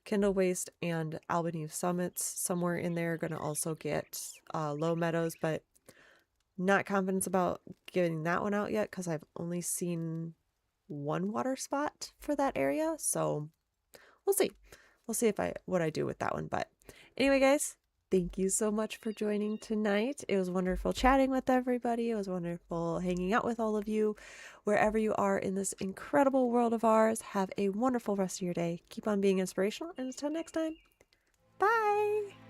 Kindle Waste and Albany Summits somewhere in there. Going to also get Low Meadows, but not confident about getting that one out yet because I've only seen one water spot for that area. So we'll see. We'll see what I do with that one. But anyway, guys, thank you so much for joining tonight. It was wonderful chatting with everybody. It was wonderful hanging out with all of you wherever you are in this incredible world of ours. Have a wonderful rest of your day. Keep on being inspirational, and until next time, bye!